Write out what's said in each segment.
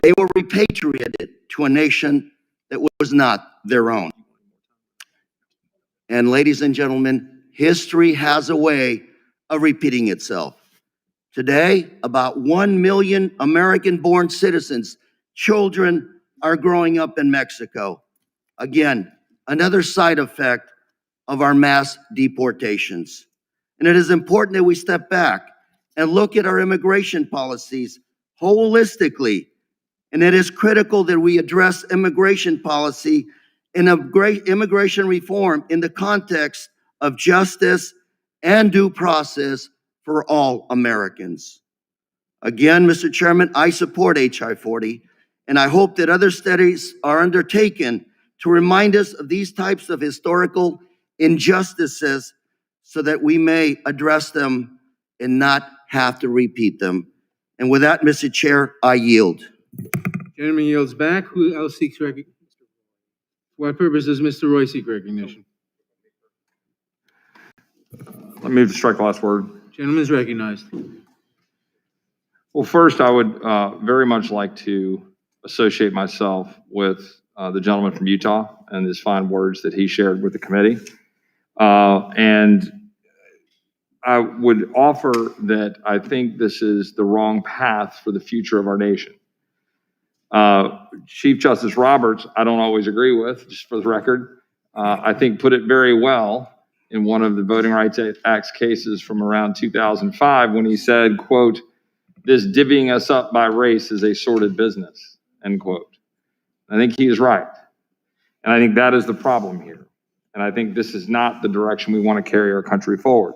They were repatriated to a nation that was not their own. And ladies and gentlemen, history has a way of repeating itself. Today, about 1 million American-born citizens, children, are growing up in Mexico. Again, another side effect of our mass deportations. And it is important that we step back and look at our immigration policies holistically. And it is critical that we address immigration policy and immigration reform in the context of justice and due process for all Americans. Again, Mr. Chairman, I support HR 40, and I hope that other studies are undertaken to remind us of these types of historical injustices so that we may address them and not have to repeat them. And with that, Mr. Chair, I yield. Gentleman yields back. Who else seeks recognition? What purpose does Mr. Roy seek recognition? Let me move to strike the last word. Gentleman is recognized. Well, first, I would very much like to associate myself with the gentleman from Utah and his fine words that he shared with the committee. And I would offer that I think this is the wrong path for the future of our nation. Chief Justice Roberts, I don't always agree with, just for the record, I think put it very well in one of the Voting Rights Act cases from around 2005 when he said, quote, "This divvying us up by race is a sordid business," end quote. I think he is right. And I think that is the problem here. And I think this is not the direction we want to carry our country forward.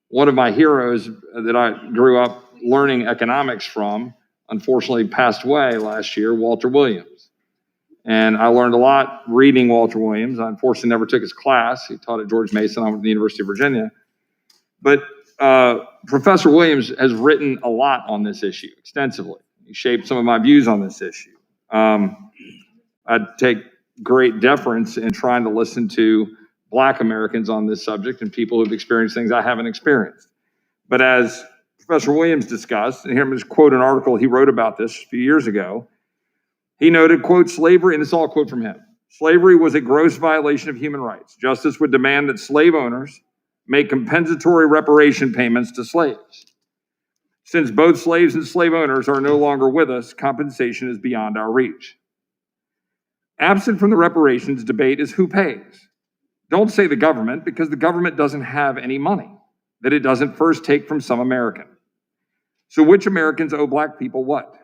One of my heroes that I grew up learning economics from, unfortunately passed away last year, Walter Williams. And I learned a lot reading Walter Williams. I unfortunately never took his class. He taught at George Mason. I went to the University of Virginia. But Professor Williams has written a lot on this issue extensively. He shaped some of my views on this issue. I'd take great deference in trying to listen to Black Americans on this subject and people who've experienced things I haven't experienced. But as Professor Williams discussed, and here I'm just quote an article he wrote about this a few years ago. He noted, quote, "Slavery," and this is all a quote from him, "Slavery was a gross violation of human rights. Justice would demand that slave owners make compensatory reparation payments to slaves. Since both slaves and slave owners are no longer with us, compensation is beyond our reach. Absent from the reparations debate is who pays. Don't say the government, because the government doesn't have any money that it doesn't first take from some American. So which Americans owe Black people what?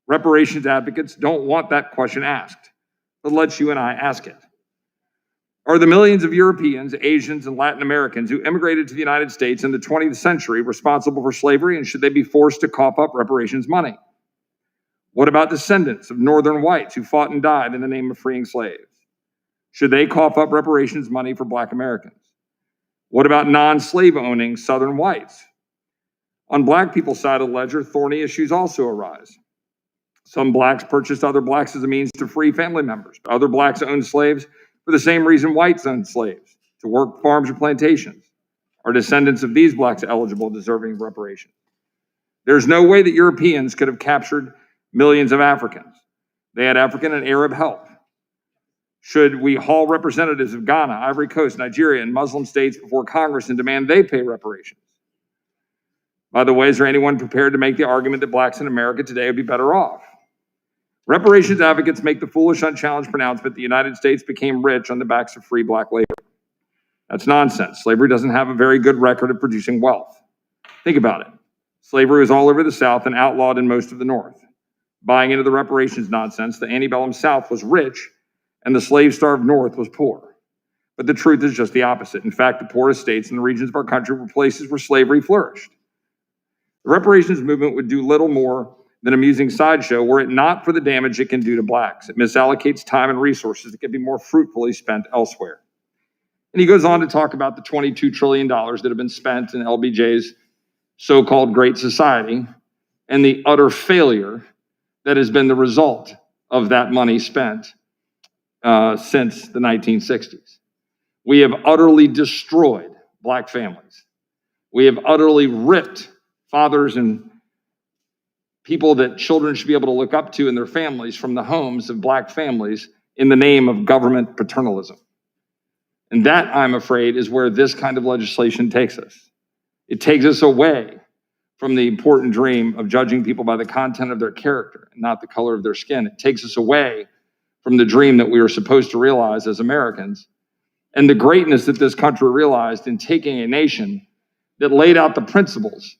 Reparations advocates don't want that question asked, but let's you and I ask it. Are the millions of Europeans, Asians, and Latin Americans who immigrated to the United States in the 20th century responsible for slavery, and should they be forced to cough up reparations money? What about descendants of Northern whites who fought and died in the name of freeing slaves? Should they cough up reparations money for Black Americans? What about non-slave owning Southern whites? On Black people's side of the ledger, thorny issues also arise. Some Blacks purchased other Blacks as a means to free family members. Other Blacks owned slaves for the same reason whites owned slaves, to work farms or plantations. Are descendants of these Blacks eligible, deserving of reparations? There's no way that Europeans could have captured millions of Africans. They had African and Arab help. Should we haul representatives of Ghana, Ivory Coast, Nigeria, and Muslim states before Congress and demand they pay reparations? By the way, is there anyone prepared to make the argument that Blacks in America today would be better off? Reparations advocates make the foolish, unchallenged pronouncement the United States became rich on the backs of free Black labor. That's nonsense. Slavery doesn't have a very good record of producing wealth. Think about it. Slavery was all over the South and outlawed in most of the North. Buying into the reparations nonsense, the antebellum South was rich and the slave-starved North was poor. But the truth is just the opposite. In fact, the poorest states in the regions of our country were places where slavery flourished. The reparations movement would do little more than an amusing sideshow were it not for the damage it can do to Blacks. It misallocates time and resources that can be more fruitfully spent elsewhere. And he goes on to talk about the $22 trillion that have been spent in LBJ's so-called Great Society and the utter failure that has been the result of that money spent since the 1960s. We have utterly destroyed Black families. We have utterly ripped fathers and people that children should be able to look up to in their families from the homes of Black families in the name of government paternalism. And that, I'm afraid, is where this kind of legislation takes us. It takes us away from the important dream of judging people by the content of their character and not the color of their skin. It takes us away from the dream that we are supposed to realize as Americans and the greatness that this country realized in taking a nation that laid out the principles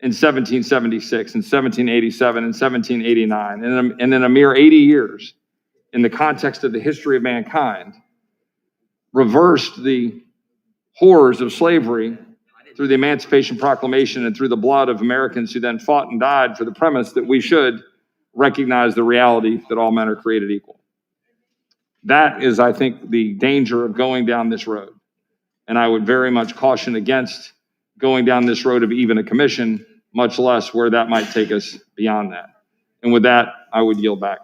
in 1776 and 1787 and 1789, and in a mere 80 years, in the context of the history of mankind, reversed the horrors of slavery through the Emancipation Proclamation and through the blood of Americans who then fought and died for the premise that we should recognize the reality that all men are created equal. That is, I think, the danger of going down this road. And I would very much caution against going down this road of even a commission, much less where that might take us beyond that. And with that, I would yield back.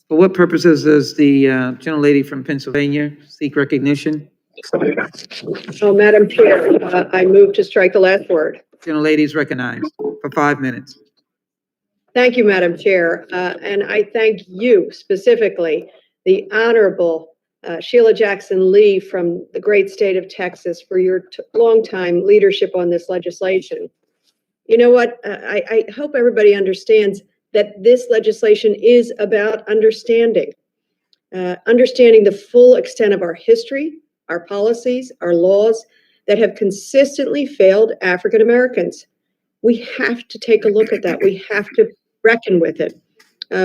For what purposes does the gentlelady from Pennsylvania seek recognition? Oh, Madam Chair, I move to strike the last word. Gentlelady is recognized for 5 minutes. Thank you, Madam Chair. And I thank you specifically, the Honorable Sheila Jackson Lee from the great state of Texas, for your longtime leadership on this legislation. You know what? I hope everybody understands that this legislation is about understanding. Understanding the full extent of our history, our policies, our laws that have consistently failed African Americans. We have to take a look at that. We have to reckon with it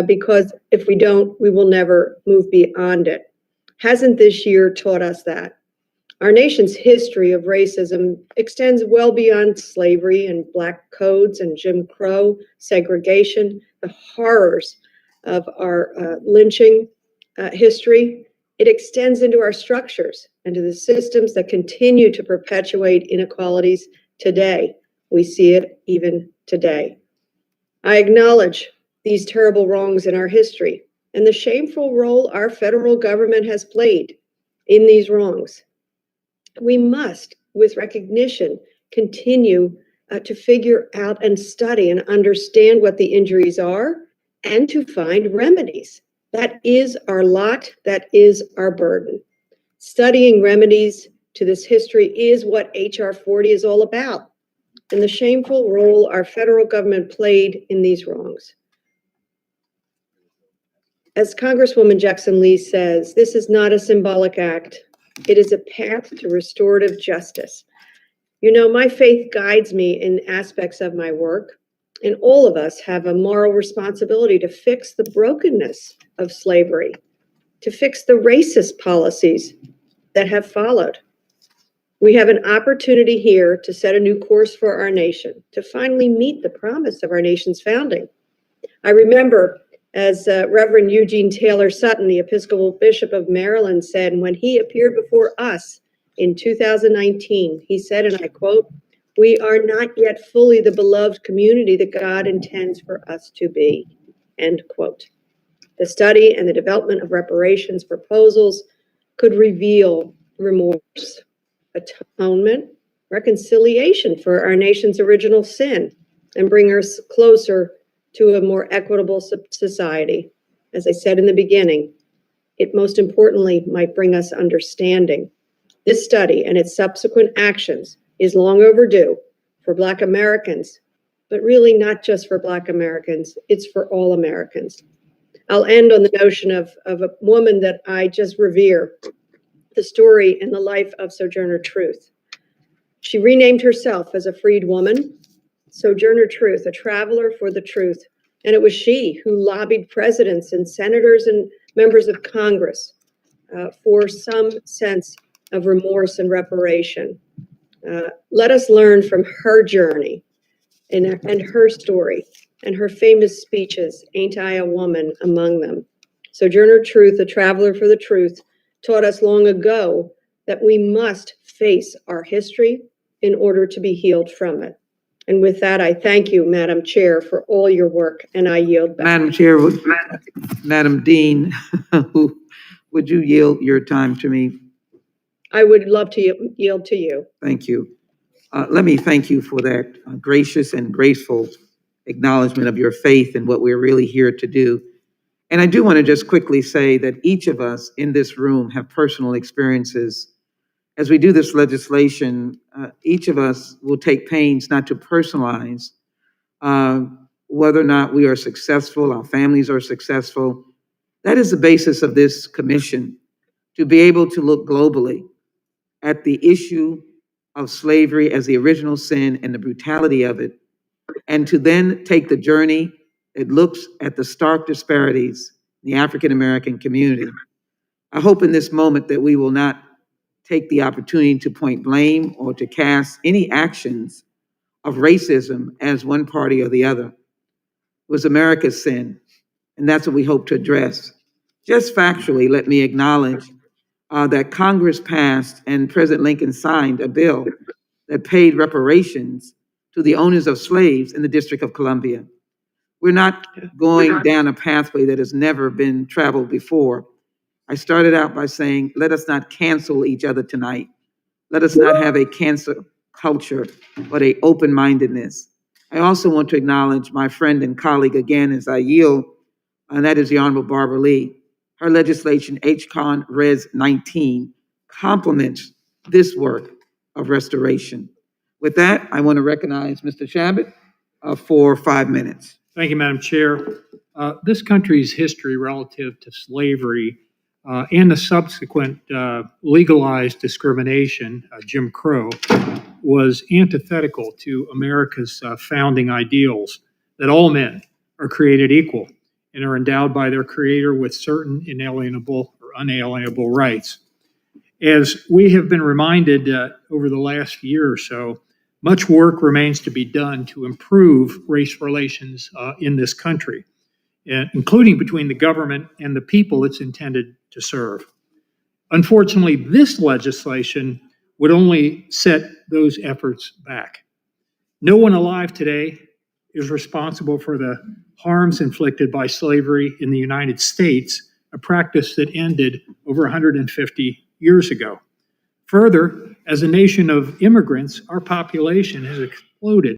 because if we don't, we will never move beyond it. Hasn't this year taught us that? Our nation's history of racism extends well beyond slavery and Black codes and Jim Crow, segregation, the horrors of our lynching history. It extends into our structures and to the systems that continue to perpetuate inequalities today. We see it even today. I acknowledge these terrible wrongs in our history and the shameful role our federal government has played in these wrongs. We must, with recognition, continue to figure out and study and understand what the injuries are and to find remedies. That is our lot. That is our burden. Studying remedies to this history is what HR40 is all about, and the shameful role our federal government played in these wrongs. As Congresswoman Jackson Lee says, this is not a symbolic act. It is a path to restorative justice. You know, my faith guides me in aspects of my work, and all of us have a moral responsibility to fix the brokenness of slavery, to fix the racist policies that have followed. We have an opportunity here to set a new course for our nation, to finally meet the promise of our nation's founding. I remember, as Reverend Eugene Taylor Sutton, the Episcopal Bishop of Maryland, said when he appeared before us in 2019, he said, and I quote, "We are not yet fully the beloved community that God intends for us to be," end quote. The study and the development of reparations proposals could reveal remorse, atonement, reconciliation for our nation's original sin, and bring us closer to a more equitable society. As I said in the beginning, it most importantly might bring us understanding. This study and its subsequent actions is long overdue for Black Americans, but really not just for Black Americans, it's for all Americans. I'll end on the notion of a woman that I just revere, the story and the life of Sojourner Truth. She renamed herself as a freed woman, Sojourner Truth, a traveler for the truth. And it was she who lobbied presidents and senators and members of Congress for some sense of remorse and reparation. Let us learn from her journey and her story and her famous speeches, "Ain't I a Woman," among them. Sojourner Truth, a traveler for the truth, taught us long ago that we must face our history in order to be healed from it. And with that, I thank you, Madam Chair, for all your work, and I yield back. Madam Chair, Madam Dean, would you yield your time to me? I would love to yield to you. Thank you. Let me thank you for that gracious and graceful acknowledgement of your faith and what we're really here to do. And I do want to just quickly say that each of us in this room have personal experiences. As we do this legislation, each of us will take pains not to personalize uh, whether or not we are successful, our families are successful. That is the basis of this commission, to be able to look globally at the issue of slavery as the original sin and the brutality of it, and to then take the journey that looks at the stark disparities in the African American community. I hope in this moment that we will not take the opportunity to point blame or to cast any actions of racism as one party or the other. It was America's sin, and that's what we hope to address. Just factually, let me acknowledge that Congress passed and President Lincoln signed a bill that paid reparations to the owners of slaves in the District of Columbia. We're not going down a pathway that has never been traveled before. I started out by saying, let us not cancel each other tonight. Let us not have a cancel culture, but a open-mindedness. I also want to acknowledge my friend and colleague again as I yield, and that is the Honorable Barbara Lee. Her legislation, HCON Res 19, complements this work of restoration. With that, I want to recognize Mr. Shabbat for 5 minutes. Thank you, Madam Chair. This country's history relative to slavery and the subsequent legalized discrimination, Jim Crow, was antithetical to America's founding ideals that all men are created equal and are endowed by their Creator with certain inalienable or unalienable rights. As we have been reminded over the last year or so, much work remains to be done to improve race relations in this country, including between the government and the people it's intended to serve. Unfortunately, this legislation would only set those efforts back. No one alive today is responsible for the harms inflicted by slavery in the United States, a practice that ended over 150 years ago. Further, as a nation of immigrants, our population has exploded.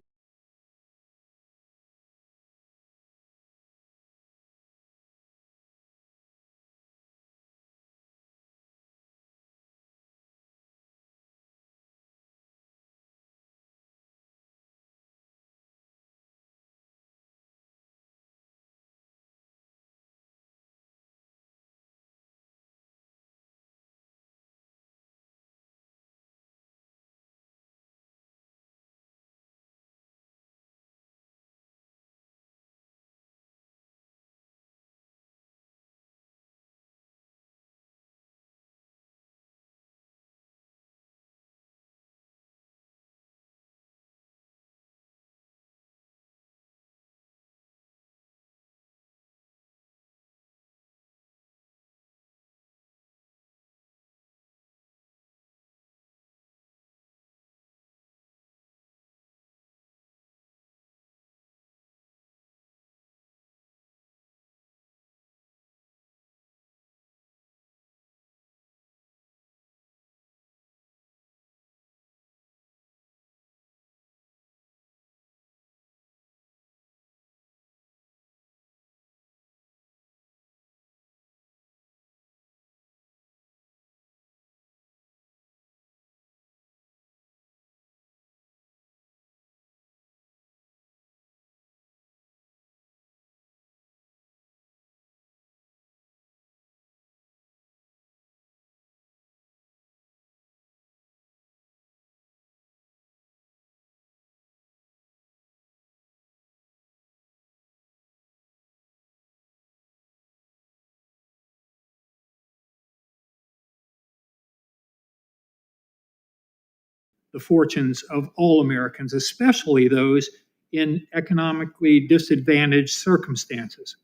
The fortunes of all Americans, especially those in economically disadvantaged circumstances.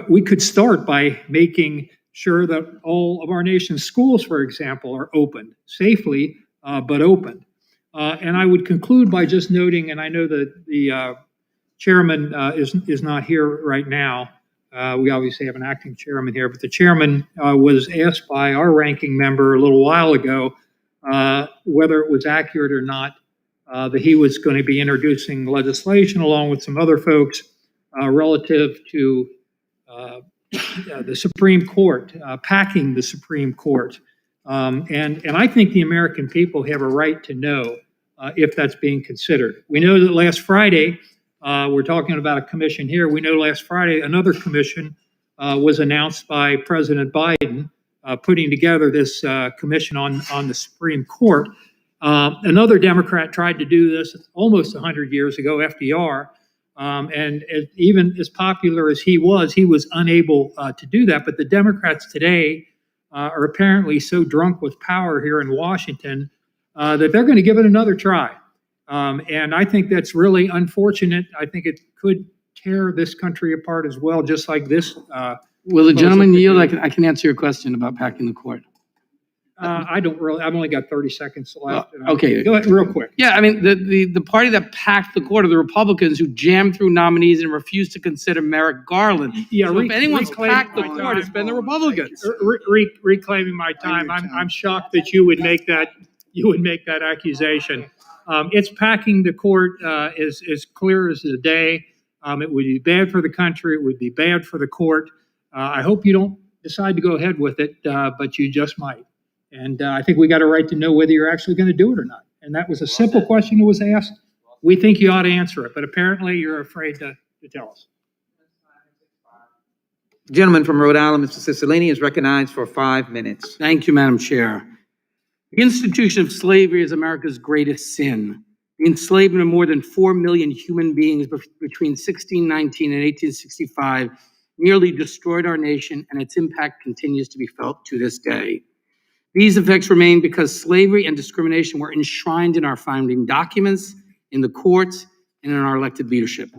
We could start by making sure that all of our nation's schools, for example, are open safely, but open. And I would conclude by just noting, and I know that the chairman is not here right now. We obviously have an acting chairman here, but the chairman was asked by our ranking member a little while ago whether it was accurate or not, that he was going to be introducing legislation along with some other folks relative to the Supreme Court, packing the Supreme Court. And I think the American people have a right to know if that's being considered. We know that last Friday, we're talking about a commission here. We know last Friday another commission was announced by President Biden, putting together this commission on the Supreme Court. Another Democrat tried to do this almost 100 years ago, FDR, and even as popular as he was unable to do that. But the Democrats today are apparently so drunk with power here in Washington that they're going to give it another try. And I think that's really unfortunate. I think it could tear this country apart as well, just like this. Will the gentleman yield? I can answer your question about packing the court. I don't really, I've only got 30 seconds left. Okay. Go ahead, real quick. Yeah, I mean, the party that packed the court are the Republicans who jammed through nominees and refused to consider Merrick Garland. Yeah, so if anyone's packed the my court, time. it's been the Republicans. Reclaiming my time. I'm shocked that you would make that accusation. It's packing the court is as clear as the day. It would be bad for the country. It would be bad for the court. I hope you don't decide to go ahead with it, but you just might. And I think we got a right to know whether you're actually going to do it or not. And that was a simple question that was asked. We think you ought to answer it, but apparently you're afraid to tell us. Gentleman from Rhode Island, Mr. Cicilline, is recognized for 5 minutes. Thank you, Madam Chair. The institution of slavery is America's greatest sin. The enslavement of more than 4 million human beings between 1619 and 1865 nearly destroyed our nation, and its impact continues to be felt to this day. These effects remain because slavery and discrimination were enshrined in our founding documents, in the courts, and in our elected leadership.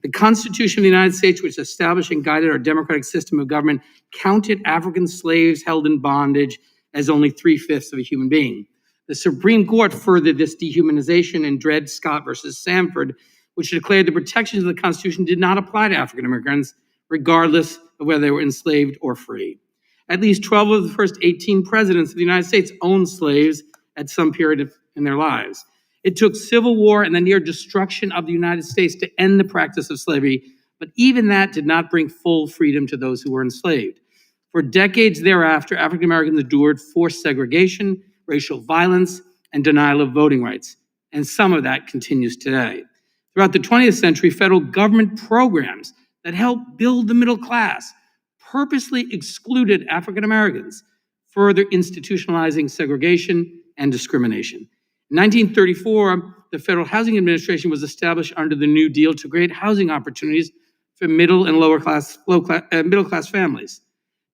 The Constitution of the United States, which established and guided our democratic system of government, counted African slaves held in bondage as only 3/5 of a human being. The Supreme Court furthered this dehumanization in Dred Scott versus Sanford, which declared the protections of the Constitution did not apply to African Americans, regardless of whether they were enslaved or free. At least 12 of the first 18 presidents of the United States owned slaves at some period in their lives. It took civil war and the near destruction of the United States to end the practice of slavery, but even that did not bring full freedom to those who were enslaved. For decades thereafter, African Americans endured forced segregation, racial violence, and denial of voting rights, and some of that continues today. Throughout the 20th century, federal government programs that helped build the middle class purposely excluded African Americans, further institutionalizing segregation and discrimination. In 1934, the Federal Housing Administration was established under the New Deal to create housing opportunities for middle and middle class families.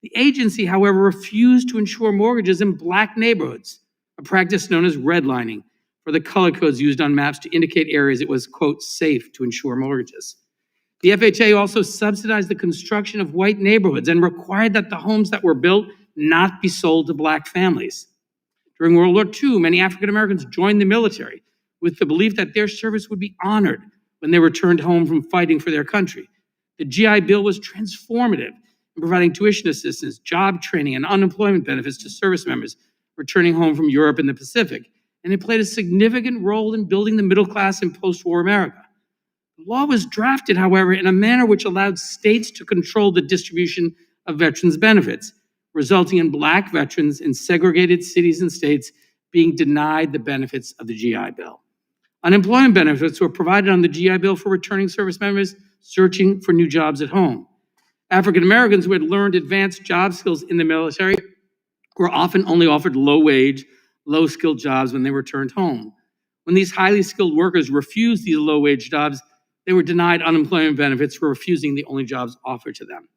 The agency, however, refused to insure mortgages in Black neighborhoods, a practice known as redlining, for the color codes used on maps to indicate areas it was, quote, safe to insure mortgages. The FHA also subsidized the construction of white neighborhoods and required that the homes that were built not be sold to Black families. During World War II, many African Americans joined the military with the belief that their service would be honored when they returned home from fighting for their country. The GI Bill was transformative in providing tuition assistance, job training, and unemployment benefits to service members returning home from Europe and the Pacific, and it played a significant role in building the middle class in post-war America. The law was drafted, however, in a manner which allowed states to control the distribution of veterans' benefits, resulting in Black veterans in segregated cities and states being denied the benefits of the GI Bill. Unemployment benefits were provided on the GI Bill for returning service members searching for new jobs at home. African Americans who had learned advanced job skills in the military were often only offered low-wage, low-skilled jobs when they returned home. When these highly skilled workers refused these low-wage jobs, they were denied unemployment benefits for refusing the only jobs offered to them.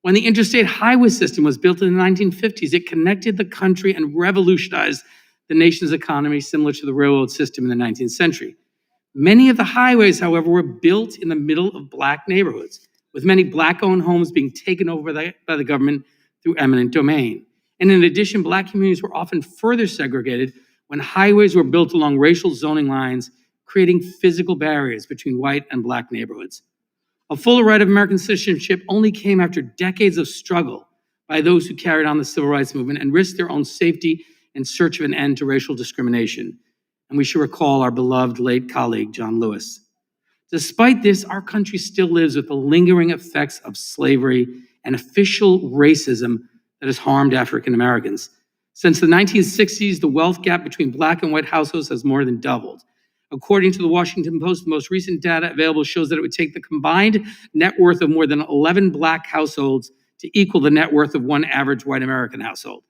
When the interstate highway system was built in the 1950s, it connected the country and revolutionized the nation's economy, similar to the railroad system in the 19th century. Many of the highways, however, were built in the middle of Black neighborhoods, with many Black-owned homes being taken over by the government through eminent domain. And in addition, Black communities were often further segregated when highways were built along racial zoning lines, creating physical barriers between white and Black neighborhoods. A fuller right of American citizenship only came after decades of struggle by those who carried on the civil rights movement and risked their own safety in search of an end to racial discrimination. And we should recall our beloved late colleague, John Lewis. Despite this, our country still lives with the lingering effects of slavery and official racism that has harmed African Americans. Since the 1960s, the wealth gap between Black and white households has more than doubled. According to the Washington Post, the most recent data available shows that it would take the combined net worth of more than 11 Black households to equal the net worth of one average white American household.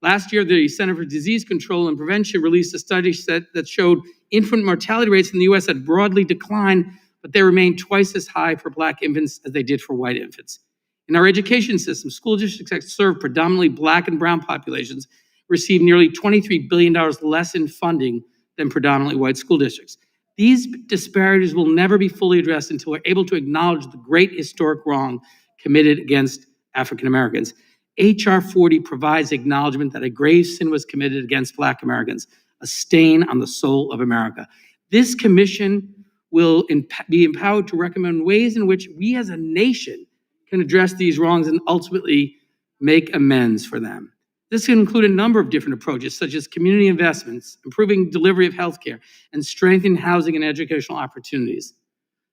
Last year, the Center for Disease Control and Prevention released a study that showed infant mortality rates in the U.S. had broadly declined, but they remained twice as high for Black infants as they did for white infants. In our education system, school districts that serve predominantly Black and brown populations receive nearly $23 billion less in funding than predominantly white school districts. These disparities will never be fully addressed until we're able to acknowledge the great historic wrong committed against African Americans. HR40 provides acknowledgement that a grave sin was committed against Black Americans, a stain on the soul of America. This commission will be empowered to recommend ways in which we as a nation can address these wrongs and ultimately make amends for them. This can include a number of different approaches, such as community investments, improving delivery of healthcare, and strengthening housing and educational opportunities.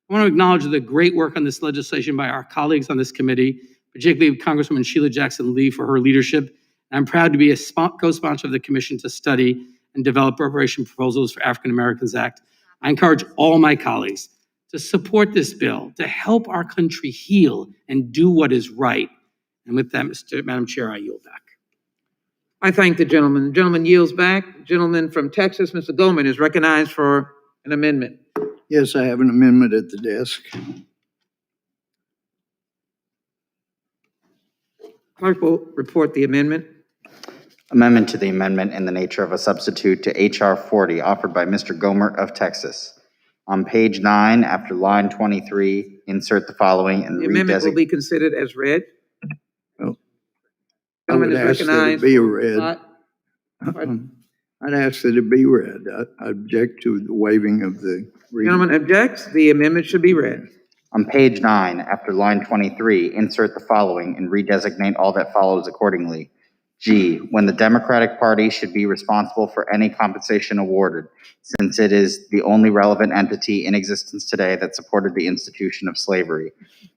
I want to acknowledge the great work on this legislation by our colleagues on this committee, particularly Congresswoman Sheila Jackson Lee for her leadership. I'm proud to be a co-sponsor of the commission to study and develop reparation proposals for African Americans Act. I encourage all my colleagues to support this bill to help our country heal and do what is right. And with that, Madam Chair, I yield back. I thank the gentleman. The gentleman yields back. Gentleman from Texas, Mr. Goldman, is recognized for an amendment. Yes, I have an amendment at the desk. Clerk will report the amendment. Amendment to the amendment in the nature of a substitute to H.R. 40 offered by Mr. Gomer of Texas. On page 9, after line 23, insert the following and The amendment will redesignate. be considered as read. Well, I Gentleman would is ask that it recognized be for read. Pardon? I'd ask that it be read. I object to the waiving of the reading. Gentleman objects. The amendment should be read. On page 9, after line 23, insert the following and redesignate all that follows accordingly. G, when the Democratic Party should be responsible for any compensation awarded, since it is the only relevant entity in existence today that supported the institution of slavery.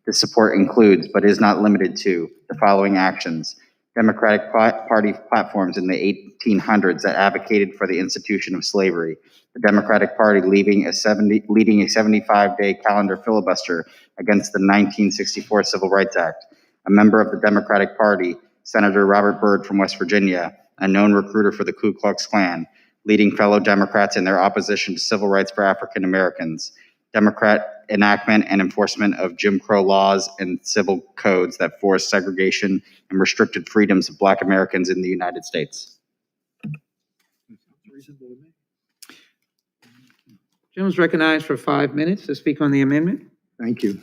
This support includes, but is not limited to, the following actions. Democratic Party platforms in the 1800s that advocated for the institution of slavery. The Democratic Party leading a 75-day calendar filibuster against the 1964 Civil Rights Act. A member of the Democratic Party, Senator Robert Byrd from West Virginia, a known recruiter for the Ku Klux Klan, leading fellow Democrats in their opposition to civil rights for African Americans. Democrat enactment and enforcement of Jim Crow laws and civil codes that forced segregation and restricted freedoms of Black Americans in the United States. Gentleman is recognized for 5 minutes to speak on the amendment. Thank you.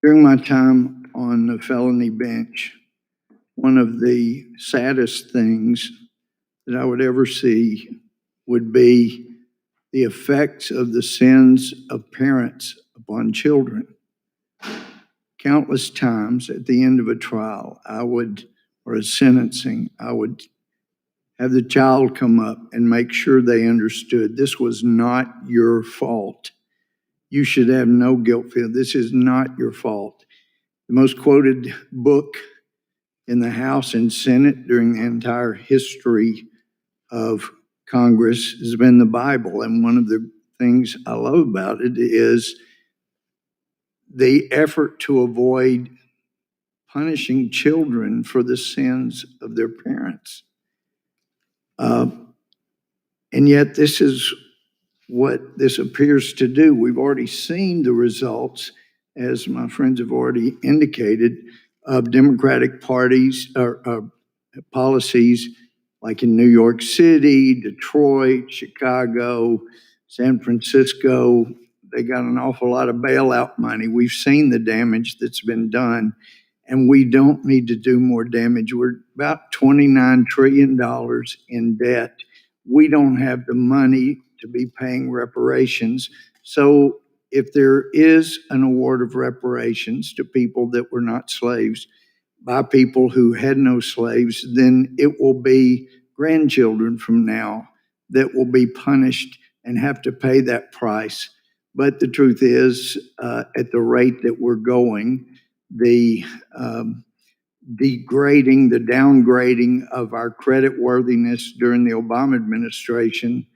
During my time on the felony bench, one of the saddest things that I would ever see would be the effects of the sins of parents upon children. Countless times at the end of a trial, or a sentencing, I would have the child come up and make sure they understood this was not your fault. You should have no guilt feel. This is not your fault. The most quoted book in the House and Senate during the entire history of Congress has been the Bible. And one of the things I love about it is the effort to avoid punishing children for the sins of their parents. And yet this is what this appears to do. We've already seen the results, as my friends have already indicated, of Democratic parties or policies like in New York City, Detroit, Chicago, San Francisco. They got an awful lot of bailout money. We've seen the damage that's been done, and we don't need to do more damage. We're about $29 trillion in debt. We don't have the money to be paying reparations. So if there is an award of reparations to people that were not slaves by people who had no slaves, then it will be grandchildren from now that will be punished and have to pay that price. But the truth is, at the rate that we're going, the degrading, the downgrading of our credit worthiness during the Obama administration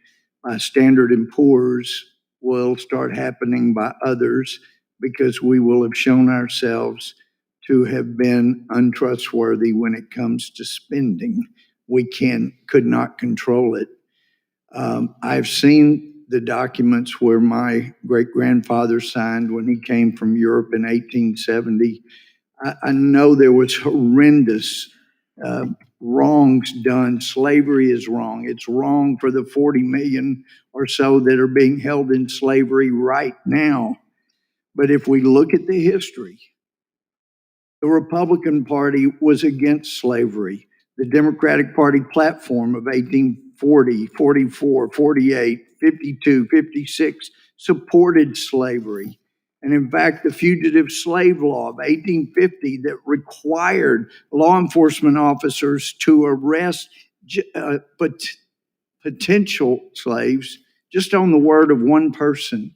by Standard & Poor's will start happening by others, because we will have shown ourselves to have been untrustworthy when it comes to spending. We could not control it. I've seen the documents where my great-grandfather signed when he came from Europe in 1870. I know there was horrendous wrongs done. Slavery is wrong. It's wrong for the 40 million or so that are being held in slavery right now. But if we look at the history, the Republican Party was against slavery. The Democratic Party platform of 1840, 44, 48, 52, 56 supported slavery. And in fact, the Fugitive Slave Law of 1850 that required law enforcement officers to arrest potential slaves just on the word of one person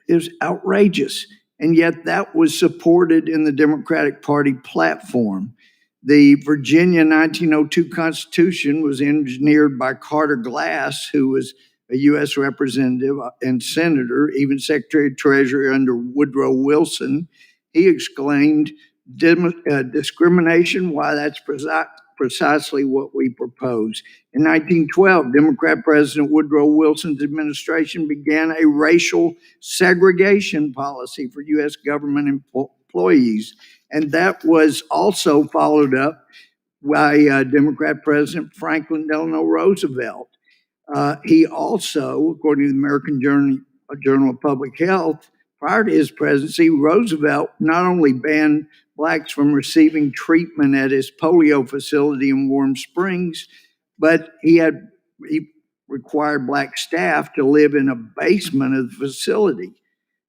is outrageous. And yet that was supported in the Democratic Party platform. The Virginia 1902 Constitution was engineered by Carter Glass, who was a U.S. representative and senator, even Secretary of Treasury under Woodrow Wilson. He exclaimed, discrimination, why, that's precisely what we propose. In 1912, Democrat President Woodrow Wilson's administration began a racial segregation policy for U.S. government employees. And that was also followed up by Democrat President Franklin Delano Roosevelt. He also, according to the American Journal of Public Health, prior to his presidency, Roosevelt not only banned blacks from receiving treatment at his polio facility in Warm Springs, but he required black staff to live in a basement of the facility.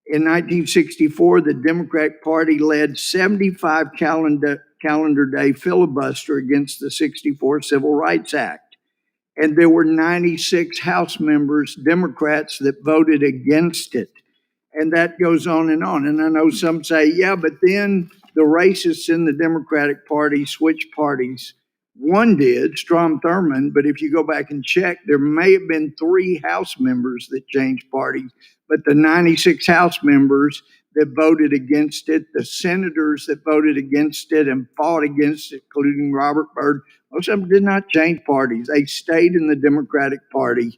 In 1964, the Democratic Party led 75 calendar day filibuster against the 64 Civil Rights Act. And there were 96 House members, Democrats, that voted against it. And that goes on. And I know some say, yeah, but then the racists in the Democratic Party switched parties. One did, Strom Thurmond, but if you go back and check, there may have been 3 House members that changed parties, but the 96 House members that voted against it, the senators that voted against it and fought against it, including Robert Byrd, most of them did not change parties. They stayed in the Democratic Party.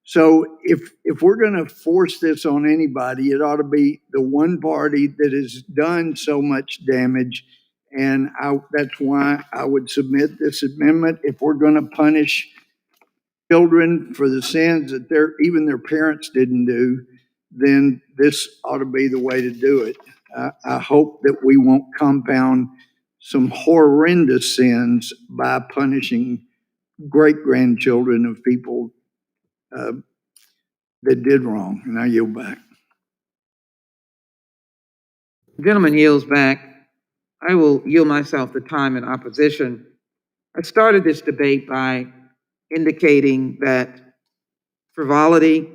So if we're going to force this on anybody, it ought to be the one party that has done so much damage. And that's why I would submit this amendment. If we're going to punish children for the sins that even their parents didn't do, then this ought to be the way to do it. I hope that we won't compound some horrendous sins by punishing great-grandchildren of people that did wrong. And I yield back. The gentleman yields back. I will yield myself the time in opposition. I started this debate by indicating that frivolity,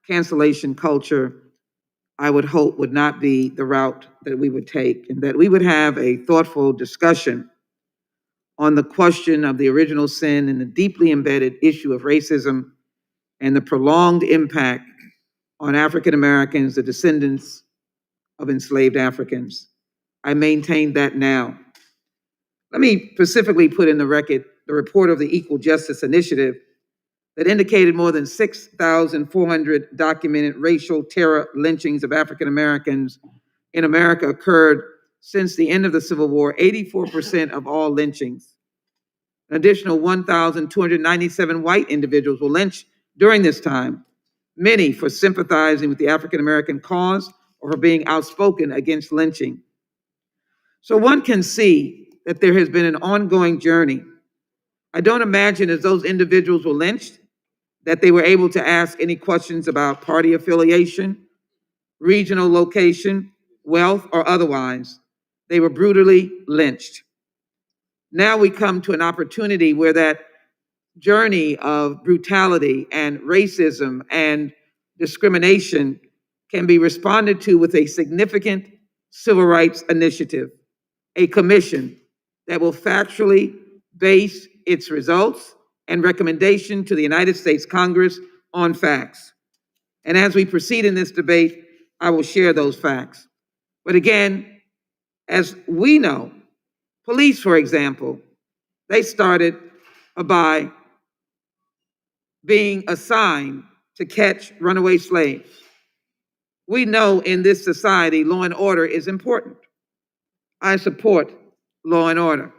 cancellation culture, I would hope would not be the route that we would take, and that we would have a thoughtful discussion on the question of the original sin and the deeply embedded issue of racism and the prolonged impact on African Americans, the descendants of enslaved Africans. I maintain that now. Let me specifically put in the record the report of the Equal Justice Initiative that indicated more than 6,400 documented racial terror lynchings of African Americans in America occurred since the end of the Civil War, 84% of all lynchings. An additional 1,297 white individuals were lynched during this time, many for sympathizing with the African American cause or for being outspoken against lynching. So one can see that there has been an ongoing journey. I don't imagine as those individuals were lynched that they were able to ask any questions about party affiliation, regional location, wealth, or otherwise. They were brutally lynched. Now we come to an opportunity where that journey of brutality and racism and discrimination can be responded to with a significant civil rights initiative, a commission that will factually base its results and recommendation to the United States Congress on facts. And as we proceed in this debate, I will share those facts. But again, as we know, police, for example, they started by being assigned to catch runaway slaves. We know in this society, law and order is important. I support law and order.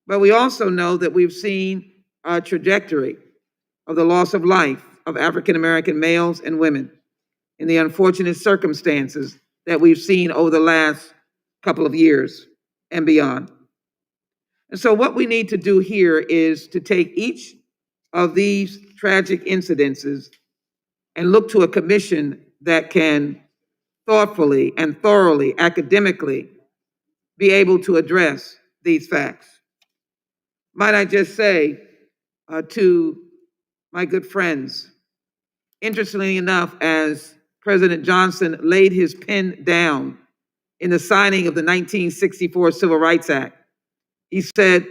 But we also know that we've seen a trajectory of the loss of life of African American males and women in the unfortunate circumstances that we've seen over the last couple of years and beyond. And so what we need to do here is to take each of these tragic incidences and look to a commission that can thoughtfully and thoroughly, academically, be able to address these facts. Might I just say to my good friends, interestingly enough, as President Johnson laid his pen down in the signing of the 1964 Civil Rights Act, he said,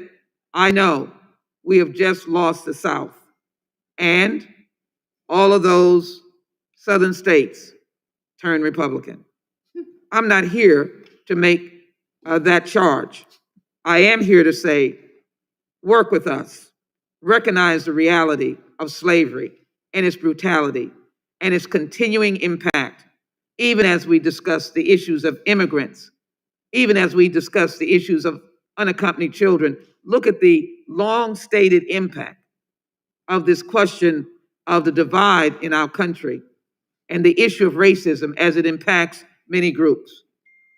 "I know we have just lost the South and all of those Southern states turned Republican." I'm not here to make that charge. I am here to say, work with us, recognize the reality of slavery and its brutality and its continuing impact, even as we discuss the issues of immigrants, even as we discuss the issues of unaccompanied children. Look at the long-stated impact of this question of the divide in our country and the issue of racism as it impacts many groups.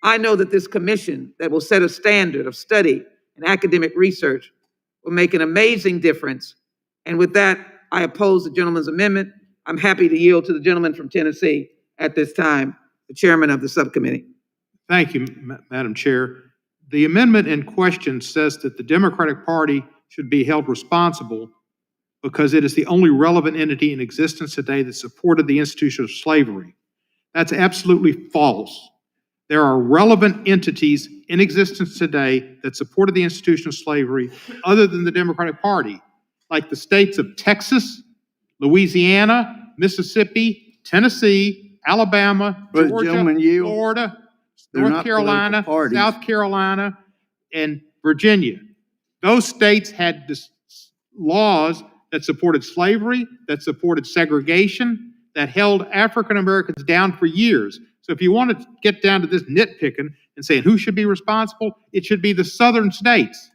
I know that this commission that will set a standard of study and academic research will make an amazing difference. And with that, I oppose the gentleman's amendment. I'm happy to yield to the gentleman from Tennessee at this time, the chairman of the subcommittee. Thank you, Madam Chair. The amendment in question says that the Democratic Party should be held responsible because it is the only relevant entity in existence today that supported the institution of slavery. That's absolutely false. There are relevant entities in existence today that supported the institution of slavery other than the Democratic Party, like the states of Texas, Louisiana, Mississippi, Tennessee, Alabama, But Georgia, gentlemen, yield. Florida, They're North not Carolina, political parties. South Carolina, and Virginia. Those states had laws that supported slavery, that supported segregation, that held African Americans down for years. So if you want to get down to this nitpicking and saying who should be responsible, it should be the southern states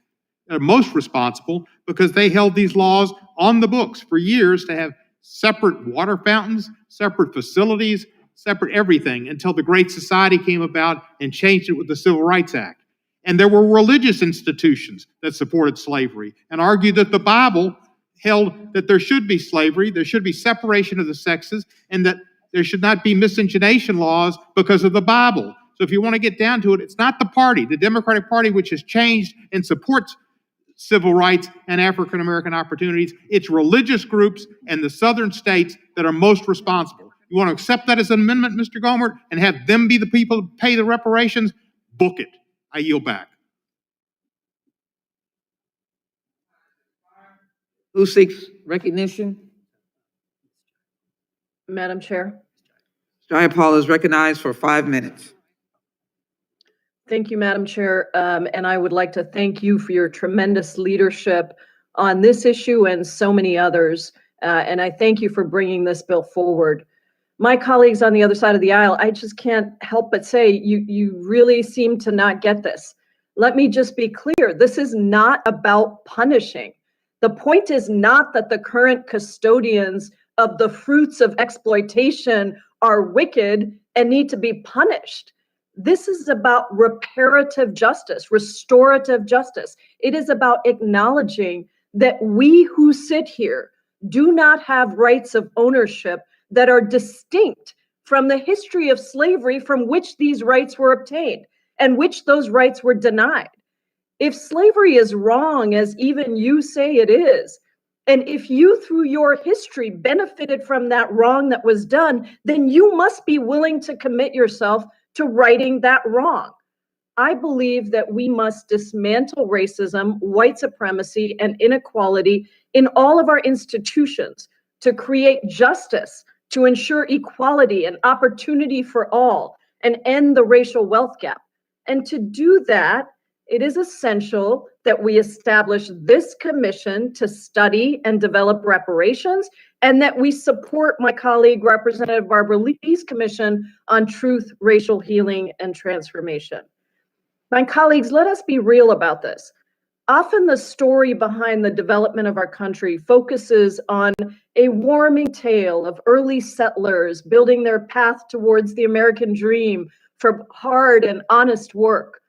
that are most responsible because they held these laws on the books for years to have separate water fountains, separate facilities, separate everything until the Great Society came about and changed it with the Civil Rights Act. And there were religious institutions that supported slavery and argued that the Bible held that there should be slavery, there should be separation of the sexes, and that there should not be miscegenation laws because of the Bible. So if you want to get down to it, it's not the party, the Democratic Party, which has changed and supports civil rights and African American opportunities. It's religious groups and the southern states that are most responsible. You want to accept that as an amendment, Mr. Gohmert, and have them be the people who pay the reparations? Book it. I yield back. Who seeks recognition? Madam Chair. Mr. Iapolo is recognized for 5 minutes. Thank you, Madam Chair. And I would like to thank you for your tremendous leadership on this issue and so many others. And I thank you for bringing this bill forward. My colleagues on the other side of the aisle, I just can't help but say you really seem to not get this. Let me just be clear. This is not about punishing. The point is not that the current custodians of the fruits of exploitation are wicked and need to be punished. This is about reparative justice, restorative justice. It is about acknowledging that we who sit here do not have rights of ownership that are distinct from the history of slavery from which these rights were obtained and which those rights were denied. If slavery is wrong, as even you say it is, and if you, through your history, benefited from that wrong that was done, then you must be willing to commit yourself to righting that wrong. I believe that we must dismantle racism, white supremacy, and inequality in all of our institutions to create justice, to ensure equality and opportunity for all, and end the racial wealth gap. And to do that, it is essential that we establish this commission to study and develop reparations, and that we support my colleague, Representative Barbara Lee's commission on truth, racial healing, and transformation. My colleagues, let us be real about this. Often the story behind the development of our country focuses on a warming tale of early settlers building their path towards the American dream for hard and honest work.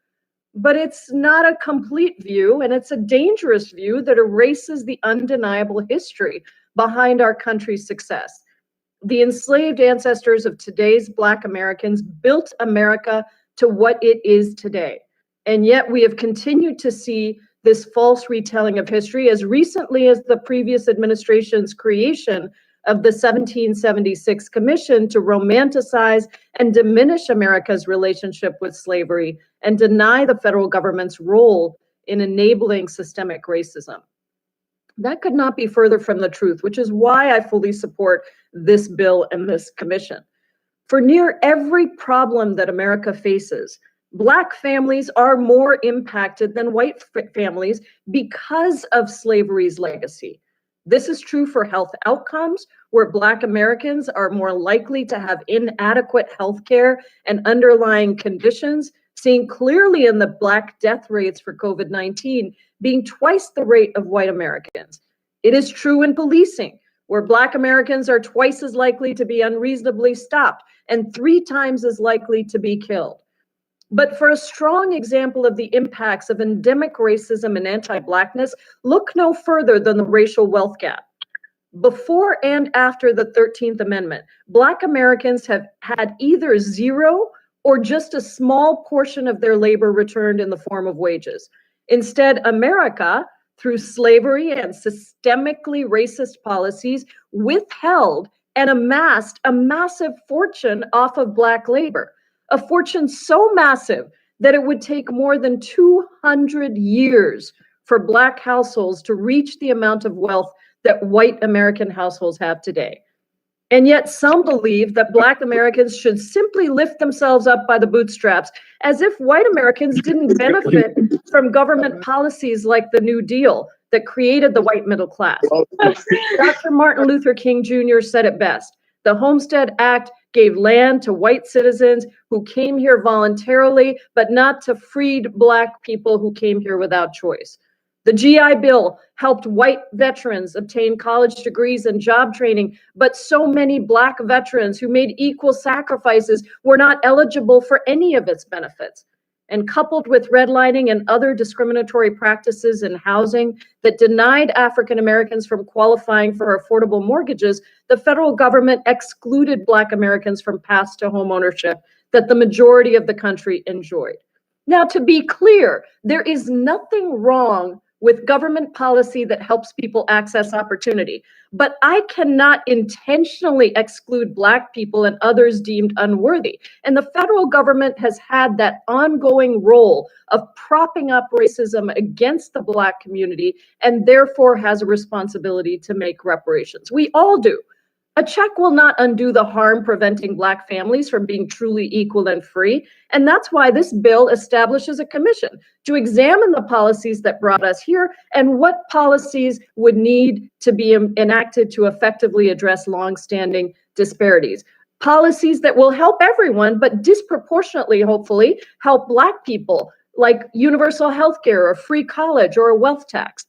But it's not a complete view, and it's a dangerous view that erases the undeniable history behind our country's success. The enslaved ancestors of today's Black Americans built America to what it is today. And yet we have continued to see this false retelling of history as recently as the previous administration's creation of the 1776 Commission to romanticize and diminish America's relationship with slavery and deny the federal government's role in enabling systemic racism. That could not be further from the truth, which is why I fully support this bill and this commission. For near every problem that America faces, Black families are more impacted than white families because of slavery's legacy. This is true for health outcomes, where Black Americans are more likely to have inadequate health care and underlying conditions, seen clearly in the Black death rates for COVID-19 being twice the rate of white Americans. It is true in policing, where Black Americans are twice as likely to be unreasonably stopped and 3 times as likely to be killed. But for a strong example of the impacts of endemic racism and anti-Blackness, look no further than the racial wealth gap. Before and after the 13th Amendment, Black Americans have had either zero or just a small portion of their labor returned in the form of wages. Instead, America, through slavery and systemically racist policies, withheld and amassed a massive fortune off of Black labor. A fortune so massive that it would take more than 200 years for Black households to reach the amount of wealth that white American households have today. And yet some believe that Black Americans should simply lift themselves up by the bootstraps, as if white Americans didn't benefit from government policies like the New Deal that created the white middle class. Dr. Martin Luther King Jr. said it best. The Homestead Act gave land to white citizens who came here voluntarily, but not to freed Black people who came here without choice. The GI Bill helped white veterans obtain college degrees and job training, but so many Black veterans who made equal sacrifices were not eligible for any of its benefits. And coupled with redlining and other discriminatory practices in housing that denied African Americans from qualifying for affordable mortgages, the federal government excluded Black Americans from paths to home ownership that the majority of the country enjoyed. Now, to be clear, there is nothing wrong with government policy that helps people access opportunity. But I cannot intentionally exclude Black people and others deemed unworthy. And the federal government has had that ongoing role of propping up racism against the Black community, and therefore has a responsibility to make reparations. We all do. A check will not undo the harm preventing Black families from being truly equal and free. And that's why this bill establishes a commission to examine the policies that brought us here and what policies would need to be enacted to effectively address longstanding disparities. Policies that will help everyone, but disproportionately, hopefully, help Black people, like universal health care or free college or a wealth tax.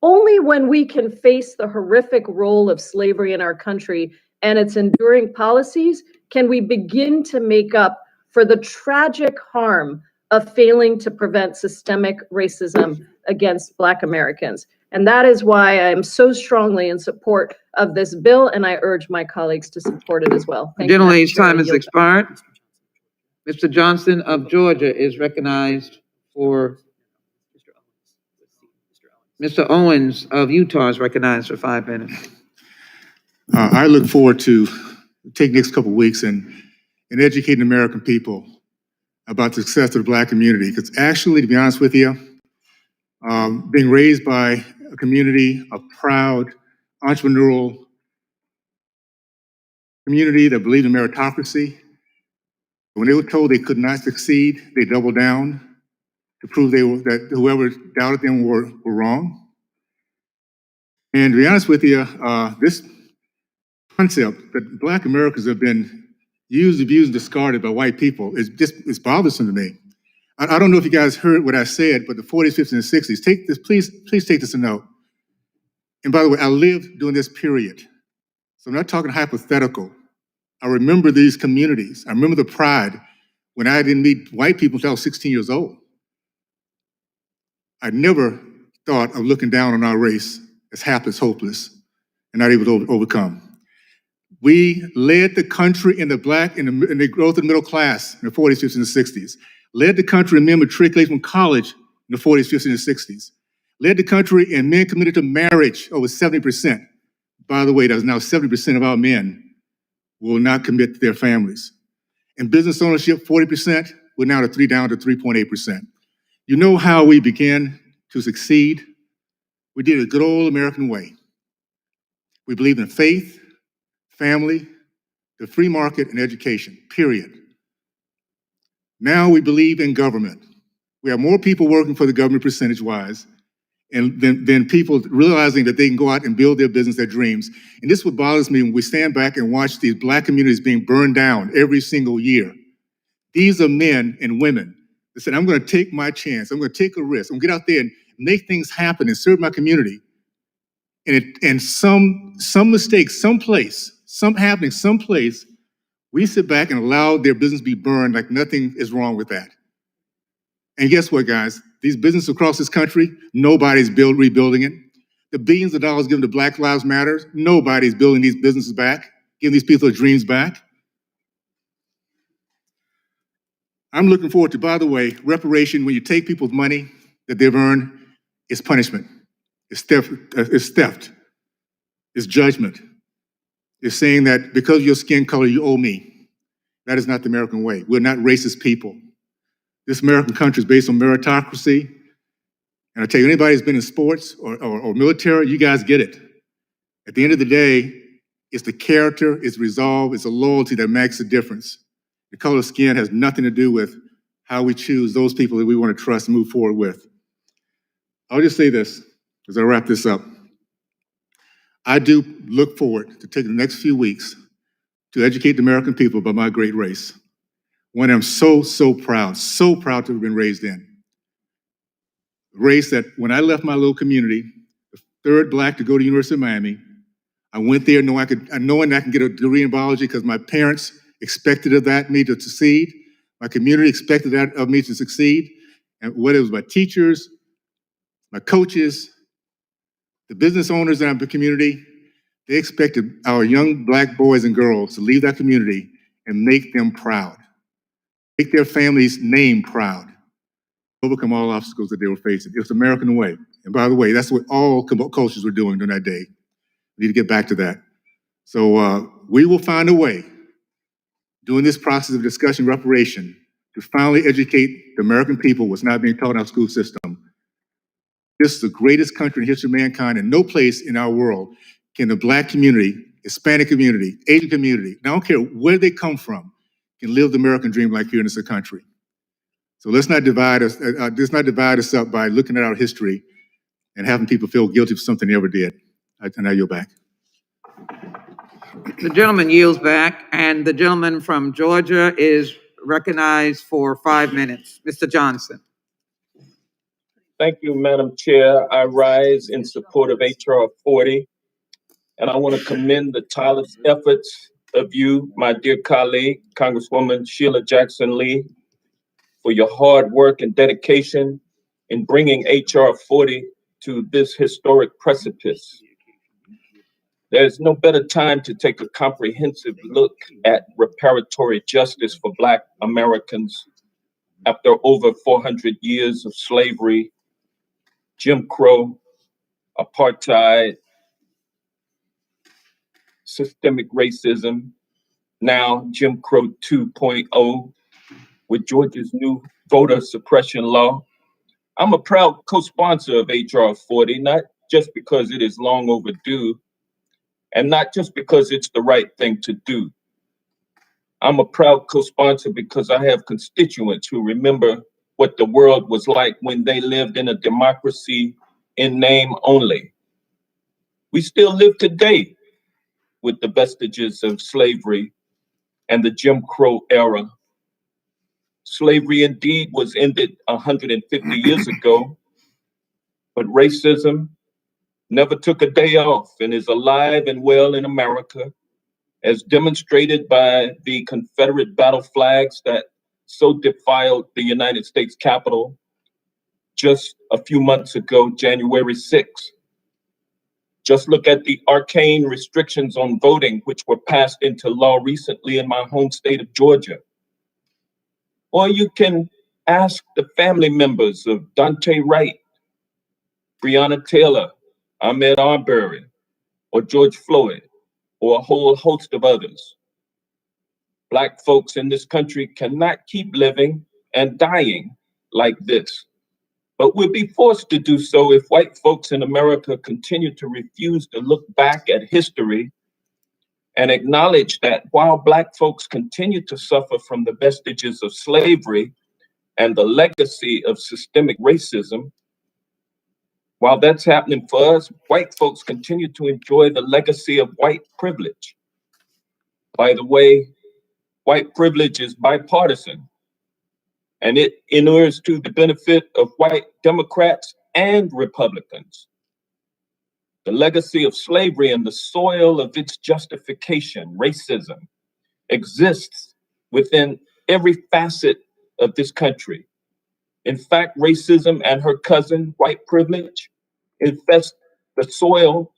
Only when we can face the horrific role of slavery in our country and its enduring policies can we begin to make up for the tragic harm of failing to prevent systemic racism against Black Americans. And that is why I am so strongly in support of this bill, and I urge my colleagues to support it as well. Thank you, Madam Gentlelady's Chair. time I has yield back. expired. Mr. Johnson of Georgia is recognized for Mr. Owens of Utah is recognized for 5 minutes. I look forward to taking the next couple of weeks and educating American people about the success of the Black community. Because actually, to be honest with you, being raised by a community of proud, entrepreneurial community that believed in meritocracy, when they were told they could not succeed, they doubled down to prove that whoever doubted them were wrong. And to be honest with you, this concept that Black Americans have been used, abused, and discarded by white people is bothersome to me. I don't know if you guys heard what I said, but the 40s, 50s, and 60s, take this, please take this a note. And by the way, I lived during this period. So I'm not talking hypothetical. I remember these communities. I remember the pride when I didn't meet white people until I was 16 years old. I never thought of looking down on our race as hapless, hopeless, and not able to overcome. We led the country in the growth of the middle class in the 40s, 50s, and 60s. Led the country in men matriculating from college in the 40s, 50s, and 60s. Led the country in men committed to marriage, over 70%. By the way, that's now 70% of our men will not commit to their families. In business ownership, 40%, we're now down to 3.8%. You know how we began to succeed? We did it the good old American way. We believed in faith, family, the free market, and education, period. Now we believe in government. We have more people working for the government percentage-wise, and than people realizing that they can go out and build their business, their dreams. And this is what bothers me when we stand back and watch these Black communities being burned down every single year. These are men and women that said, I'm gonna take my chance, I'm gonna take a risk, I'm gonna get out there and make things happen and serve my community. And some mistakes, someplace, we sit back and allow their business be burned like nothing is wrong with that. And guess what, guys? These businesses across this country, nobody's rebuilding it. The billions of dollars given to Black Lives Matter, nobody's building these businesses back, giving these people their dreams back. I'm looking forward to, by the way, reparation. When you take people's money that they've earned, it's punishment, it's theft, it's judgment. It's saying that because of your skin color, you owe me. That is not the American way. We're not racist people. This American country is based on meritocracy. And I tell you, anybody who's been in sports or military, you guys get it. At the end of the day, it's the character, it's resolve, it's a loyalty that makes a difference. The color of skin has nothing to do with how we choose those people that we want to trust and move forward with. I'll just say this as I wrap this up. I do look forward to taking the next few weeks to educate the American people about my great race. One I'm so proud to have been raised in. A race that when I left my little community, the third Black to go to the University of Miami, I went there knowing I can get a degree in biology because my parents expected me to succeed. My community expected that of me to succeed. And whether it was my teachers, my coaches, the business owners in our community, they expected our young Black boys and girls to leave that community and make them proud, make their family's name proud, overcome all obstacles that they were facing. It's the American way. And by the way, that's what all cultures were doing during that day. We need to get back to that. So we will find a way during this process of discussion reparation to finally educate the American people what's not being taught in our school system. This is the greatest country in the history of mankind, and no place in our world can the Black community, Hispanic community, Asian community, and I don't care where they come from, can live the American dream like here in this country. So let's not divide us up by looking at our history and having people feel guilty for something they ever did. And I yield back. The gentleman yields back, and the gentleman from Georgia is recognized for 5 minutes. Mr. Johnson. Thank you, Madam Chair. I rise in support of HR 40, and I want to commend the tireless efforts of you, my dear colleague, Congresswoman Sheila Jackson Lee, for your hard work and dedication in bringing HR 40 to this historic precipice. There's no better time to take a comprehensive look at reparatory justice for Black Americans after over 400 years of slavery, Jim Crow, apartheid, systemic racism, now Jim Crow 2.0 with Georgia's new voter suppression law. I'm a proud co-sponsor of HR 40, not just because it is long overdue and not just because it's the right thing to do. I'm a proud co-sponsor because I have constituents who remember what the world was like when they lived in a democracy in name only. We still live today with the vestiges of slavery and the Jim Crow era. Slavery indeed was ended 150 years ago, but racism never took a day off and is alive and well in America, as demonstrated by the Confederate battle flags that so defiled the United States Capitol just a few months ago, January 6th. Just look at the arcane restrictions on voting, which were passed into law recently in my home state of Georgia. Or you can ask the family members of Dante Wright, Breonna Taylor, Ahmaud Arbery, or George Floyd, or a whole host of others. Black folks in this country cannot keep living and dying like this. But we'll be forced to do so if white folks in America continue to refuse to look back at history and acknowledge that while Black folks continue to suffer from the vestiges of slavery and the legacy of systemic racism, while that's happening for us, white folks continue to enjoy the legacy of white privilege. By the way, white privilege is bipartisan, and it inures to the benefit of white Democrats and Republicans. The legacy of slavery and the soil of its justification, racism, exists within every facet of this country. In fact, racism and her cousin, white privilege, infest the soil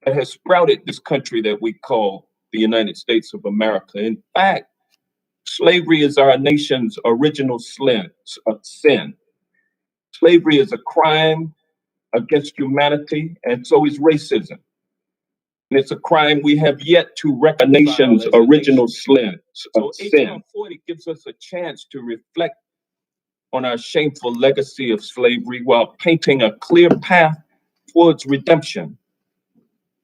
that has sprouted this country that we call the United States of America. In fact, slavery is our nation's original sin. Slavery is a crime against humanity, and so is racism. And it's a crime we have yet to reconcile. Nation's original sin. So HR40 gives us a chance to reflect on our shameful legacy of slavery while painting a clear path towards redemption.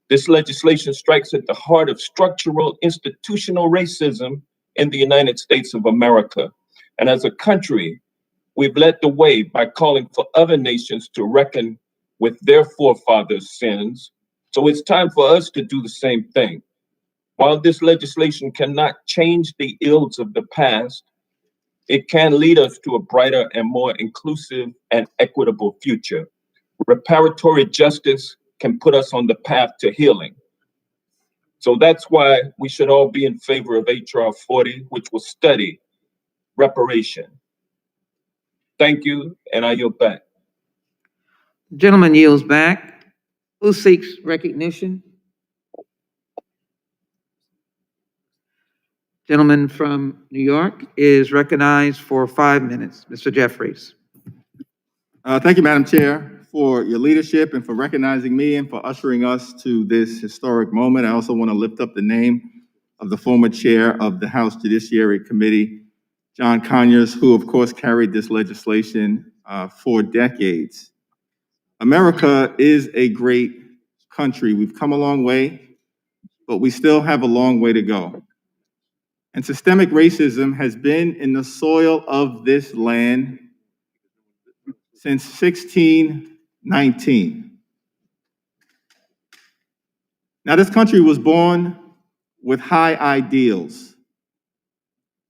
This legislation strikes at the heart of structural institutional racism in the United States of America. And as a country, we've led the way by calling for other nations to reckon with their forefathers' sins. So it's time for us to do the same thing. While this legislation cannot change the ills of the past, it can lead us to a brighter and more inclusive and equitable future. Reparatory justice can put us on the path to healing. So that's why we should all be in favor of HR 40, which will study reparation. Thank you, and I yield back. Gentleman yields back. Who seeks recognition? Gentleman from New York is recognized for 5 minutes. Mr. Jeffries. Thank you, Madam Chair, for your leadership and for recognizing me and for ushering us to this historic moment. I also want to lift up the name of the former chair of the House Judiciary Committee, John Conyers, who of course carried this legislation for decades. America is a great country. We've come a long way, but we still have a long way to go. And systemic racism has been in the soil of this land since 1619. Now, this country was born with high ideals.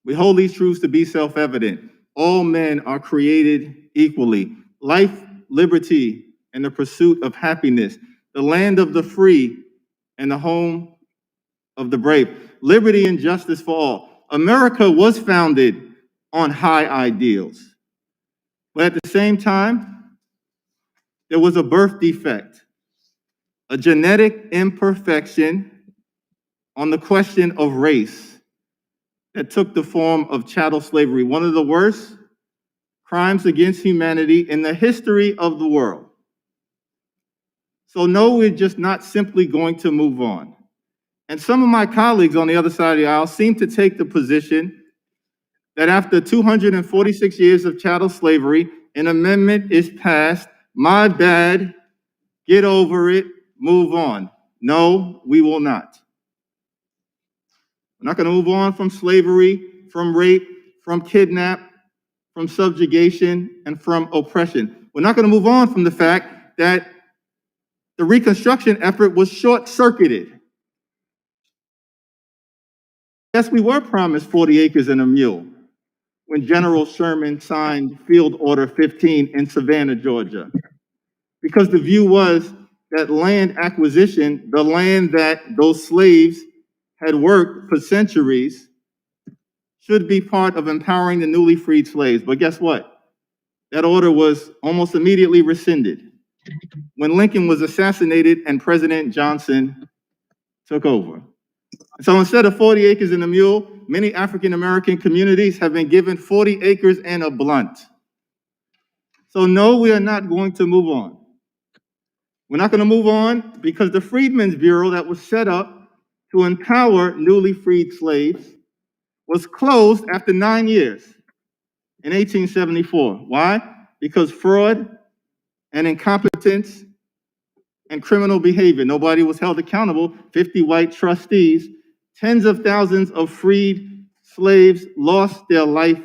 We hold these truths to be self-evident. All men are created equally. Life, liberty, and the pursuit of happiness. The land of the free and the home of the brave. Liberty and justice for all. America was founded on high ideals. But at the same time, there was a birth defect, a genetic imperfection on the question of race that took the form of chattel slavery, one of the worst crimes against humanity in the history of the world. So no, we're just not simply going to move on. And some of my colleagues on the other side of the aisle seem to take the position that after 246 years of chattel slavery, an amendment is passed, my bad, get over it, move on. No, we will not. We're not going to move on from slavery, from rape, from kidnap, from subjugation, and from oppression. We're not going to move on from the fact that the Reconstruction effort was short-circuited. Yes, we were promised 40 acres and a mule when General Sherman signed Field Order 15 in Savannah, Georgia, because the view was that land acquisition, the land that those slaves had worked for centuries, should be part of empowering the newly freed slaves. But guess what? That order was almost immediately rescinded when Lincoln was assassinated and President Johnson took over. So instead of 40 acres and a mule, many African American communities have been given 40 acres and a blunt. So no, we are not going to move on. We're not going to move on because the Freedmen's Bureau that was set up to empower newly freed slaves was closed after 9 years in 1874. Why? Because fraud and incompetence and criminal behavior. Nobody was held accountable. 50 white trustees, tens of thousands of freed slaves lost their life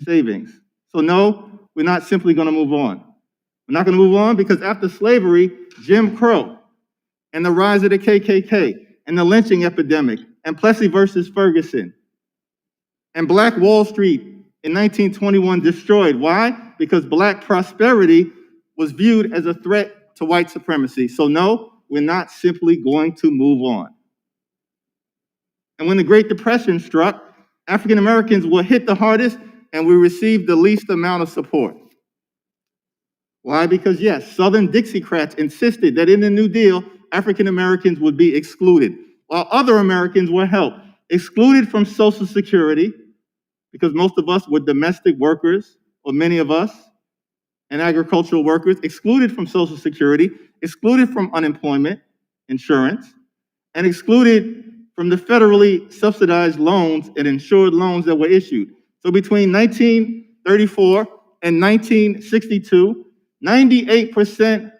savings. So no, we're not simply going to move on. We're not going to move on because after slavery, Jim Crow and the rise of the KKK and the lynching epidemic and Plessy versus Ferguson and Black Wall Street in 1921 destroyed. Why? Because Black prosperity was viewed as a threat to white supremacy. So no, we're not simply going to move on. And when the Great Depression struck, African Americans were hit the hardest and we received the least amount of support. Why? Because yes, Southern Dixiecrats insisted that in the New Deal, African Americans would be excluded, while other Americans were helped. Excluded from Social Security, because most of us were domestic workers, or many of us, and agricultural workers, excluded from Social Security, excluded from unemployment insurance, and excluded from the federally subsidized loans and insured loans that were issued. So between 1934 and 1962, 98%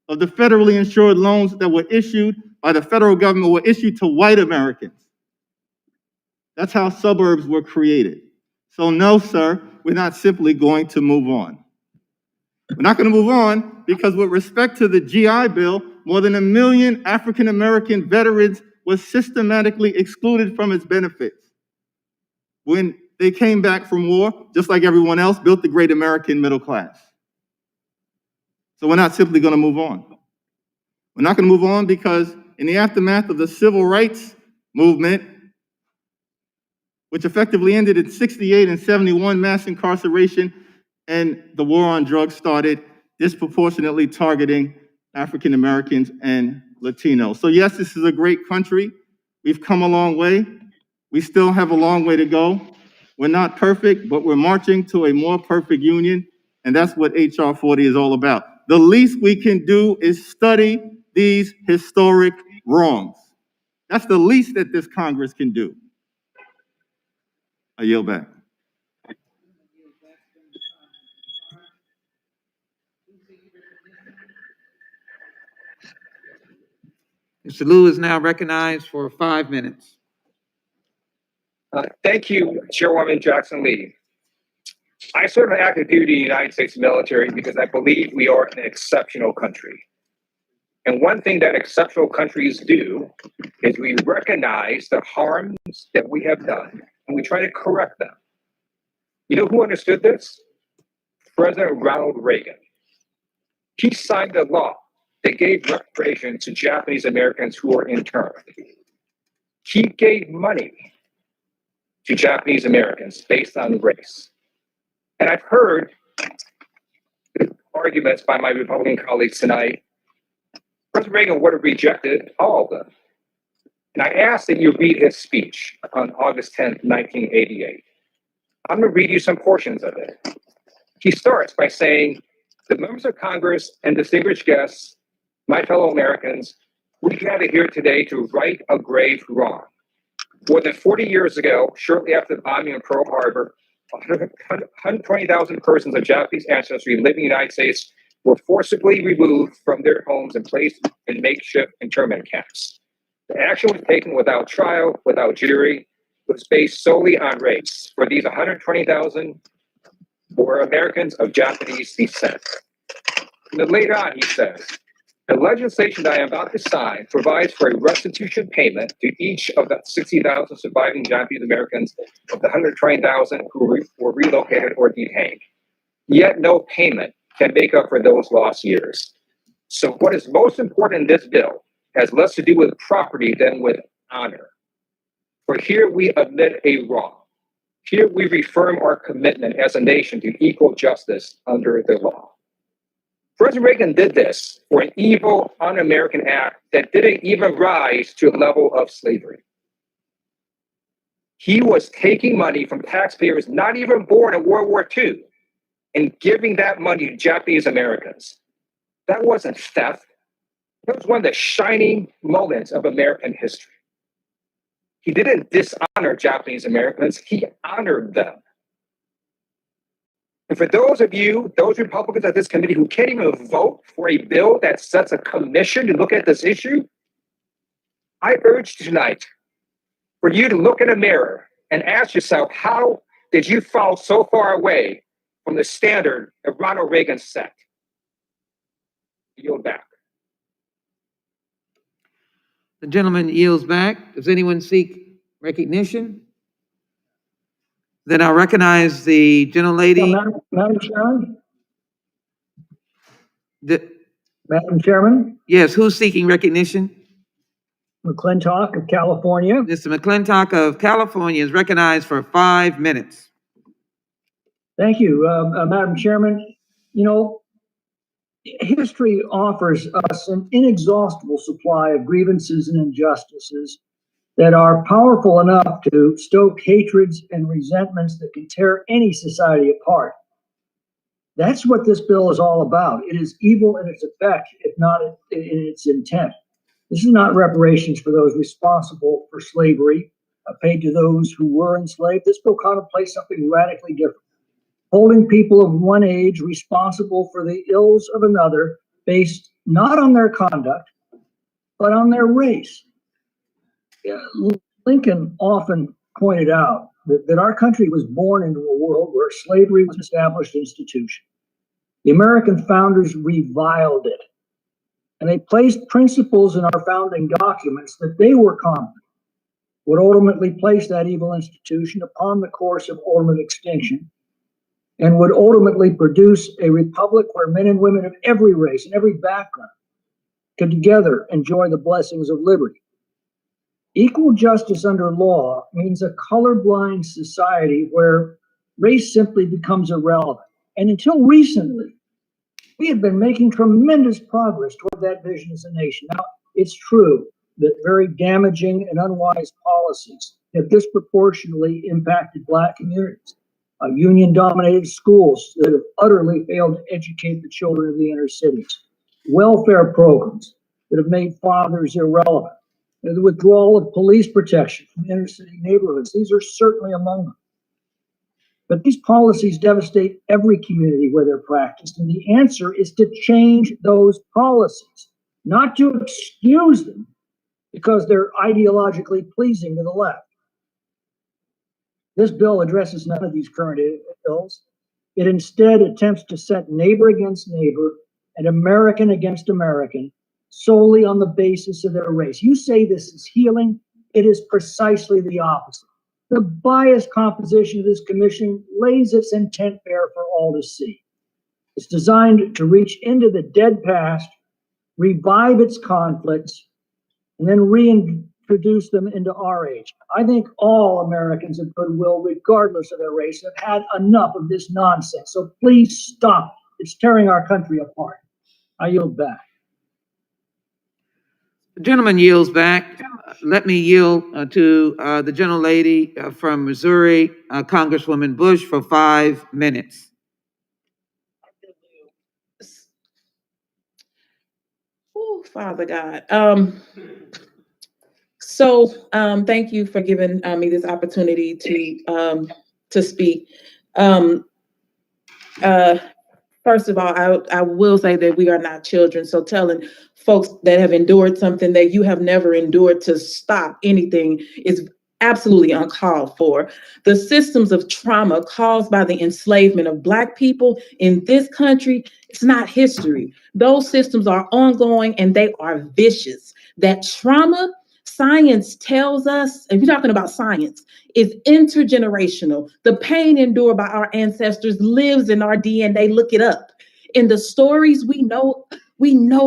of the federally insured loans that were issued by the federal government were issued to white Americans. That's how suburbs were created. So no, sir, we're not simply going to move on. We're not going to move on because with respect to the GI Bill, more than 1 million African American veterans were systematically excluded from its benefits. When they came back from war, just like everyone else, built the great American middle class. So we're not simply going to move on. We're not going to move on because in the aftermath of the civil rights movement, which effectively ended in 68 and 71 mass incarceration, and the war on drugs started, disproportionately targeting African Americans and Latinos. So yes, this is a great country. We've come a long way. We still have a long way to go. We're not perfect, but we're marching to a more perfect union, and that's what HR 40 is all about. The least we can do is study these historic wrongs. That's the least that this Congress can do. I yield back. Mr. Liu is now recognized for 5 minutes. Thank you, Chairwoman Jackson Lee. I serve an active duty in the United States military because I believe we are an exceptional country. And one thing that exceptional countries do is we recognize the harms that we have done and we try to correct them. You know who understood this? President Ronald Reagan. He signed a law that gave reparation to Japanese Americans who were interned. He gave money to Japanese Americans based on race. And I've heard arguments by my Republican colleagues tonight. President Reagan would have rejected all of them. And I ask that you read his speech on August 10th, 1988. I'm going to read you some portions of it. He starts by saying, "The members of Congress and distinguished guests, my fellow Americans, we gather here today to right a grave wrong. More than 40 years ago, shortly after the bombing of Pearl Harbor, 120,000 persons of Japanese ancestry living in the United States were forcibly removed from their homes and placed in makeshift internment camps. The action was taken without trial, without jury. It was based solely on race. For these 120,000 were Americans of Japanese descent. And then later on, he says, the legislation that I am about to sign provides for a restitution payment to each of the 60,000 surviving Japanese Americans of the 120,000 who were relocated or detained. Yet no payment can make up for those lost years. So what is most important in this bill has less to do with property than with honor. For here we admit a wrong. Here we reaffirm our commitment as a nation to equal justice under the law. President Reagan did this for an evil, un-American act that didn't even rise to the level of slavery. He was taking money from taxpayers not even born in World War II and giving that money to Japanese Americans. That wasn't theft. That was one of the shining moments of American history. He didn't dishonor Japanese Americans, he honored them. And for those of you, those Republicans at this committee who can't even vote for a bill that sets a commission to look at this issue, I urge tonight for you to look in a mirror and ask yourself, how did you fall so far away from the standard that Ronald Reagan set? Yield back. The gentleman yields back. Does anyone seek recognition? Then I'll recognize the gentlelady. Madam Chairman? The- Madam Chairman, Yes, who's seeking recognition? McClintock of California. Mr. McClintock of California is recognized for 5 minutes. Thank you, Madam Chairman. You know, history offers us an inexhaustible supply of grievances and injustices that are powerful enough to stoke hatreds and resentments that can tear any society apart. That's what this bill is all about. It is evil in its effect, if not in its intent. This is not reparations for those responsible for slavery, paid to those who were enslaved. This bill contemplates something radically different, holding people of one age responsible for the ills of another based not on their conduct, but on their race. Lincoln often pointed out that our country was born into a world where slavery was an established institution. The American founders reviled it, and they placed principles in our founding documents that they were confident would ultimately place that evil institution upon the course of ultimate extinction, and would ultimately produce a republic where men and women of every race and every background could together enjoy the blessings of liberty. Equal justice under law means a colorblind society where race simply becomes irrelevant. And until recently, we have been making tremendous progress toward that vision as a nation. Now, it's true that very damaging and unwise policies have disproportionately impacted Black communities. Union-dominated schools that have utterly failed to educate the children of the inner cities. Welfare programs that have made fathers irrelevant. The withdrawal of police protection from inner city neighborhoods. These are certainly among them. But these policies devastate every community where they're practiced, and the answer is to change those policies, not to excuse them because they're ideologically pleasing to the left. This bill addresses none of these current ills. It instead attempts to set neighbor against neighbor and American against American solely on the basis of their race. You say this is healing, it is precisely the opposite. The biased composition of this commission lays its intent bare for all to see. It's designed to reach into the dead past, revive its conflicts, and then reintroduce them into our age. I think all Americans of goodwill, regardless of their race, have had enough of this nonsense. So please stop. It's tearing our country apart. I yield back. The gentleman yields back. Let me yield to the gentlelady from Missouri, Congresswoman Bush, for 5 minutes. Father God. Thank you for giving me this opportunity to speak. Um, uh, First of all, I will say that we are not children. So telling folks that have endured something that you have never endured to stop anything is absolutely uncalled for. The systems of trauma caused by the enslavement of Black people in this country, it's not history. Those systems are ongoing and they are vicious. That trauma, science tells us, if you're talking about science, is intergenerational. The pain endured by our ancestors lives in our DNA. Look it up. In the stories we know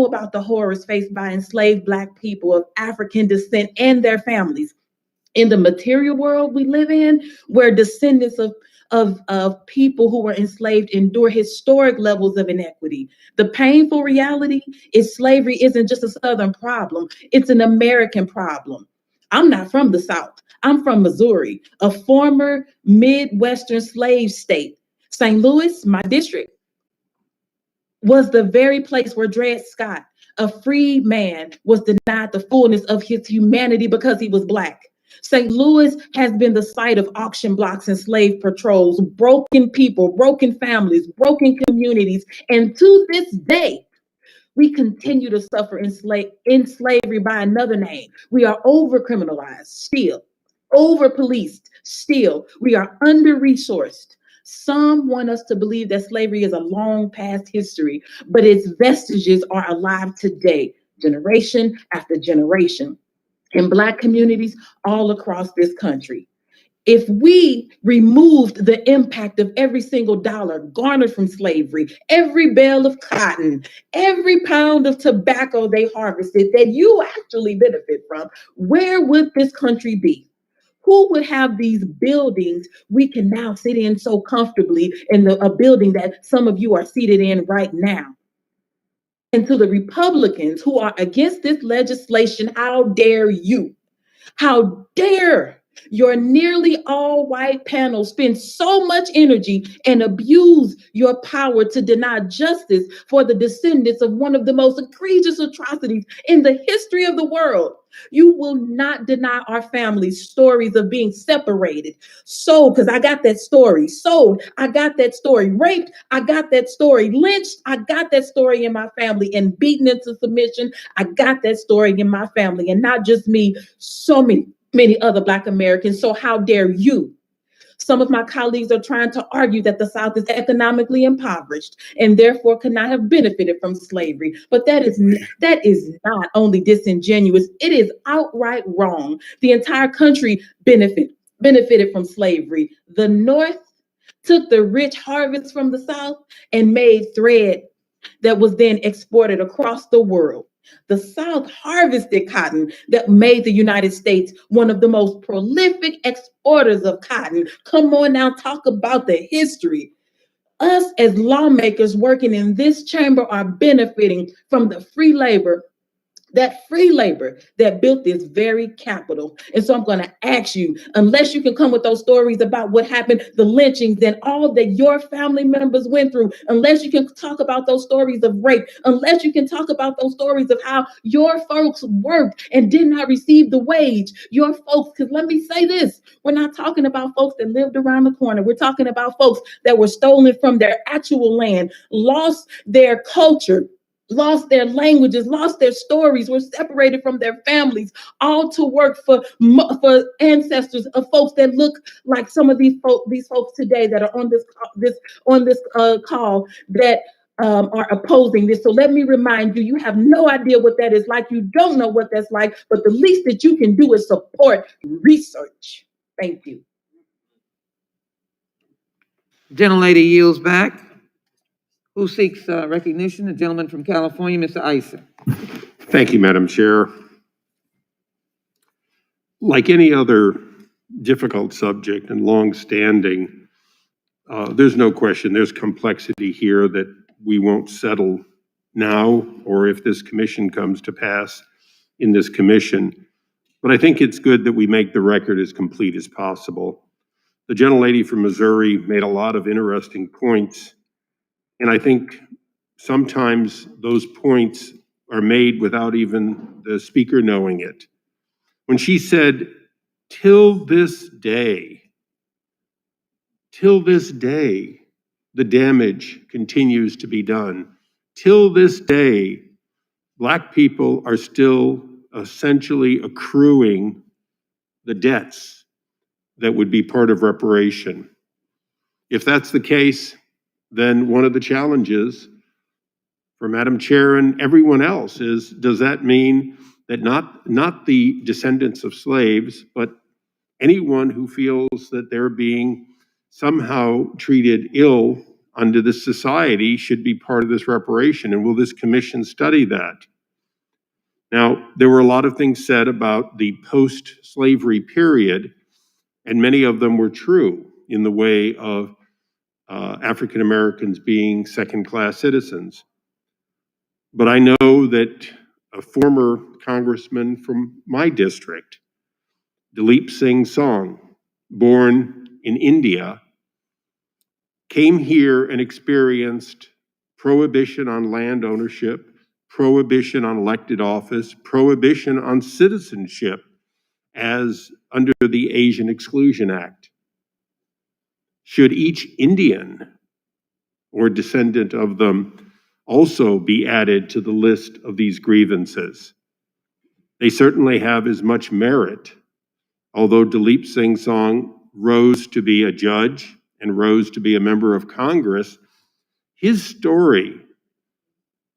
about the horrors faced by enslaved Black people of African descent and their families. In the material world we live in, where descendants of people who were enslaved endure historic levels of inequity. The painful reality is slavery isn't just a Southern problem, it's an American problem. I'm not from the South. I'm from Missouri, a former Midwestern slave state. St. Louis, my district, was the very place where Dred Scott, a free man, was denied the fullness of his humanity because he was Black. St. Louis has been the site of auction blocks and slave patrols, broken people, broken families, broken communities, and to this day, we continue to suffer in slavery by another name. We are over criminalized still, over policed still. We are under resourced. Some want us to believe that slavery is a long past history, but its vestiges are alive today, generation after generation, in Black communities all across this country. If we removed the impact of every single dollar garnered from slavery, every bale of cotton, every pound of tobacco they harvested that you actually benefit from, where would this country be? Who would have these buildings we can now sit in so comfortably in a building that some of you are seated in right now? And to the Republicans who are against this legislation, how dare you? How dare your nearly all white panel spend so much energy and abuse your power to deny justice for the descendants of one of the most egregious atrocities in the history of the world. You will not deny our families stories of being separated, sold, because I got that story, sold, I got that story, raped, I got that story, lynched, I got that story in my family, and beaten into submission, I got that story in my family, and not just me, so many other Black Americans. So how dare you? Some of my colleagues are trying to argue that the South is economically impoverished and therefore could not have benefited from slavery. But that is not only disingenuous, it is outright wrong. The entire country benefited from slavery. The North took the rich harvest from the South and made thread that was then exported across the world. The South harvested cotton that made the United States one of the most prolific exporters of cotton. Come on now, talk about the history. Us as lawmakers working in this chamber are benefiting from the free labor that built this very capital. And so I'm going to ask you, unless you can come with those stories about what happened, the lynchings and all that your family members went through, unless you can talk about those stories of rape, unless you can talk about those stories of how your folks worked and did not receive the wage, your folks, because let me say this, we're not talking about folks that lived around the corner. We're talking about folks that were stolen from their actual land, lost their culture, lost their languages, lost their stories, were separated from their families, all to work for ancestors of folks that look like some of these folks today that are on this call that are opposing this. So let me remind you, you have no idea what that is like. You don't know what that's like, but the least that you can do is support research. Thank you. Gentlelady yields back. Who seeks recognition? The gentleman from California, Mr. Issa. Thank you, Madam Chair. Like any other difficult subject and long-standing, there's no question there's complexity here that we won't settle now or if this commission comes to pass in this commission. But I think it's good that we make the record as complete as possible. The gentlelady from Missouri made a lot of interesting points, and I think sometimes those points are made without even the speaker knowing it. When she said, till this day, the damage continues to be done. Till this day, Black people are still essentially accruing the debts that would be part of reparation. If that's the case, then one of the challenges for Madam Chair and everyone else is, does that mean that not the descendants of slaves, but anyone who feels that they're being somehow treated ill under this society should be part of this reparation? And will this commission study that? Now, there were a lot of things said about the post-slavery period, and many of them were true in the way of African Americans being second-class citizens. But I know that a former congressman from my district, Dalip Singh Song, born in India, came here and experienced prohibition on land ownership, prohibition on elected office, prohibition on citizenship as under the Asian Exclusion Act. Should each Indian or descendant of them also be added to the list of these grievances? They certainly have as much merit, although Dalip Singh Song rose to be a judge and rose to be a member of Congress. His story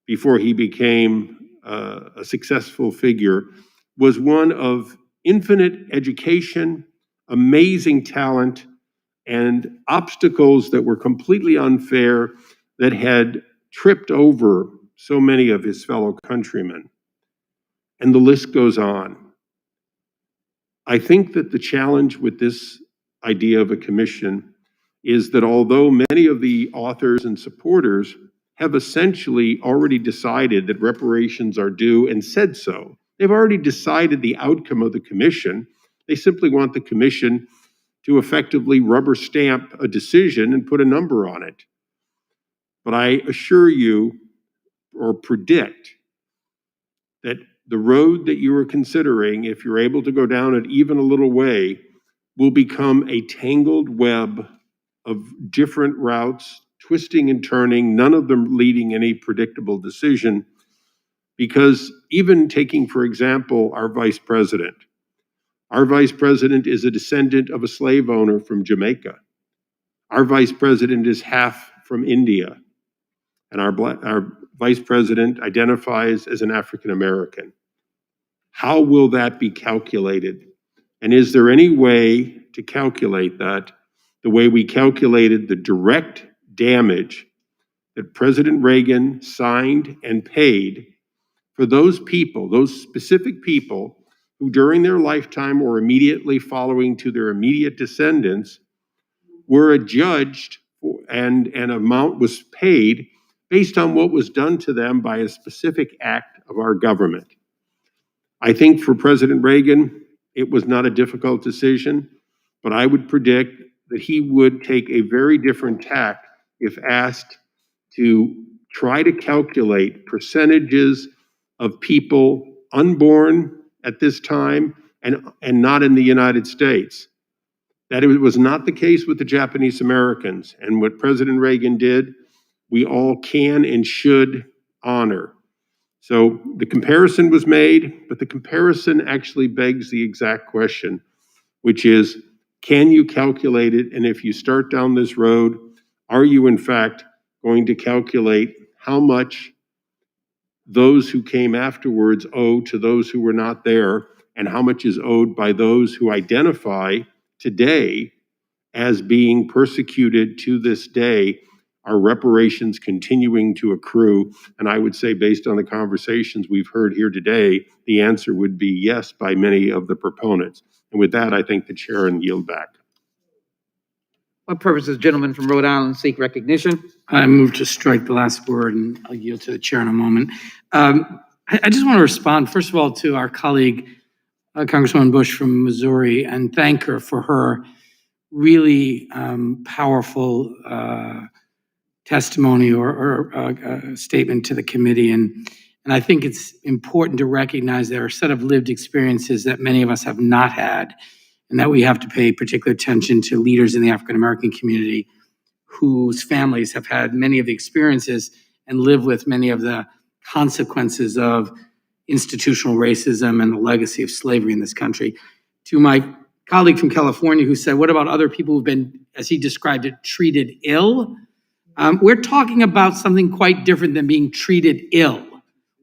before he became a successful figure was one of infinite education, amazing talent, and obstacles that were completely unfair that had tripped over so many of his fellow countrymen. And the list goes on. I think that the challenge with this idea of a commission is that although many of the authors and supporters have essentially already decided that reparations are due and said so, they've already decided the outcome of the commission. They simply want the commission to effectively rubber stamp a decision and put a number on it. But I assure you or predict that the road that you are considering, if you're able to go down it even a little way, will become a tangled web of different routes, twisting and turning, none of them leading any predictable decision. Because even taking, for example, our vice president is a descendant of a slave owner from Jamaica. Our vice president is half from India, and our vice president identifies as an African American. How will that be calculated? And is there any way to calculate that the way we calculated the direct damage that President Reagan signed and paid for those people, those specific people who during their lifetime or immediately following to their immediate descendants were adjudged and an amount was paid based on what was done to them by a specific act of our government? I think for President Reagan, it was not a difficult decision, but I would predict that he would take a very different tack if asked to try to calculate percentages of people unborn at this time and not in the United States. That it was not the case with the Japanese Americans. And what President Reagan did, we all can and should honor. So the comparison was made, but the comparison actually begs the exact question, which is, can you calculate it? And if you start down this road, are you in fact going to calculate how much those who came afterwards owe to those who were not there, and how much is owed by those who identify today as being persecuted to this day? Are reparations continuing to accrue? And I would say, based on the conversations we've heard here today, the answer would be yes by many of the proponents. And with that, I thank the chair and yield back. What purpose does the gentleman from Rhode Island seek recognition? I move to strike the last word, and I'll yield to the chair in a moment. I just want to respond, first of all, to our colleague, Congresswoman Bush from Missouri, and thank her for her really powerful testimony or statement to the committee. And And I think it's important to recognize there are a set of lived experiences that many of us have not had, and that we have to pay particular attention to leaders in the African American community whose families have had many of the experiences and live with many of the consequences of institutional racism and the legacy of slavery in this country. To my colleague from California who said, what about other people who've been, as he described it, treated ill? We're talking about something quite different than being treated ill.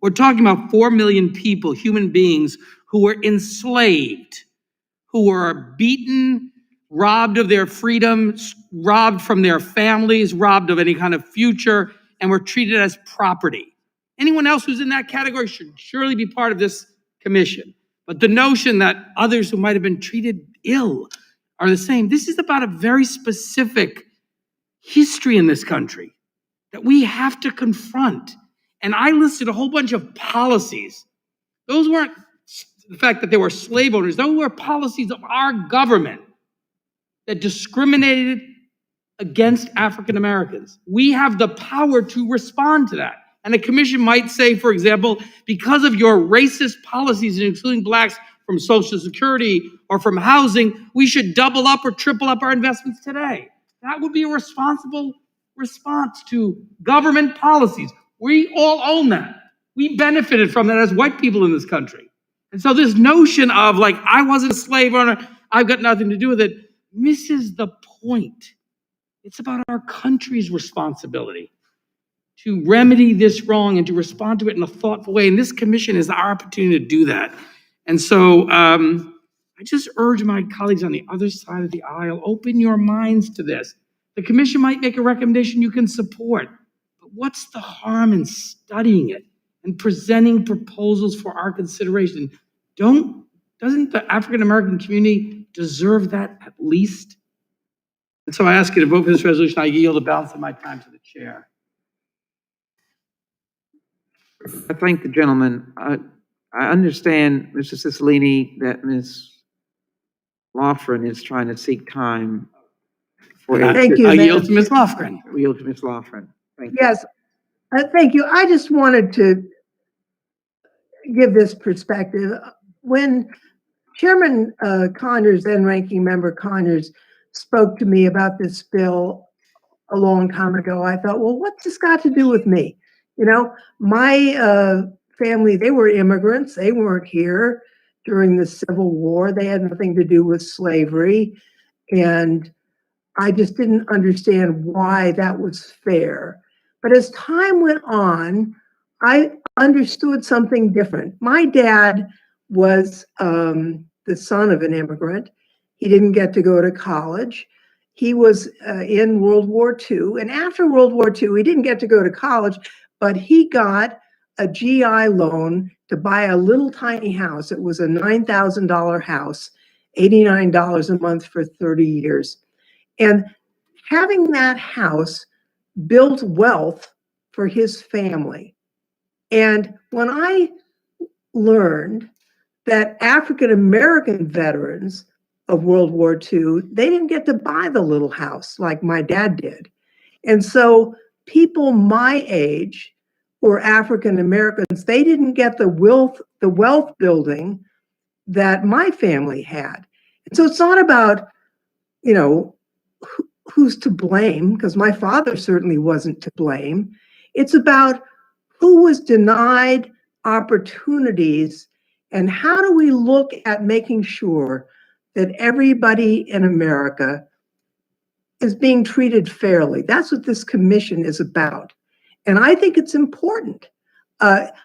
We're talking about 4 million people, human beings, who were enslaved, who were beaten, robbed of their freedom, robbed from their families, robbed of any kind of future, and were treated as property. Anyone else who's in that category should surely be part of this commission. But the notion that others who might have been treated ill are the same, this is about a very specific history in this country that we have to confront. And I listed a whole bunch of policies. Those weren't the fact that they were slave owners. Those were policies of our government that discriminated against African Americans. We have the power to respond to that. And a commission might say, for example, because of your racist policies, including blacks from Social Security or from housing, we should double up or triple up our investments today. That would be a responsible response to government policies. We all own that. We benefited from that as white people in this country. And so this notion of like, I wasn't a slave owner, I've got nothing to do with it, misses the point. It's about our country's responsibility to remedy this wrong and to respond to it in a thoughtful way. And this commission is our opportunity to do that. And so I just urge my colleagues on the other side of the aisle, open your minds to this. The commission might make a recommendation you can support, but what's the harm in studying it and presenting proposals for our consideration? Doesn't the African American community deserve that at least? And so I ask you to vote for this resolution. I yield the balance of my time to the chair. I thank the gentleman. I understand, Mr. Cicilline, that Ms. Lofgren is trying to seek time for. Thank you, I yield Madam to Ms. Lofgren. We yield to Ms. Lofgren. Thank you. Yes, thank you. I just wanted to give this perspective. When Chairman Conyers, then Ranking Member Conyers, spoke to me about this bill a long time ago, I thought, well, what's this got to do with me? You know, my family, they were immigrants. They weren't here during the Civil War. They had nothing to do with slavery. And I just didn't understand why that was fair. But as time went on, I understood something different. My dad was the son of an immigrant. He didn't get to go to college. He was in World War II. And after World War II, he didn't get to go to college, but he got a GI loan to buy a little tiny house. It was a $9,000 house, $89 a month for 30 years. And having that house built wealth for his family. And when I learned that African American veterans of World War II, they didn't get to buy the little house like my dad did. And so people my age or African Americans, they didn't get the wealth building that my family had. And so it's not about, you know, who's to blame, because my father certainly wasn't to blame. It's about who was denied opportunities and how do we look at making sure that everybody in America is being treated fairly. That's what this commission is about. And I think it's important.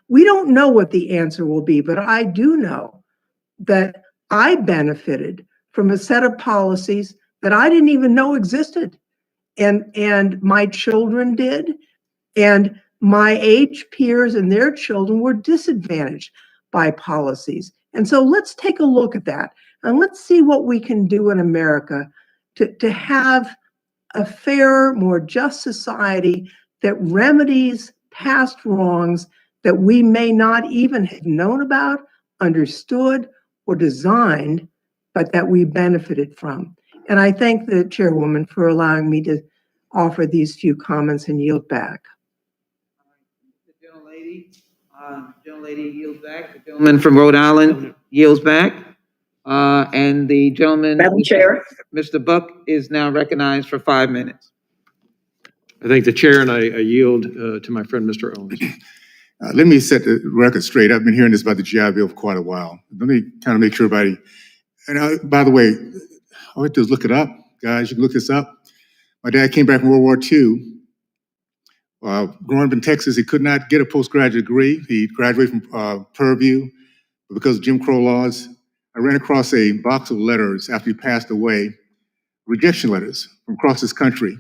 We don't know what the answer will be, but I do know that I benefited from a set of policies that I didn't even know existed. And my children did. And my age peers and their children were disadvantaged by policies. And so let's take a look at that. And let's see what we can do in America to have a fairer, more just society that remedies past wrongs that we may not even have known about, understood, or designed, but that we benefited from. And I thank the chairwoman for allowing me to offer these few comments and yield back. The gentlelady, Gentlelady yields back. The gentleman from Rhode Island yields back. And the gentleman. Madam Chair. Mr. Buck is now recognized for 5 minutes. I thank the chair, and I yield to my friend, Mr. Owens. Let me set the record straight. I've been hearing this about the GI Bill for quite a while. Let me kind of make sure everybody, by the way, all I have to do is look it up. Guys, you can look this up. My dad came back from World War II. Growing up in Texas, he could not get a postgraduate degree. He graduated from Purdue, but because of Jim Crow laws, I ran across a box of letters after he passed away, rejection letters from across this country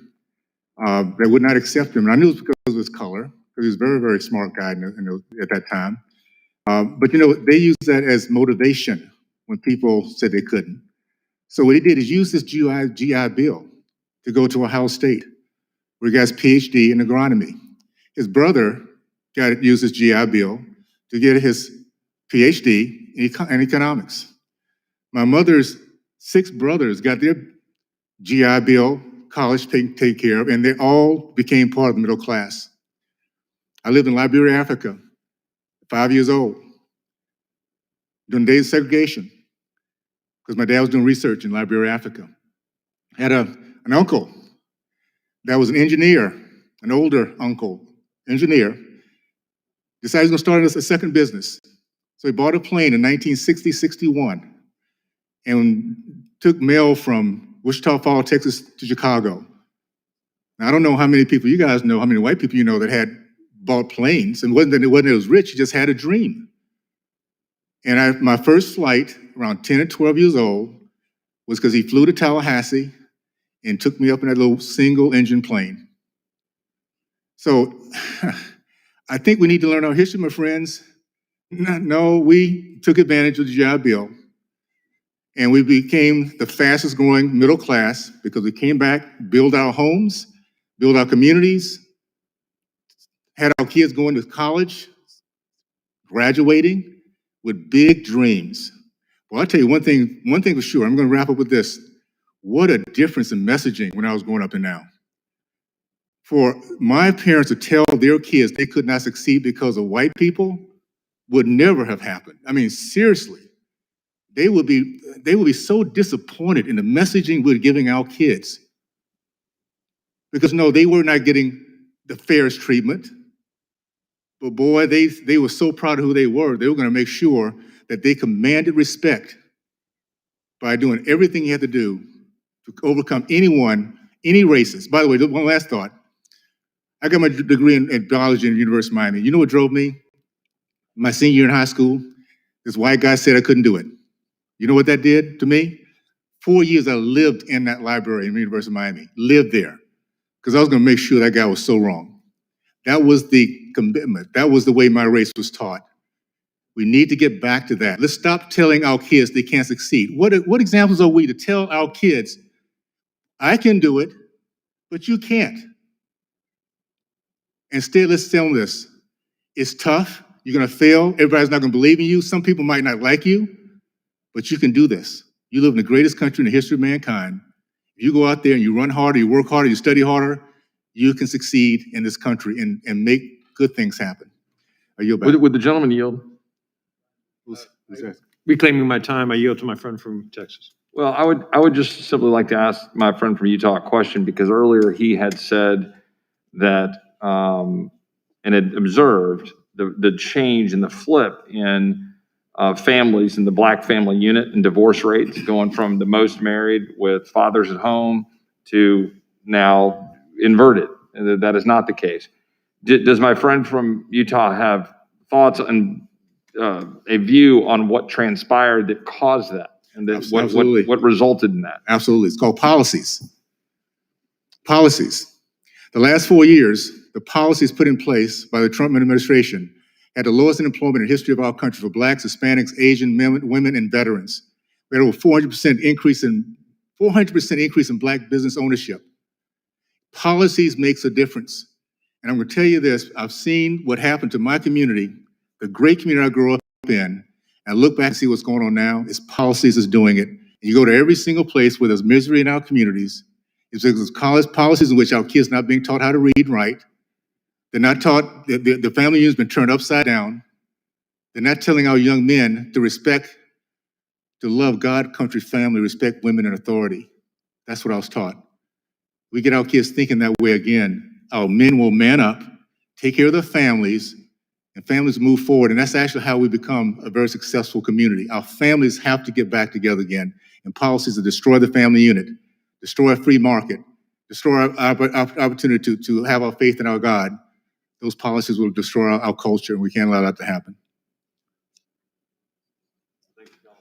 that would not accept him. And I knew it was because of his color, because he was a very, very smart guy at that time. But you know, they used that as motivation when people said they couldn't. So what he did is use this GI Bill to go to Ohio State, where he got his PhD in agronomy. His brother used his GI Bill to get his PhD in economics. My mother's 6 brothers got their GI Bill, college taken care of, and they all became part of the middle class. I lived in Liberia, Africa, 5 years old, during the days of segregation, because my dad was doing research in Liberia, Africa. I had an uncle that was an engineer, an older uncle, engineer, decided he was going to start a second business. So he bought a plane in 1960-61 and took mail from Wichita Falls, Texas to Chicago. Now, I don't know how many people you guys know, how many white people you know that had bought planes, and it wasn't that he was rich, he just had a dream. And my first flight, around 10 or 12 years old, was because he flew to Tallahassee and took me up in that little single engine plane. So I think we need to learn our history, my friends. No, we took advantage of the GI Bill, and we became the fastest growing middle class because we came back, built our homes, built our communities, had our kids going to college, graduating with big dreams. Well, I'll tell you one thing for sure. I'm going to wrap up with this. What a difference in messaging when I was growing up and now. For my parents to tell their kids they could not succeed because of white people would never have happened. I mean, seriously, they would be so disappointed in the messaging we're giving our kids. Because no, they were not getting the fairest treatment. But boy, they were so proud of who they were. They were going to make sure that they commanded respect by doing everything you had to do to overcome any racist. By the way, one last thought. I got my degree in biology at the University of Miami. You know what drove me? My senior year in high school, this white guy said I couldn't do it. You know what that did to me? 4 years I lived in that library in the University of Miami, lived there, because I was going to make sure that guy was so wrong. That was the commitment. That was the way my race was taught. We need to get back to that. Let's stop telling our kids they can't succeed. What examples are we to tell our kids, I can do it, but you can't? Instead, let's tell them this. It's tough. You're going to fail. Everybody's not going to believe in you. Some people might not like you, but you can do this. You live in the greatest country in the history of mankind. If you go out there and you run harder, you work harder, you study harder, you can succeed in this country and make good things happen. I yield back. Would the gentleman yield? Who's that? Reclaiming my time, I yield to my friend from Texas. Well, I would just simply like to ask my friend from Utah a question, because earlier he had said that and had observed the change in the flip in families in the Black family unit and divorce rates going from the most married with fathers at home to now inverted. And that is not the case. Does my friend from Utah have thoughts and a view on what transpired that caused that? And that what resulted in that? Absolutely. It's called policies. Policies. The last 4 years, the policies put in place by the Trump administration had the lowest unemployment in the history of our country for Blacks, Hispanics, Asian women, and veterans. We had over 400% increase in Black business ownership. Policies makes a difference. And I'm going to tell you this, I've seen what happened to my community, the great community I grew up in, and look back and see what's going on now. It's policies is doing it. And you go to every single place where there's misery in our communities. It's because there's college policies in which our kids are not being taught how to read and write. They're not taught, the family unit's been turned upside down. They're not telling our young men to respect, to love God, country, family, respect women and authority. That's what I was taught. We get our kids thinking that way again. Our men will man up, take care of their families, and families move forward. And that's actually how we become a very successful community. Our families have to get back together again. And policies that destroy the family unit, destroy a free market, destroy our opportunity to have our faith in our God. Those policies will destroy our culture, and we can't allow that to happen.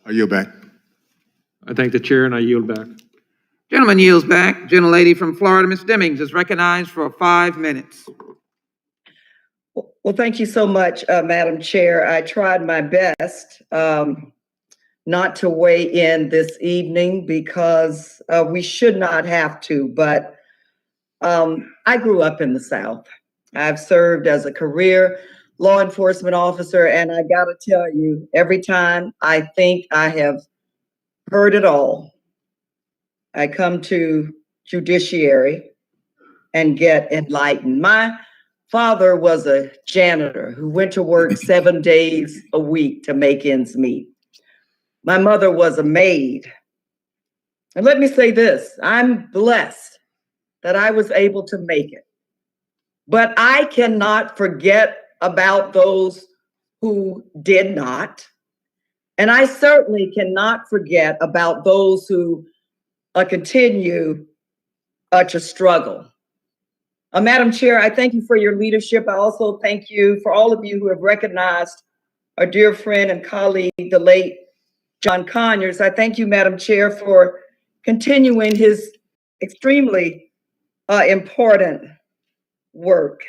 I yield back. I thank the chair and I yield back. Gentleman yields back. Gentlelady from Florida, Ms. Demings, is recognized for 5 minutes. Well, thank you so much, Madam Chair. I tried my best not to weigh in this evening because we should not have to, but I grew up in the South. I've served as a career law enforcement officer, and I gotta tell you, every time I think I have heard it all, I come to judiciary and get enlightened. My father was a janitor who went to work 7 days a week to make ends meet. My mother was a maid. And let me say this, I'm blessed that I was able to make it. But I cannot forget about those who did not. And I certainly cannot forget about those who continue to struggle. Madam Chair, I thank you for your leadership. I also thank you for all of you who have recognized our dear friend and colleague, the late John Conyers. I thank you, Madam Chair, for continuing his extremely important work.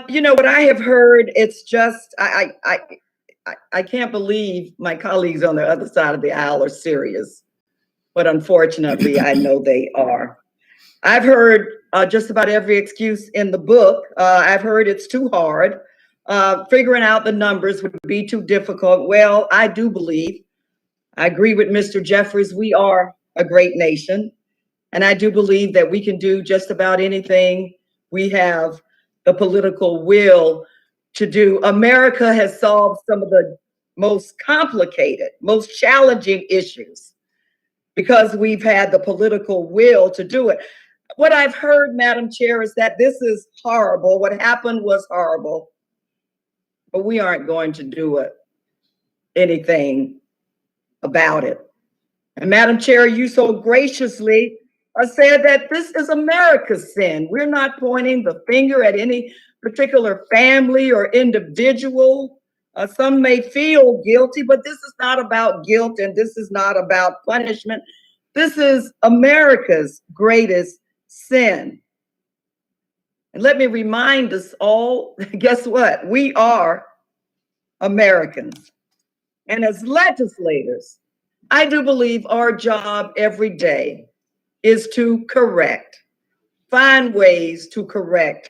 You know, what I have heard, it's just, I can't believe my colleagues on the other side of the aisle are serious, but unfortunately, I know they are. I've heard just about every excuse in the book. I've heard it's too hard. Figuring out the numbers would be too difficult. Well, I do believe, I agree with Mr. Jeffries, we are a great nation. And I do believe that we can do just about anything we have the political will to do. America has solved some of the most complicated, most challenging issues because we've had the political will to do it. What I've heard, Madam Chair, is that this is horrible. What happened was horrible, but we aren't going to do anything about it. And Madam Chair, you so graciously said that this is America's sin. We're not pointing the finger at any particular family or individual. Some may feel guilty, but this is not about guilt and this is not about punishment. This is America's greatest sin. And let me remind us all, guess what? We are Americans. And as legislators, I do believe our job every day is to find ways to correct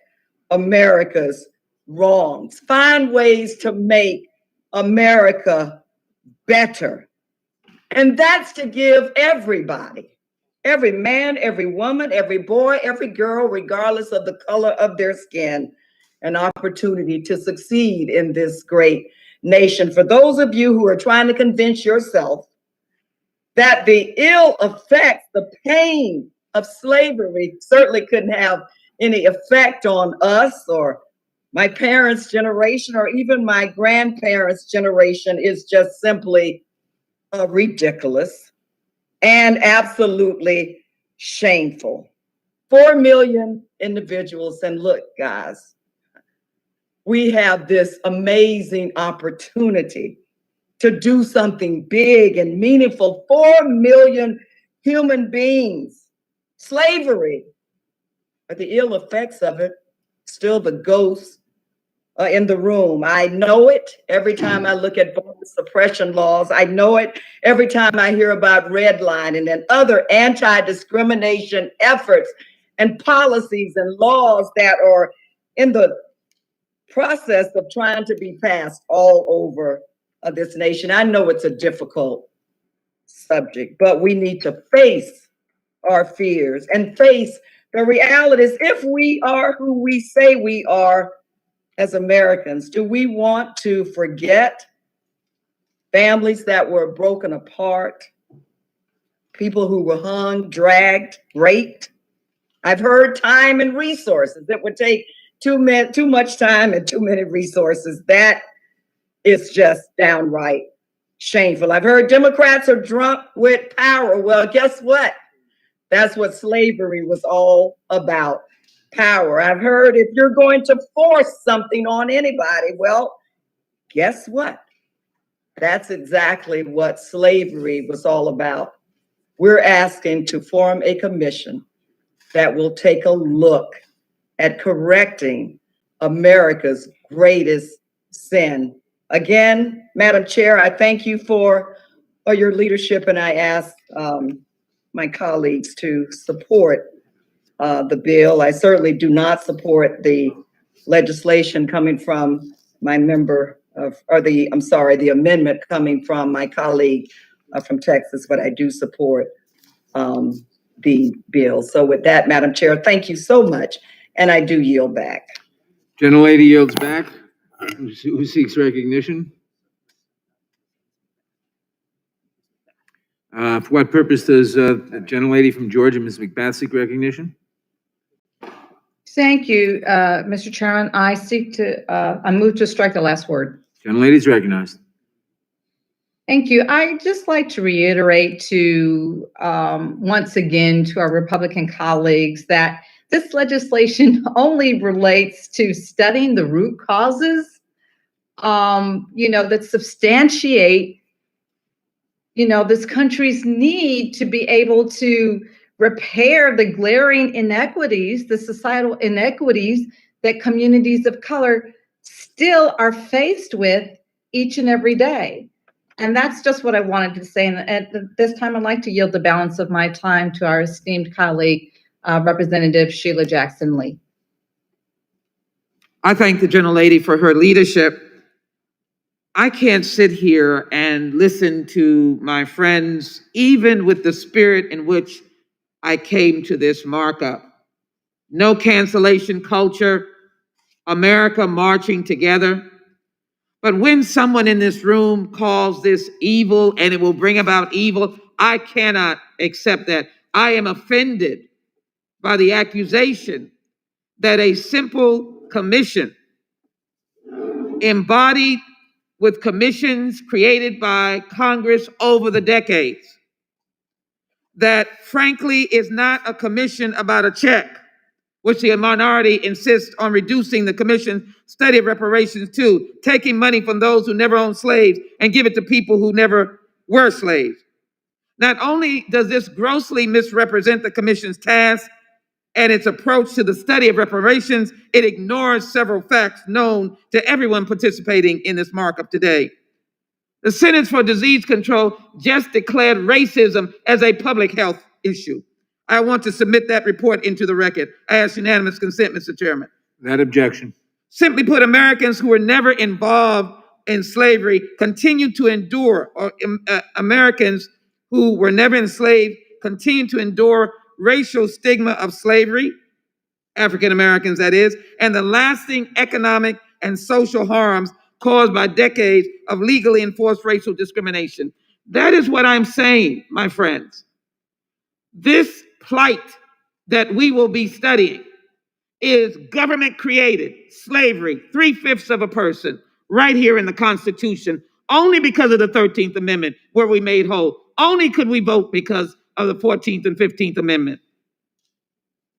America's wrongs, find ways to make America better. And that's to give everybody, every man, every woman, every boy, every girl, regardless of the color of their skin, an opportunity to succeed in this great nation. For those of you who are trying to convince yourself that the ill effects, the pain of slavery certainly couldn't have any effect on us or my parents' generation or even my grandparents' generation is just simply ridiculous and absolutely shameful. 4 million individuals, and look, guys, we have this amazing opportunity to do something big and meaningful. 4 million human beings. Slavery, but the ill effects of it, still the ghosts in the room. I know it every time I look at voter suppression laws. I know it every time I hear about redlining and other anti-discrimination efforts and policies and laws that are in the process of trying to be passed all over this nation. I know it's a difficult subject, but we need to face our fears and face the realities. If we are who we say we are, as Americans? Do we want to forget families that were broken apart, people who were hung, dragged, raped? I've heard time and resources. It would take too much time and too many resources. That is just downright shameful. I've heard Democrats are drunk with power. Well, guess what? That's what slavery was all about, power. I've heard if you're going to force something on anybody, well, guess what? That's exactly what slavery was all about. We're asking to form a commission that will take a look at correcting America's greatest sin. Again, Madam Chair, I thank you for your leadership, and I ask my colleagues to support the bill. I certainly do not support the legislation coming from my member of, the amendment coming from my colleague from Texas, but I do support the bill. So with that, Madam Chair, thank you so much, and I do yield back. Gentlelady yields back. Who seeks recognition? For what purpose does the gentlelady from Georgia, Ms. McBath, seek recognition? Thank you, Mr. Chairman. I move to strike the last word. Gentlelady is recognized. Thank you. I'd just like to reiterate once again to our Republican colleagues that this legislation only relates to studying the root causes, that substantiate, this country's need to be able to repair the glaring inequities, the societal inequities that communities of color still are faced with each and every day. And that's just what I wanted to say. And at this time, I'd like to yield the balance of my time to our esteemed colleague, Representative Sheila Jackson Lee. I thank the gentlelady for her leadership. I can't sit here and listen to my friends, even with the spirit in which I came to this markup. No cancellation culture, America marching together. But when someone in this room calls this evil and it will bring about evil, I cannot accept that. I am offended by the accusation that a simple commission embodied with commissions created by Congress over the decades, that frankly is not a commission about a check, which the minority insists on reducing the commission's study of reparations to, taking money from those who never owned slaves and give it to people who never were slaves. Not only does this grossly misrepresent the commission's task and its approach to the study of reparations, it ignores several facts known to everyone participating in this markup today. The Centers for Disease Control just declared racism as a public health issue. I want to submit that report into the record. I ask unanimous consent, Mr. Chairman. That objection. Simply put, Americans who were never involved in slavery continue to endure, or Americans who were never enslaved continue to endure racial stigma of slavery, African Americans that is, and the lasting economic and social harms caused by decades of legally enforced racial discrimination. That is what I'm saying, my friends. This plight that we will be studying is government created slavery, 3/5 of a person, right here in the Constitution, only because of the 13th Amendment were we made whole. Only could we vote because of the 14th and 15th Amendment.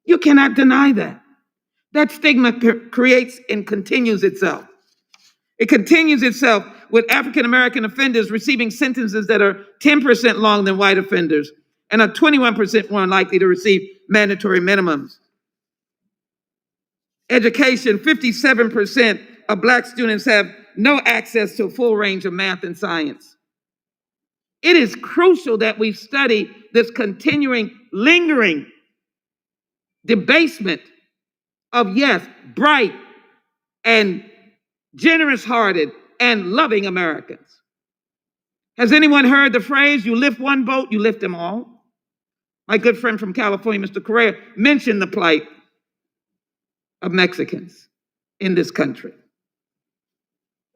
You cannot deny that. That stigma creates and continues itself. It continues itself with African American offenders receiving sentences that are 10% longer than white offenders and are 21% more likely to receive mandatory minimums. Education, 57% of Black students have no access to a full range of math and science. It is crucial that we study this continuing, lingering debasement of, yes, bright and generous-hearted and loving Americans. Has anyone heard the phrase, you lift one boat, you lift them all? My good friend from California, Mr. Correa, mentioned the plight of Mexicans in this country.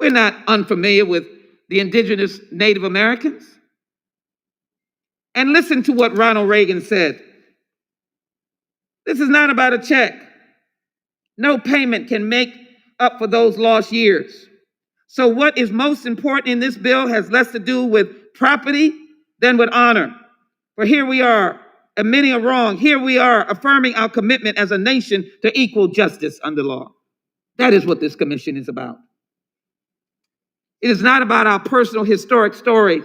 We're not unfamiliar with the indigenous Native Americans. And listen to what Ronald Reagan said. This is not about a check. No payment can make up for those lost years. So what is most important in this bill has less to do with property than with honor. For here we are, admitting a wrong. Here we are, affirming our commitment as a nation to equal justice under law. That is what this commission is about. It is not about our personal historic stories.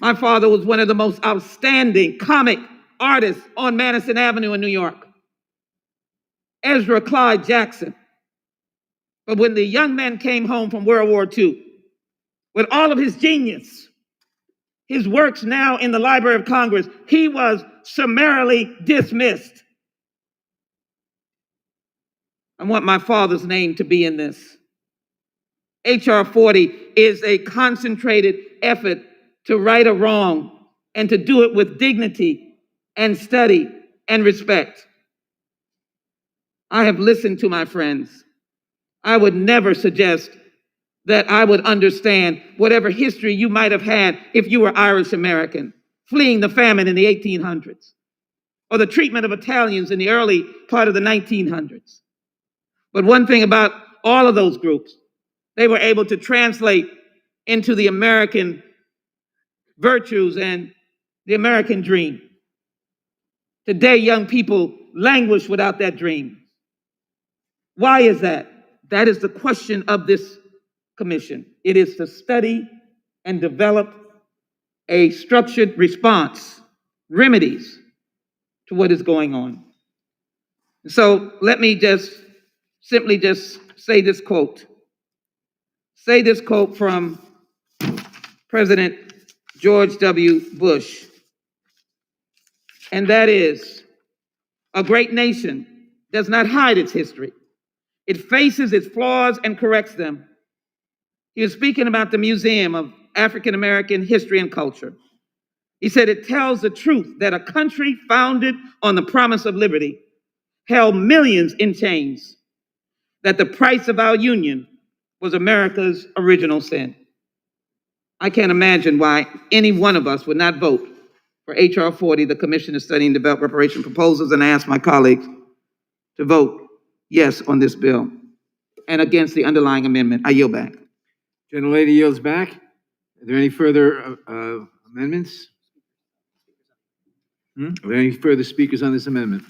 My father was one of the most outstanding comic artists on Madison Avenue in New York. Ezra Clyde Jackson. But when the young man came home from World War II, with all of his genius, his works now in the Library of Congress, he was summarily dismissed. I want my father's name to be in this. HR40 is a concentrated effort to right a wrong and to do it with dignity and study and respect. I have listened to my friends. I would never suggest that I would understand whatever history you might have had if you were Irish American, fleeing the famine in the 1800s, or the treatment of Italians in the early part of the 1900s. But one thing about all of those groups, they were able to translate into the American virtues and the American dream. Today, young people languish without that dream. Why is that? That is the question of this commission. It is to study and develop a structured response, remedies to what is going on. So let me simply say this quote. Say this quote from President George W. Bush. And that is, a great nation does not hide its history. It faces its flaws and corrects them. He was speaking about the Museum of African American History and Culture. He said, it tells the truth that a country founded on the promise of liberty held millions in chains, that the price of our union was America's original sin. I can't imagine why any one of us would not vote for HR 40, the Commission to Study and Develop Reparation Proposals, and I ask my colleagues to vote yes on this bill and against the underlying amendment. I yield back. Gentlelady yields back. Are there any further amendments? Are there any further speakers on this amendment?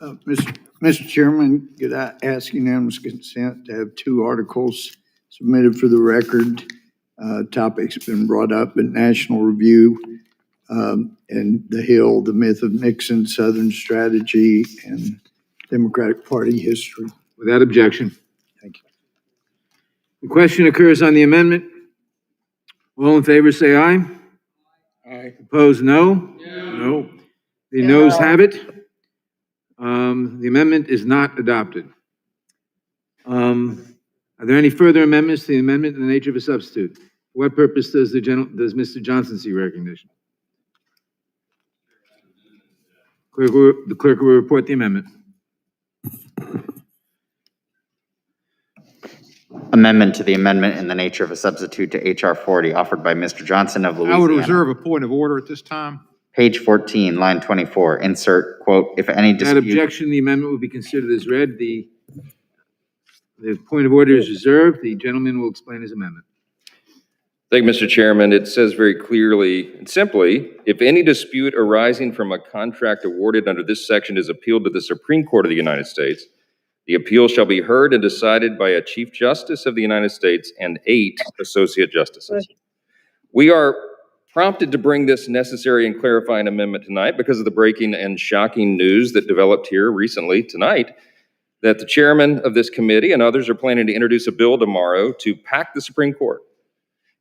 Mr. Chairman, could I ask unanimous consent to have two articles submitted for the record? Topics been brought up in National Review and The Hill, The Myth of Nixon, Southern Strategy, and Democratic Party History. Without objection. Thank you. The question occurs on the amendment. All in favor, say aye. Aye. Opposed, no? No. The noes have it. The amendment is not adopted. Are there any further amendments to the amendment in the nature of a substitute? For what purpose does Mr. Johnson seek recognition? The clerk will report the amendment. Amendment to the amendment in the nature of a substitute to HR 40 offered by Mr. Johnson of Louisiana. I would reserve a point of order at this time. Page 14, line 24, insert, quote, if any Without dispute. objection, the amendment will be considered as read. The point of order is reserved. The gentleman will explain his amendment. Thank you, Mr. Chairman. It says very clearly and simply, if any dispute arising from a contract awarded under this section is appealed to the Supreme Court of the United States, the appeal shall be heard and decided by a Chief Justice of the United States and 8 Associate Justices. We are prompted to bring this necessary and clarifying amendment tonight because of the breaking and shocking news that developed here recently tonight that the chairman of this committee and others are planning to introduce a bill tomorrow to pack the Supreme Court.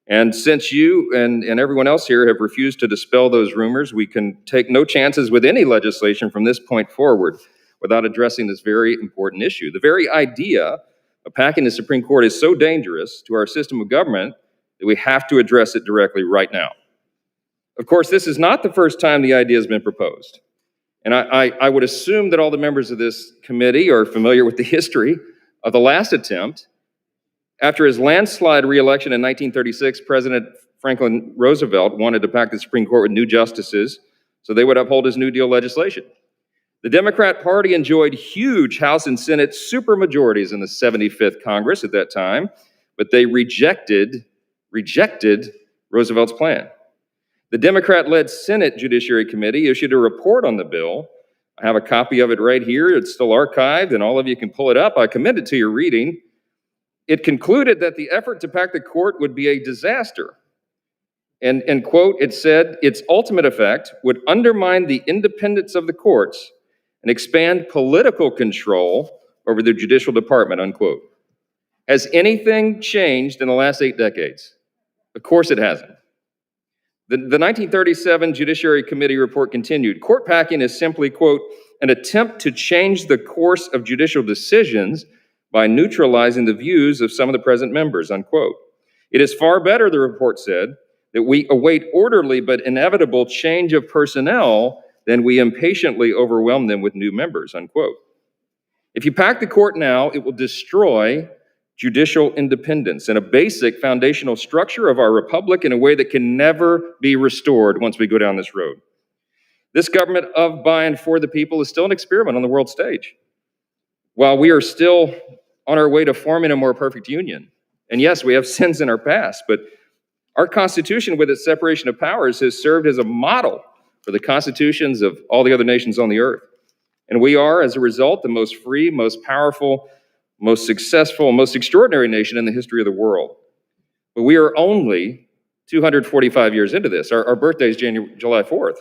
And since you and everyone else here have refused to dispel those rumors, we can take no chances with any legislation from this point forward without addressing this very important issue. The very idea of packing the Supreme Court is so dangerous to our system of government that we have to address it directly right now. Of course, this is not the first time the idea has been proposed. And I would assume that all the members of this committee are familiar with the history of the last attempt After his landslide reelection in 1936, President Franklin Roosevelt wanted to pack the Supreme Court with new justices so they would uphold his New Deal legislation. The Democrat Party enjoyed huge House and Senate supermajorities in the 75th Congress at that time, but they rejected Roosevelt's plan. The Democrat-led Senate Judiciary Committee issued a report on the bill. I have a copy of it right here. It's still archived, and all of you can pull it up. I commend it to your reading. It concluded that the effort to pack the court would be a disaster. And quote, it said, its ultimate effect would undermine the independence of the courts and expand political control over the judicial department, unquote. Has anything changed in the last 8 decades? Of course it hasn't. The 1937 Judiciary Committee report continued, court packing is simply, quote, an attempt to change the course of judicial decisions by neutralizing the views of some of the present members, unquote. It is far better, the report said, that we await orderly but inevitable change of personnel than we impatiently overwhelm them with new members, unquote. If you pack the court now, it will destroy judicial independence and a basic foundational structure of our republic in a way that can never be restored once we go down this road. This government of, by, and for the people is still an experiment on the world stage. While we are still on our way to forming a more perfect union, and yes, we have sins in our past, but our Constitution, with its separation of powers, has served as a model for the constitutions of all the other nations on the earth. And we are, as a result, the most free, most powerful, most successful, most extraordinary nation in the history of the world. But we are only 245 years into this. Our birthday is July 4th,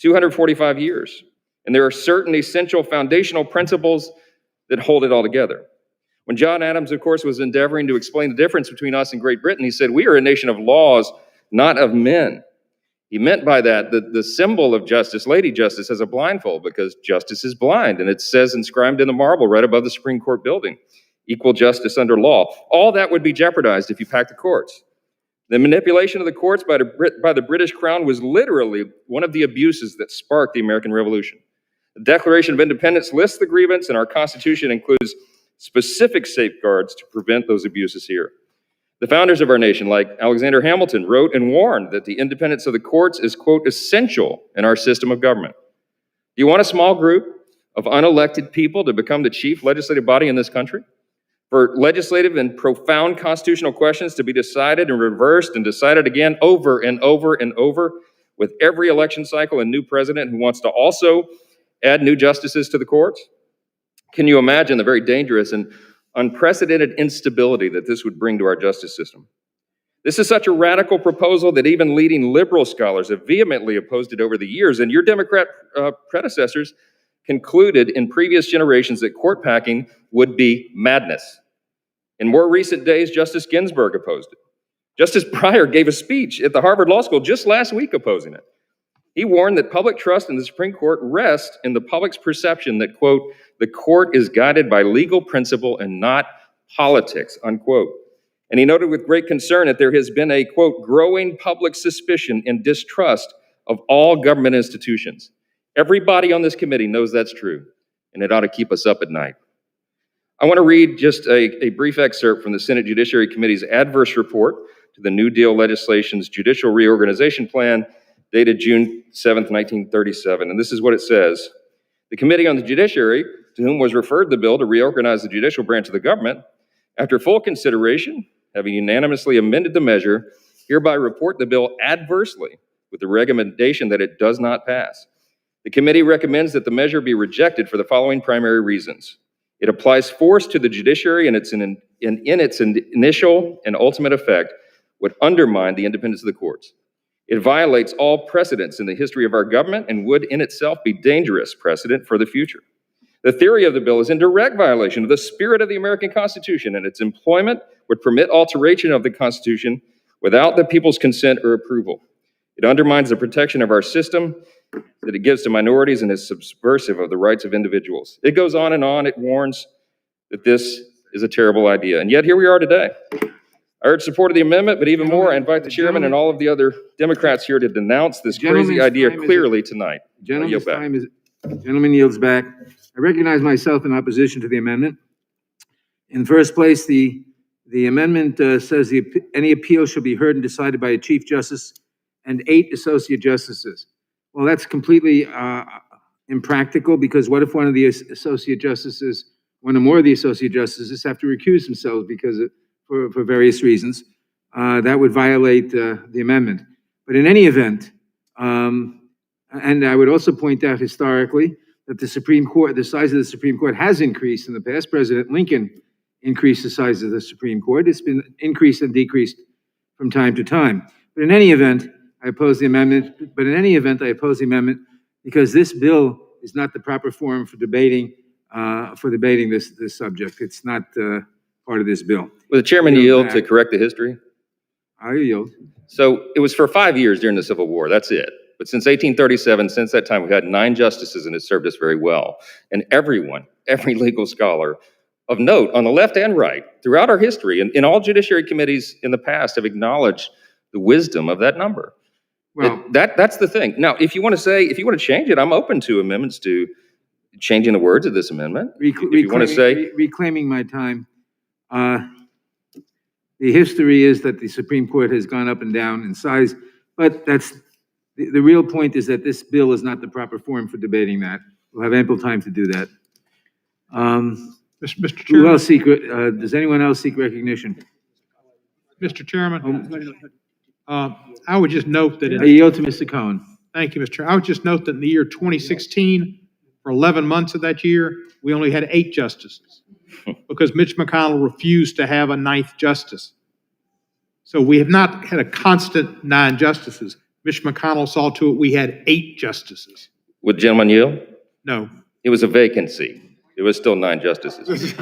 245 years. And there are certain essential foundational principles that hold it all together. When John Adams, of course, was endeavoring to explain the difference between us and Great Britain, he said, we are a nation of laws, not of men. He meant by that the symbol of justice, Lady Justice, has a blindfold because justice is blind. And it says inscribed in the marble right above the Supreme Court building, equal justice under law. All that would be jeopardized if you packed the courts. The manipulation of the courts by the British Crown was literally one of the abuses that sparked the American Revolution. The Declaration of Independence lists the grievance, and our Constitution includes specific safeguards to prevent those abuses here. The founders of our nation, like Alexander Hamilton, wrote and warned that the independence of the courts is, quote, essential in our system of government. Do you want a small group of unelected people to become the chief legislative body in this country? For legislative and profound constitutional questions to be decided and reversed and decided again over and over and over with every election cycle and new president who wants to also add new justices to the courts? Can you imagine the very dangerous and unprecedented instability that this would bring to our justice system? This is such a radical proposal that even leading liberal scholars have vehemently opposed it over the years, and your Democrat predecessors concluded in previous generations that court packing would be madness. In more recent days, Justice Ginsburg opposed it. Justice Breyer gave a speech at the Harvard Law School just last week opposing it. He warned that public trust in the Supreme Court rests in the public's perception that, quote, the court is guided by legal principle and not politics, unquote. And he noted with great concern that there has been a, quote, growing public suspicion and distrust of all government institutions. Everybody on this committee knows that's true, and it ought to keep us up at night. I want to read just a brief excerpt from the Senate Judiciary Committee's adverse report to the New Deal legislation's judicial reorganization plan dated June 7th, 1937. And this is what it says. The Committee on the Judiciary, to whom was referred the bill to reorganize the judicial branch of the government, after full consideration, having unanimously amended the measure, hereby report the bill adversely with the recommendation that it does not pass. The committee recommends that the measure be rejected for the following primary reasons. It applies force to the judiciary and in its initial and ultimate effect would undermine the independence of the courts. It violates all precedents in the history of our government and would in itself be dangerous precedent for the future. The theory of the bill is in direct violation of the spirit of the American Constitution, and its employment would permit alteration of the Constitution without the people's consent or approval. It undermines the protection of our system that it gives to minorities and is subversive of the rights of individuals. It goes on and on. It warns that this is a terrible idea. And yet here we are today. I urge support of the amendment, but even more, I invite the chairman and all of the other Democrats here to denounce this crazy idea clearly tonight. Gentleman yields back. I recognize myself in opposition to the amendment. In the first place, the The amendment says any appeal shall be heard and decided by a Chief Justice and 8 Associate Justices. Well, that's completely impractical, because what if one of the Associate Justices, one or more of the Associate Justices have to recuse themselves for various reasons? That would violate the amendment. But in any event, and I would also point out historically that the Supreme Court, the size of the Supreme Court has increased in the past. President Lincoln increased the size of the Supreme Court. It's been increased and decreased from time to time. But in any event, I oppose the amendment. Because this bill is not the proper forum for debating this subject. It's not part of this bill. Will the chairman yield to correct the history? I yield. So it was for 5 years during the Civil War. That's it. But since 1837, since that time, we've had 9 justices, and it served us very well. And everyone, every legal scholar of note on the left and right throughout our history, and in all judiciary committees in the past, have acknowledged the wisdom of that number. Well, that's the thing. Now, if you want to change it, I'm open to amendments to changing the words of this amendment. If you want to say reclaiming my time. The history is that the Supreme Court has gone up and down in size, but that's the real point is that this bill is not the proper forum for debating that. We'll have ample time to do that. Mr. Who Chairman, else seek, does anyone else seek recognition? Mr. Chairman, I would just note that. I yield to Mr. Cohen. Thank you, Mr. Chair. I would just note that in the year 2016, for 11 months of that year, we only had 8 justices because Mitch McConnell refused to have a 9th justice. So we have not had a constant 9 justices. Mitch McConnell saw to it we had 8 justices. would the gentleman yield? No. It was a vacancy. It was still 9 justices.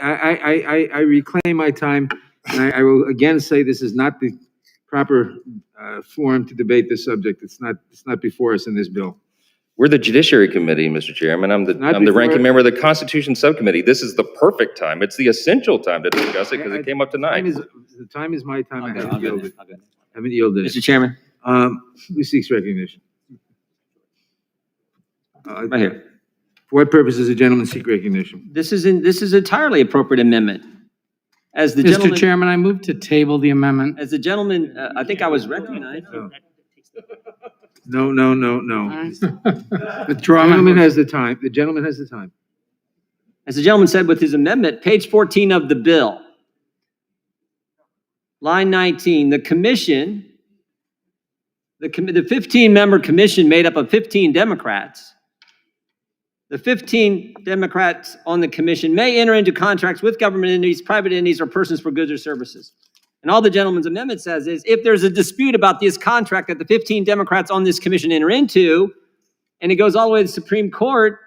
I reclaim my time, and I will again say this is not the proper forum to debate this subject. It's not before us in this bill. We're the Judiciary Committee, Mr. Chairman. I'm the ranking member of the Constitution Subcommittee. This is the perfect time. It's the essential time to discuss it because it came up tonight. The time is my time. I haven't yielded. Mr. Chairman. Who seeks recognition? Right here. For what purpose does the gentleman seek recognition? This is entirely appropriate amendment. As the Mr. gentleman, Chairman, I move to table the amendment. as the gentleman, I think I was recognized. No. Withdraw The my gentleman motion. has the time. The gentleman has the time. As the gentleman said with his amendment, page 14 of the bill, line 19, the commission, the 15-member commission made up of 15 Democrats. The 15 Democrats on the commission may enter into contracts with government entities, private entities, or persons for goods or services. And all the gentleman's amendment says is if there's a dispute about this contract that the 15 Democrats on this commission enter into, and it goes all the way to the Supreme Court,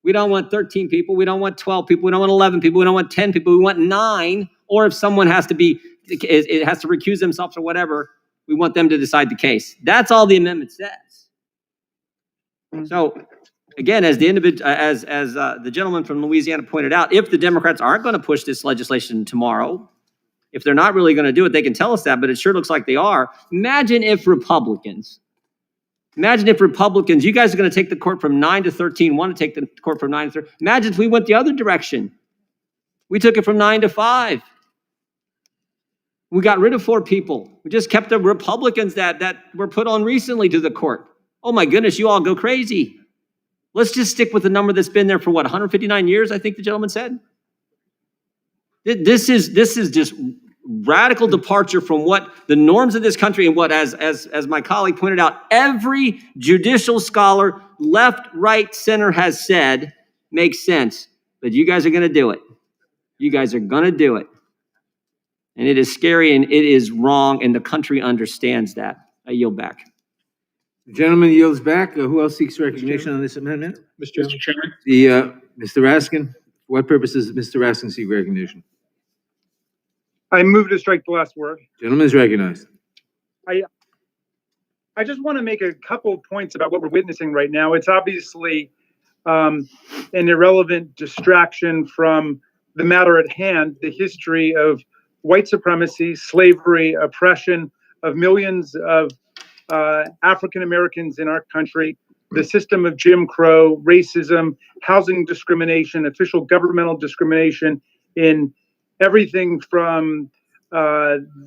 we don't want 13 people, we don't want 12 people, we don't want 11 people, we don't want 10 people, we want 9, or if someone has to recuse themselves or whatever, we want them to decide the case. That's all the amendment says. So, again, as the gentleman from Louisiana pointed out, if the Democrats aren't going to push this legislation tomorrow, if they're not really going to do it, they can tell us that, but it sure looks like they are. Imagine if Republicans, you guys are going to take the court from 9 to 13, want to take the court from 9 to 13. Imagine if we went the other direction. We took it from 9 to 5. We got rid of 4 people. We just kept the Republicans that were put on recently to the court. Oh my goodness, you all go crazy. Let's just stick with the number that's been there for 159 years, I think the gentleman said. This is just radical departure from what the norms of this country and what, as my colleague pointed out, every judicial scholar, left, right, center has said makes sense. But you guys are going to do it. You guys are going to do it. And it is scary and it is wrong, and the country understands that. I yield back. The gentleman yields back. Who else seeks recognition on this amendment? Mr. Chairman. Mr. Raskin. For what purpose does Mr. Raskin seek recognition? I move to strike the last word. Gentleman is recognized. I just want to make a couple of points about what we're witnessing right now. It's obviously an irrelevant distraction from the matter at hand, the history of white supremacy, slavery, oppression of millions of African Americans in our country, the system of Jim Crow, racism, housing discrimination, official governmental discrimination in everything from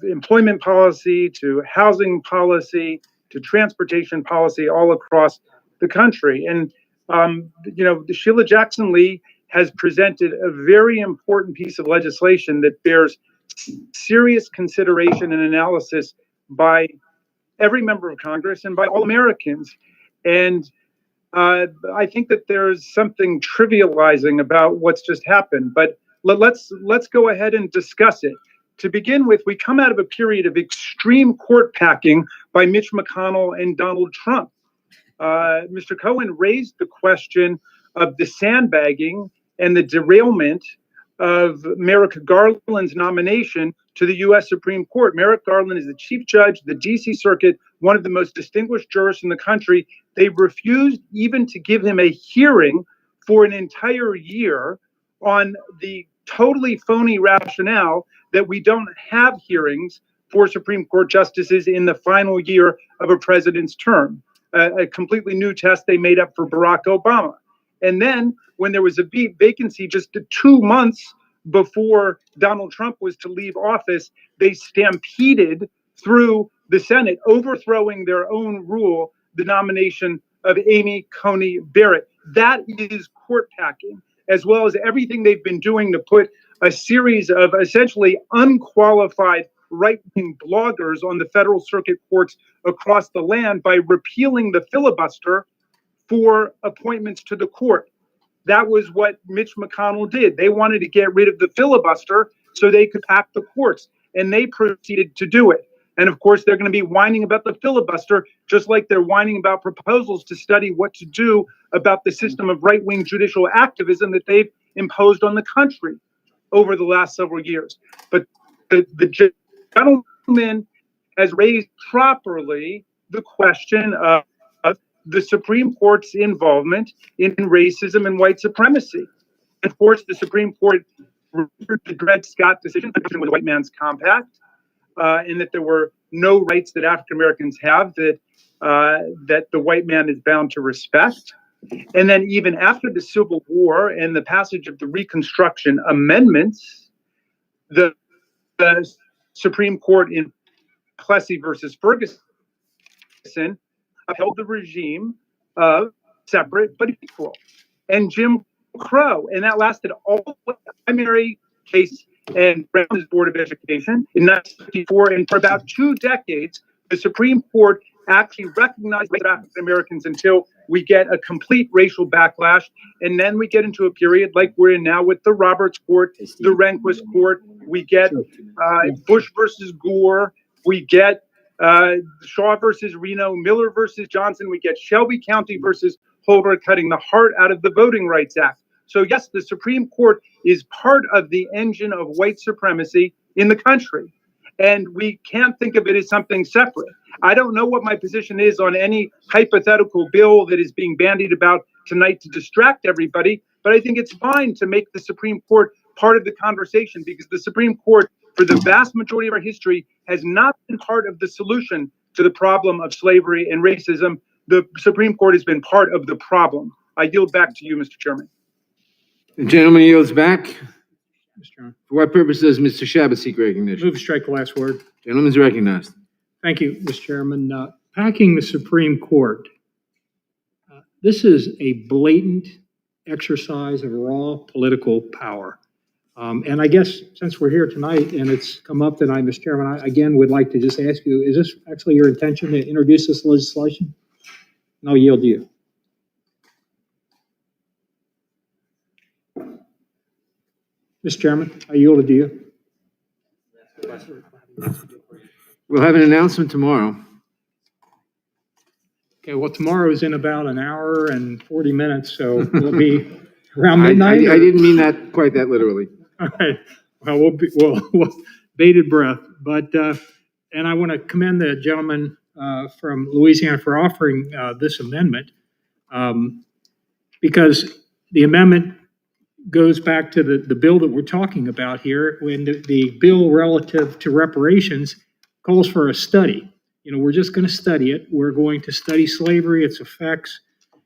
employment policy to housing policy to transportation policy all across the country. And, Sheila Jackson Lee has presented a very important piece of legislation that bears serious consideration and analysis by every member of Congress and by all Americans. And I think that there's something trivializing about what's just happened, but let's go ahead and discuss it. To begin with, we come out of a period of extreme court packing by Mitch McConnell and Donald Trump. Mr. Cohen raised the question of the sandbagging and the derailment of Merrick Garland's nomination to the U.S. Supreme Court. Merrick Garland is the Chief Judge of the D.C. Circuit, one of the most distinguished jurists in the country. They refused even to give him a hearing for an entire year on the totally phony rationale that we don't have hearings for Supreme Court justices in the final year of a president's term. A completely new test they made up for Barack Obama. And then when there was a vacancy just 2 months before Donald Trump was to leave office, they stampeded through the Senate, overthrowing their own rule, the nomination of Amy Coney Barrett. That is court packing, as well as everything they've been doing to put a series of essentially unqualified right-wing bloggers on the federal circuit courts across the land by repealing the filibuster for appointments to the court. That was what Mitch McConnell did. They wanted to get rid of the filibuster so they could pack the courts, and they proceeded to do it. And of course, they're going to be whining about the filibuster, just like they're whining about proposals to study what to do about the system of right-wing judicial activism that they've imposed on the country over the last several years. But the gentleman has raised properly the question of the Supreme Court's involvement in racism and white supremacy. Of course, the Supreme Court referred the Dred Scott decision, which was a white man's compact, and that there were no rights that African Americans have that the white man is bound to respect. And then even after the Civil War and the passage of the Reconstruction Amendments, the Supreme Court in Plessy versus Ferguson upheld the regime of separate but equal. And Jim Crow, and that lasted all the primary case and Brown's Board of Education in 1954, and for about 2 decades, the Supreme Court actually recognized African Americans until we get a complete racial backlash, and then we get into a period like we're in now with the Roberts Court, the Rehnquist Court. We get Bush versus Gore. We get Shaw versus Reno, Miller versus Johnson. We get Shelby County versus Holder, cutting the heart out of the Voting Rights Act. So yes, the Supreme Court is part of the engine of white supremacy in the country, and we can't think of it as something separate. I don't know what my position is on any hypothetical bill that is being bandied about tonight to distract everybody, but I think it's fine to make the Supreme Court part of the conversation, because the Supreme Court, for the vast majority of our history, has not been part of the solution to the problem of slavery and racism. The Supreme Court has been part of the problem. I yield back to you, Mr. Chairman. The gentleman yields back. Mr. Chairman. For what purpose does Mr. Shabbat seek recognition? Move to strike the last word. Gentleman's recognized. Thank you, Mr. Chairman. Packing the Supreme Court. This is a blatant exercise of raw political power. And I guess since we're here tonight and it's come up tonight, Mr. Chairman, I again would like to just ask you, is this actually your intention to introduce this legislation? And I'll yield to you. Mr. Chairman, I yield to you. We'll have an announcement tomorrow. Okay, well, tomorrow is in about an hour and 40 minutes, so we'll be around midnight. I didn't mean that quite that literally. All right. Well, we'll bated breath, but and I want to commend the gentleman from Louisiana for offering this amendment, because the amendment goes back to the bill that we're talking about here, when the bill relative to reparations calls for a study. You know, we're just going to study it. We're going to study slavery, its effects,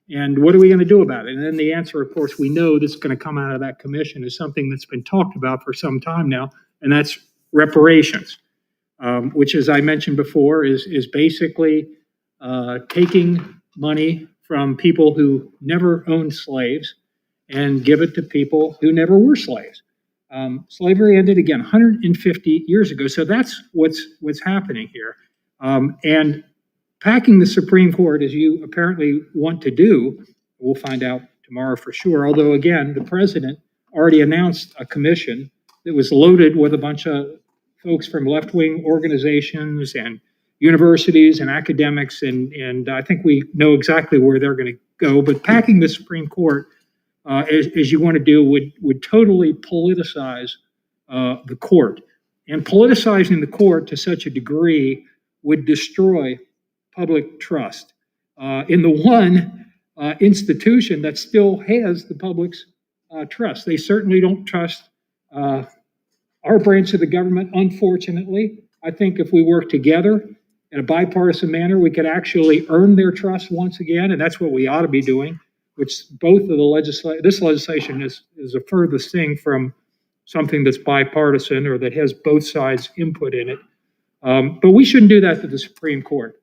And what are we going to do about it? And then the answer, of course, we know that's going to come out of that commission is something that's been talked about for some time now, and that's reparations, which, as I mentioned before, is basically taking money from people who never owned slaves and give it to people who never were slaves. Slavery ended again 150 years ago, so that's what's happening here. And packing the Supreme Court, as you apparently want to do, we'll find out tomorrow for sure. Although, again, the president already announced a commission that was loaded with a bunch of folks from left-wing organizations and universities and academics, and I think we know exactly where they're going to go. But packing the Supreme Court, as you want to do, would totally politicize the court. And politicizing the court to such a degree would destroy public trust in the one institution that still has the public's trust. They certainly don't trust our branch of the government, unfortunately. I think if we work together in a bipartisan manner, we could actually earn their trust once again, and that's what we ought to be doing, which both of the this legislation is the furthest thing from something that's bipartisan or that has both sides' input in it. But we shouldn't do that to the Supreme Court.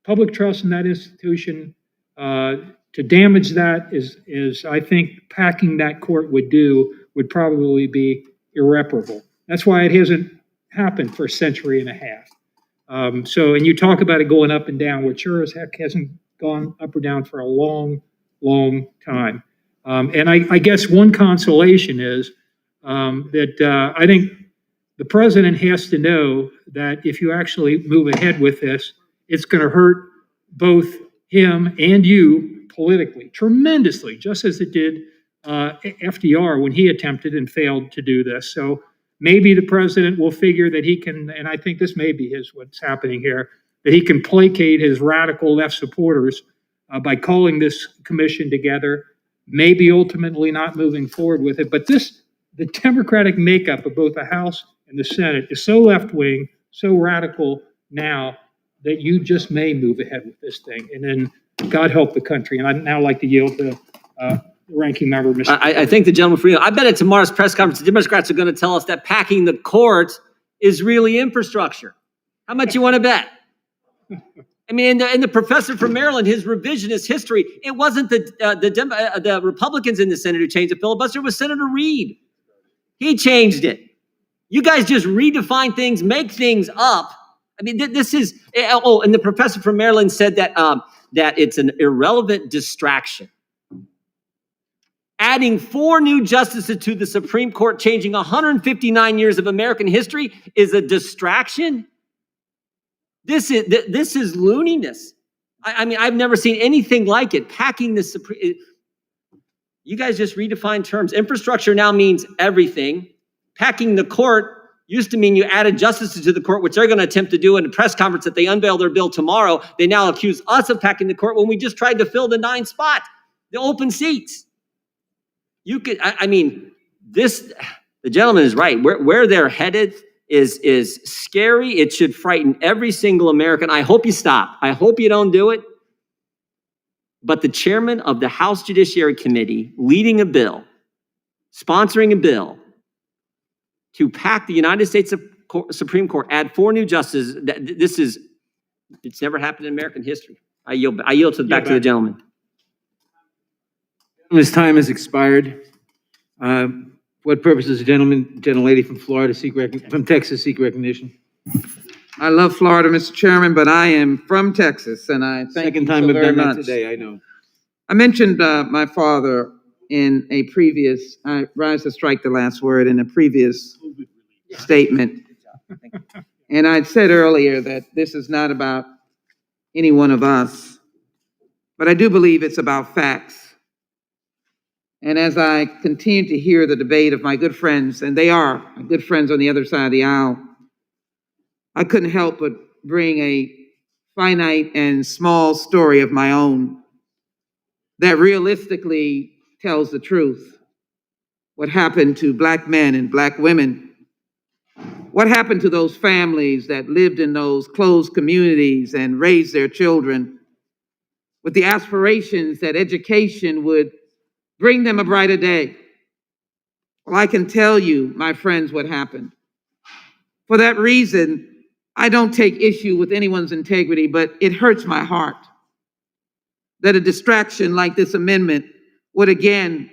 Public trust in that institution, to damage that is, I think, packing that court would do, would probably be irreparable. That's why it hasn't happened for a century and a half. And you talk about it going up and down, which sure as heck hasn't gone up or down for a long, long time. And I guess one consolation is that I think the president has to know that if you actually move ahead with this, it's going to hurt both him and you politically tremendously, just as it did FDR when he attempted and failed to do this. So maybe the president will figure that he can, and I think this may be what's happening here, that he can placate his radical left supporters by calling this commission together, maybe ultimately not moving forward with it. But the Democratic makeup of both the House and the Senate is so left-wing, so radical now that you just may move ahead with this thing. And then God help the country. And I'd now like to yield to the ranking member, Mr. I thank the gentleman for, I bet at tomorrow's press conference, the Democrats are going to tell us that packing the court is really infrastructure. How much you want to bet? I mean, and the professor from Maryland, his revisionist history, it wasn't the Republicans in the Senate who changed the filibuster, it was Senator Reid. He changed it. You guys just redefine things, make things up. I mean, this is, and the professor from Maryland said that it's an irrelevant distraction. Adding 4 new justices to the Supreme Court, changing 159 years of American history, is a distraction. This is looniness. I mean, I've never seen anything like it. Packing the Supreme, you guys just redefine terms. Infrastructure now means everything. Packing the court used to mean you added justices to the court, which they're going to attempt to do in a press conference that they unveil their bill tomorrow. They now accuse us of packing the court when we just tried to fill the 9 spot, the open seats. You could, the gentleman is right. Where they're headed is scary. It should frighten every single American. I hope you stop. I hope you don't do it. But the chairman of the House Judiciary Committee leading a bill, sponsoring a bill to pack the United States Supreme Court, add 4 new justices. It's never happened in American history. I yield back to the gentleman. His time has expired. What purpose does the gentlelady from Florida from Texas seek recognition? I love Florida, Mr. Chairman, but I am from Texas, and I thank Second you time so we've very done that much. today, I know. I mentioned my father in a previous, I rise to strike the last word, in a previous statement. And I'd said earlier that this is not about any one of us, but I do believe it's about facts. And as I continue to hear the debate of my good friends, and they are my good friends on the other side of the aisle, I couldn't help but bring a finite and small story of my own that realistically tells the truth. What happened to Black men and Black women? What happened to those families that lived in those closed communities and raised their children? with the aspirations that education would bring them a brighter day. Well, I can tell you, my friends, what happened. For that reason, I don't take issue with anyone's integrity, but it hurts my heart that a distraction like this amendment would again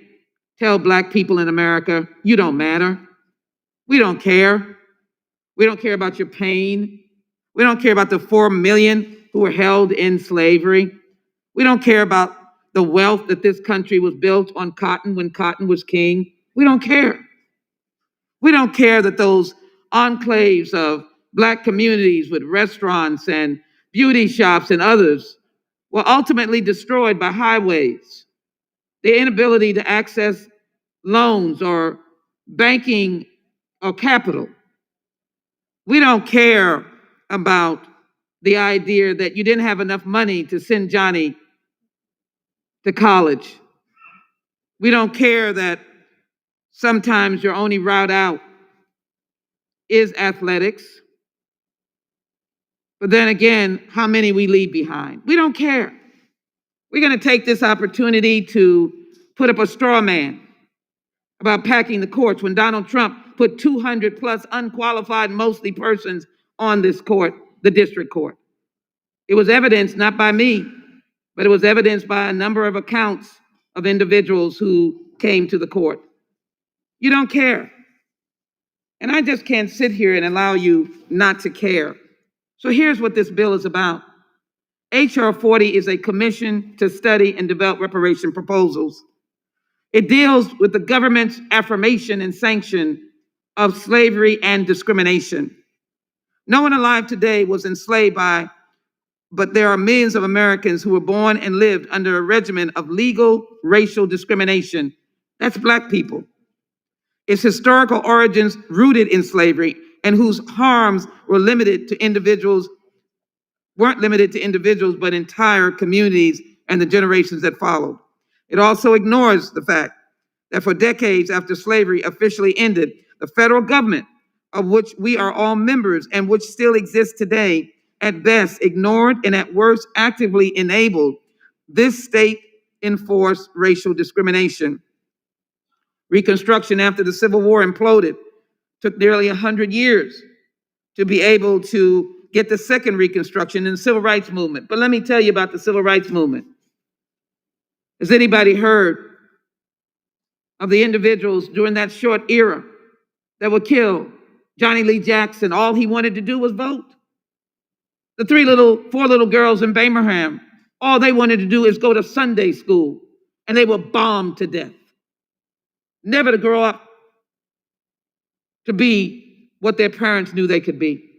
tell Black people in America, you don't matter. We don't care. We don't care about your pain. We don't care about the 4 million who were held in slavery. We don't care about the wealth that this country was built on cotton when cotton was king. We don't care. We don't care that those enclaves of Black communities with restaurants and beauty shops and others were ultimately destroyed by highways, the inability to access loans or banking or capital. We don't care about the idea that you didn't have enough money to send Johnny to college. We don't care that sometimes your only route out is athletics. But then again, how many we leave behind? We don't care. We're going to take this opportunity to put up a straw man about packing the courts when Donald Trump put 200 plus unqualified, mostly persons on this court, the district court. It was evidenced not by me, but it was evidenced by a number of accounts of individuals who came to the court. You don't care. And I just can't sit here and allow you not to care. So here's what this bill is about. HR40 is a commission to study and develop reparation proposals. It deals with the government's affirmation and sanction of slavery and discrimination. No one alive today was enslaved by, but there are millions of Americans who were born and lived under a regimen of legal racial discrimination. That's Black people. Its historical origins rooted in slavery and whose harms were weren't limited to individuals, but entire communities and the generations that followed. It also ignores the fact that for decades after slavery officially ended, the federal government, of which we are all members and which still exists today, at best ignored and at worst actively enabled this state-enforced racial discrimination. Reconstruction after the Civil War imploded took nearly 100 years to be able to get the second Reconstruction in the Civil Rights Movement. But let me tell you about the Civil Rights Movement. Has anybody heard of the individuals during that short era that were killed? Johnny Lee Jackson, all he wanted to do was vote. The four little girls in Birmingham, all they wanted to do is go to Sunday school, and they were bombed to death. Never to grow up to be what their parents knew they could be.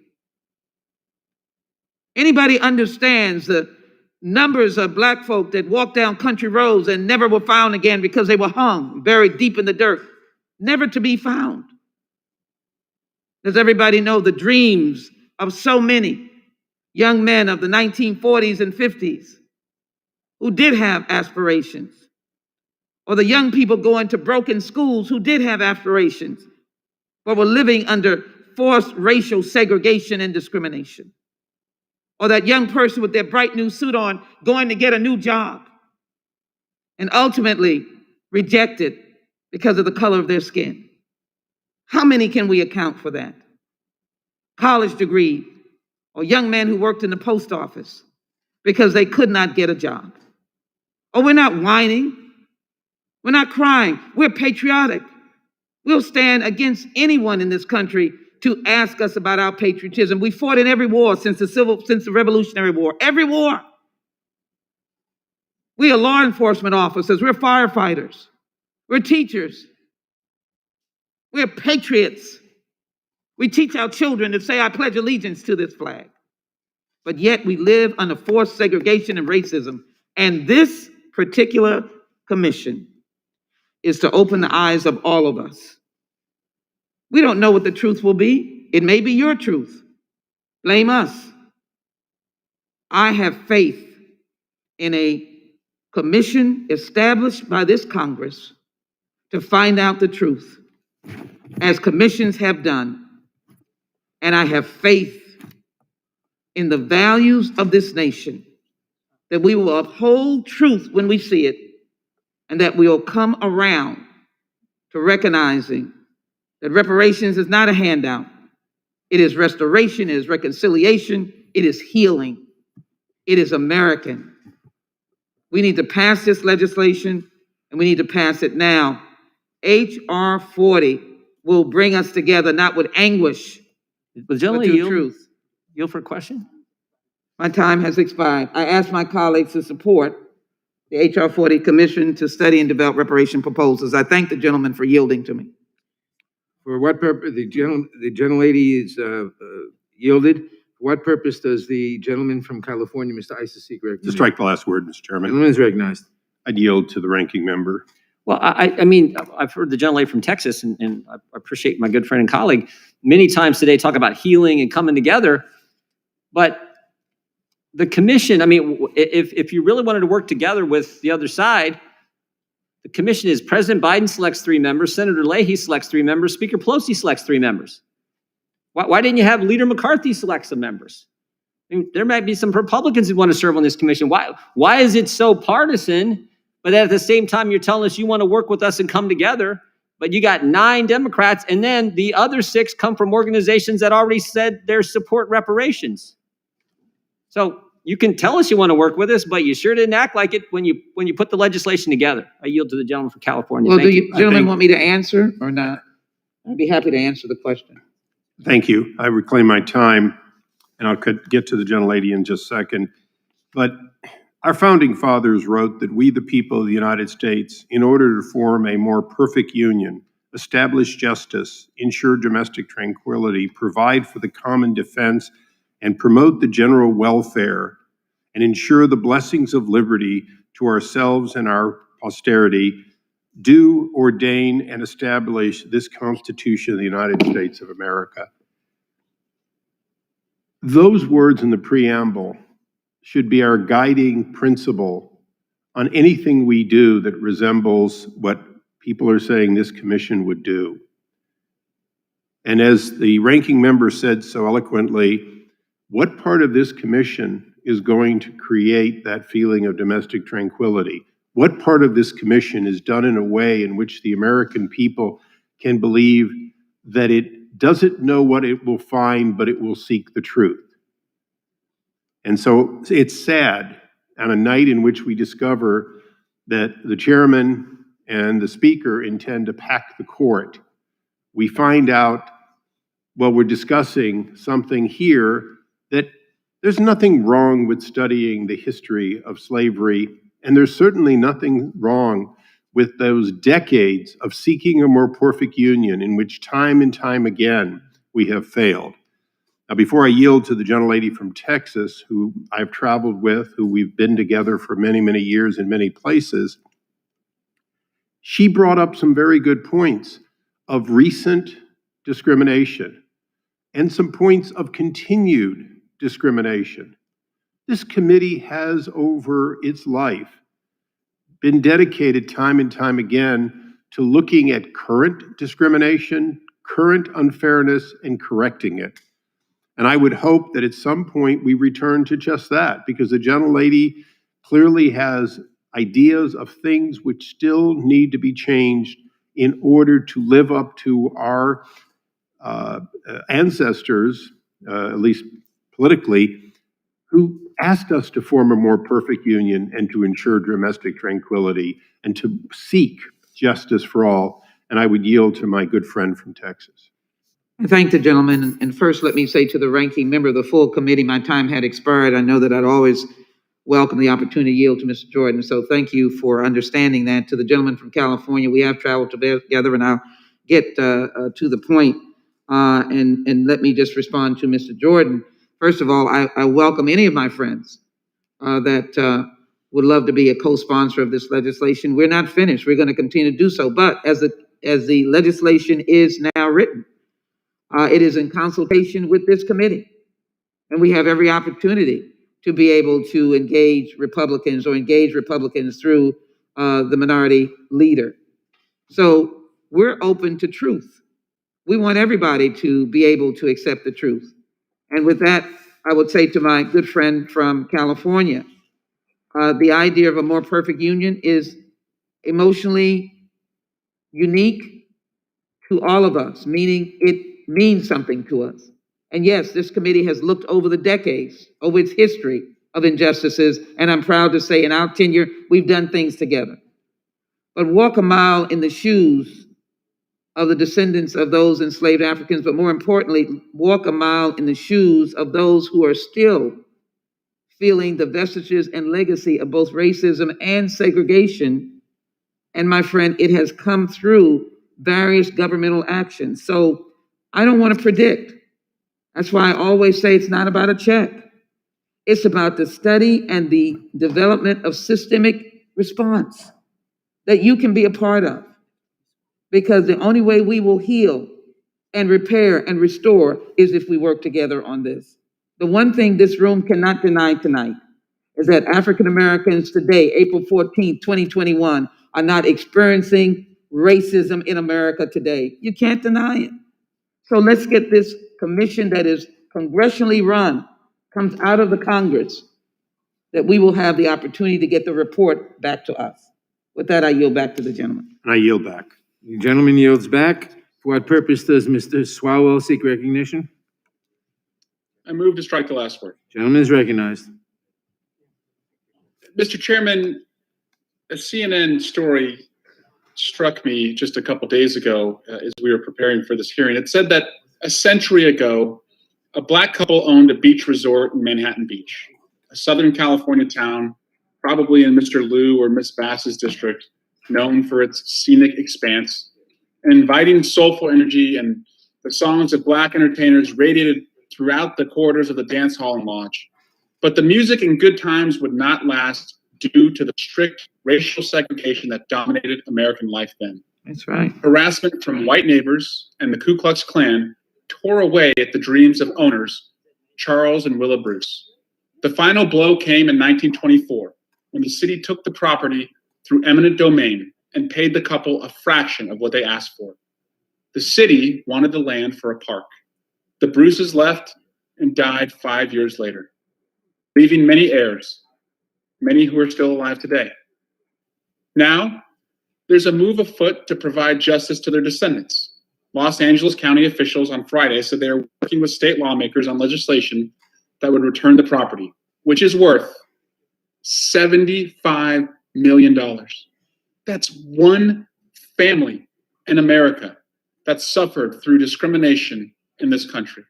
Anybody understands the numbers of Black folk that walked down country roads and never were found again because they were hung, buried deep in the dirt, never to be found? Does everybody know the dreams of so many young men of the 1940s and 50s who did have aspirations? Or the young people going to broken schools who did have aspirations, but were living under forced racial segregation and discrimination? Or that young person with their bright new suit on going to get a new job and ultimately rejected because of the color of their skin? How many can we account for that? College degree, or young men who worked in the post office because they could not get a job. Oh, we're not whining. We're not crying. We're patriotic. We'll stand against anyone in this country to ask us about our patriotism. We fought in every war since the Revolutionary War, every war. We are law enforcement officers. We're firefighters. We're teachers. We're patriots. We teach our children to say, I pledge allegiance to this flag. But yet we live under forced segregation and racism. And this particular commission is to open the eyes of all of us. We don't know what the truth will be. It may be your truth. Blame us. I have faith in a commission established by this Congress to find out the truth, as commissions have done. And I have faith in the values of this nation that we will uphold truth when we see it, and that we will come around to recognizing that reparations is not a handout. It is restoration, it is reconciliation, it is healing, it is American. We need to pass this legislation, and we need to pass it now. HR 40 will bring us together, not with anguish, Was but generally through yield, truth. yield for a question? My time has expired. I ask my colleagues to support the HR 40 Commission to study and develop reparation proposals. I thank the gentleman for yielding to me. For what purpose, the gentlelady is yielded. For what purpose does the gentleman from California, Mr. Isis, seek To recognition? strike the last word, Mr. Chairman, Gentleman is recognized. I'd yield to the ranking member. Well, I mean, I've heard the gentlelady from Texas, and I appreciate my good friend and colleague many times today talk about healing and coming together. But the commission, I mean, if you really wanted to work together with the other side, the commission is President Biden selects 3 members, Senator Leahy selects 3 members, Speaker Pelosi selects 3 members. Why didn't you have Leader McCarthy select some members? I mean, there might be some Republicans who want to serve on this commission. Why is it so partisan? But at the same time, you're telling us you want to work with us and come together, but you got 9 Democrats, and then the other 6 come from organizations that already said they support reparations. So you can tell us you want to work with us, but you sure didn't act like it when you put the legislation together. I yield to the gentleman from California. Well, Thank do you. you gentlemen want me to answer or not? I'd be happy to answer the question. Thank you. I reclaim my time, and I'll get to the gentlelady in just a second. But our founding fathers wrote that we, the people of the United States, in order to form a more perfect union, establish justice, ensure domestic tranquility, provide for the common defense, and promote the general welfare, and ensure the blessings of liberty to ourselves and our posterity, do ordain and establish this Constitution of the United States of America. Those words in the preamble should be our guiding principle on anything we do that resembles what people are saying this commission would do. And as the ranking member said so eloquently, what part of this commission is going to create that feeling of domestic tranquility? What part of this commission is done in a way in which the American people can believe that it doesn't know what it will find, but it will seek the truth? And so it's sad on a night in which we discover that the chairman and the speaker intend to pack the court. We find out while we're discussing something here that there's nothing wrong with studying the history of slavery, and there's certainly nothing wrong with those decades of seeking a more perfect union in which time and time again we have failed. Now, before I yield to the gentlelady from Texas, who I've traveled with, who we've been together for many, many years in many places, she brought up some very good points of recent discrimination and some points of continued discrimination. This committee has, over its life, been dedicated time and time again to looking at current discrimination, current unfairness, and correcting it. And I would hope that at some point we return to just that, because the gentlelady clearly has ideas of things which still need to be changed in order to live up to our ancestors, at least politically, who asked us to form a more perfect union and to ensure domestic tranquility and to seek justice for all. And I would yield to my good friend from Texas. I thank the gentleman, and first let me say to the ranking member of the full committee, my time had expired. I know that I'd always welcome the opportunity to yield to Mr. Jordan, so thank you for understanding that. To the gentleman from California, we have traveled together, and I'll get to the point, and let me just respond to Mr. Jordan. First of all, I welcome any of my friends that would love to be a co-sponsor of this legislation. We're not finished. We're going to continue to do so, but as the legislation is now written, it is in consultation with this committee, and we have every opportunity to be able to engage Republicans or engage Republicans through the minority leader. So we're open to truth. We want everybody to be able to accept the truth. And with that, I would say to my good friend from California, the idea of a more perfect union is emotionally unique to all of us, meaning it means something to us. And yes, this committee has looked over the decades, over its history of injustices, and I'm proud to say in our tenure, we've done things together. But walk a mile in the shoes of the descendants of those enslaved Africans, but more importantly, walk a mile in the shoes of those who are still feeling the vestiges and legacy of both racism and segregation. And my friend, it has come through various governmental actions. So I don't want to predict. That's why I always say it's not about a check. It's about the study and the development of systemic response that you can be a part of. Because the only way we will heal and repair and restore is if we work together on this. The one thing this room cannot deny tonight is that African Americans today, April 14th, 2021, are not experiencing racism in America today. You can't deny it. So let's get this commission that is congressionally run, comes out of the Congress, that we will have the opportunity to get the report back to us. With that, I yield back to the gentleman. And I yield back. The gentleman yields back. For what purpose does Mr. Swalwell seek recognition? I move to strike the last word. Gentleman is recognized. Mr. Chairman, a CNN story struck me just a couple days ago as we were preparing for this hearing. It said that a century ago, a Black couple owned a beach resort in Manhattan Beach, a Southern California town, probably in Mr. Liu or Miss Bass's district, known for its scenic expanse, and inviting soulful energy, and the songs of Black entertainers radiated throughout the corridors of the dance hall and lodge. But the music and good times would not last due to the strict racial segregation that dominated American life then. That's right. Harassment from white neighbors and the Ku Klux Klan tore away at the dreams of owners, Charles and Willa Bruce. The final blow came in 1924, when the city took the property through eminent domain and paid the couple a fraction of what they asked for. The city wanted the land for a park. The Bruces left and died 5 years later, leaving many heirs, many who are still alive today. Now, there's a move afoot to provide justice to their descendants. Los Angeles County officials on Friday said they are working with state lawmakers on legislation that would return the property, which is worth $75 million. That's one family in America that suffered through discrimination in this country.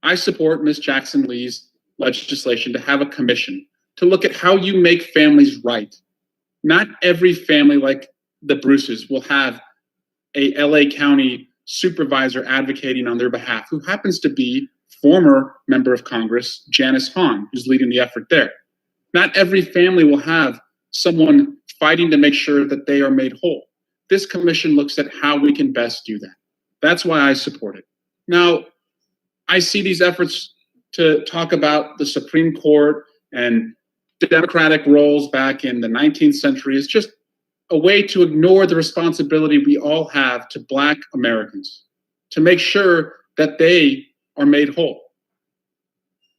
I support Ms. Jackson Lee's legislation to have a commission to look at how you make families right. Not every family like the Bruces will have a LA County supervisor advocating on their behalf, who happens to be former member of Congress, Janice Hahn, who's leading the effort there. Not every family will have someone fighting to make sure that they are made whole. This commission looks at how we can best do that. That's why I support it. Now, I see these efforts to talk about the Supreme Court and democratic roles back in the 19th century as just a way to ignore the responsibility we all have to Black Americans, to make sure that they are made whole.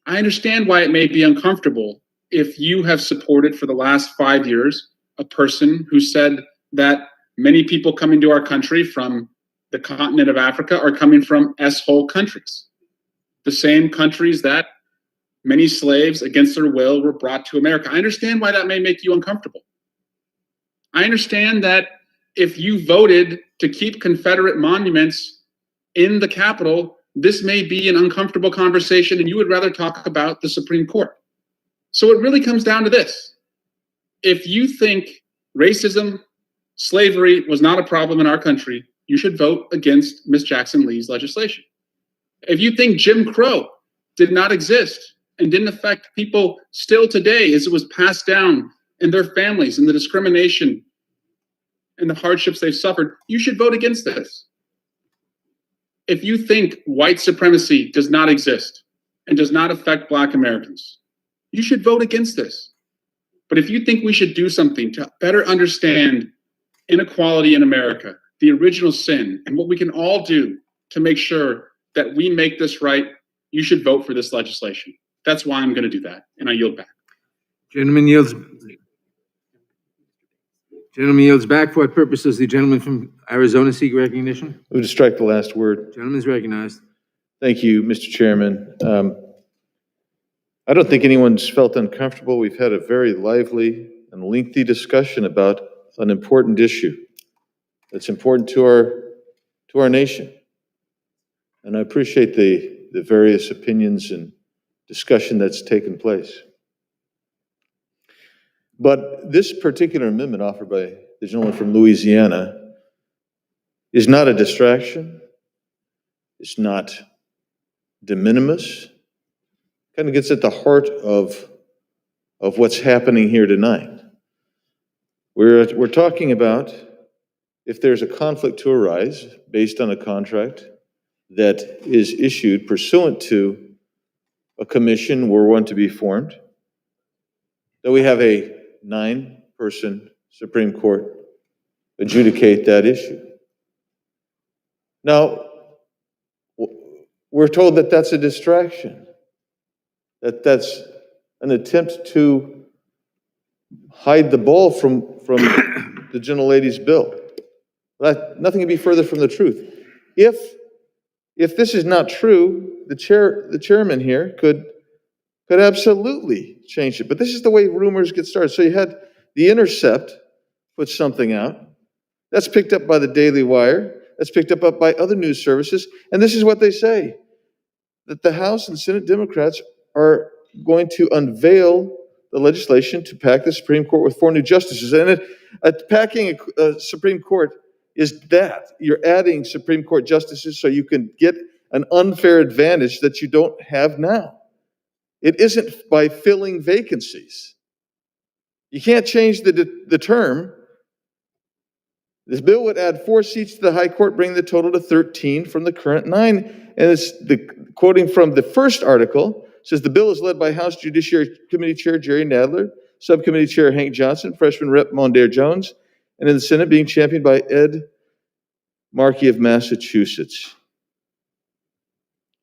I understand why it may be uncomfortable if you have supported for the last 5 years a person who said that many people coming to our country from the continent of Africa are coming from S-hole countries, the same countries that many slaves against their will were brought to America. I understand why that may make you uncomfortable. I understand that if you voted to keep Confederate monuments in the Capitol, this may be an uncomfortable conversation and you would rather talk about the Supreme Court. So it really comes down to this. If you think racism, slavery was not a problem in our country, you should vote against Ms. Jackson Lee's legislation. If you think Jim Crow did not exist and didn't affect people still today as it was passed down in their families and the discrimination and the hardships they've suffered, you should vote against this. If you think white supremacy does not exist and does not affect Black Americans, you should vote against this. But if you think we should do something to better understand inequality in America, the original sin, and what we can all do to make sure that we make this right, you should vote for this legislation. That's why I'm going to do that, and I yield back. Gentleman yields back. For what purpose does the gentleman from Arizona seek recognition? Move to strike the last word. Gentleman's recognized. Thank you, Mr. Chairman. I don't think anyone's felt uncomfortable. We've had a very lively and lengthy discussion about an important issue that's important to our nation. And I appreciate the various opinions and discussion that's taken place. But this particular amendment offered by the gentleman from Louisiana is not a distraction. It's not de minimis. Kind of gets at the heart of what's happening here tonight. We're talking about if there's a conflict to arise based on a contract that is issued pursuant to a commission were one to be formed, that we have a 9-person Supreme Court adjudicate that issue. Now, we're told that that's a distraction, that that's an attempt to hide the ball from the gentlelady's bill. Nothing can be further from the truth. If this is not true, the chairman here could absolutely change it. But this is the way rumors get started. So you had The Intercept put something out. That's picked up by the Daily Wire. That's picked up by other news services. And this is what they say, that the House and Senate Democrats are going to unveil the legislation to pack the Supreme Court with 4 new justices. And packing a Supreme Court is that. You're adding Supreme Court justices so you can get an unfair advantage that you don't have now. It isn't by filling vacancies. You can't change the term. This bill would add 4 seats to the High Court, bringing the total to 13 from the current 9. And it's quoting from the first article, says the bill is led by House Judiciary Committee Chair Jerry Nadler, Subcommittee Chair Hank Johnson, Freshman Rep. Mondaire Jones, and in the Senate being championed by Ed Markey of Massachusetts.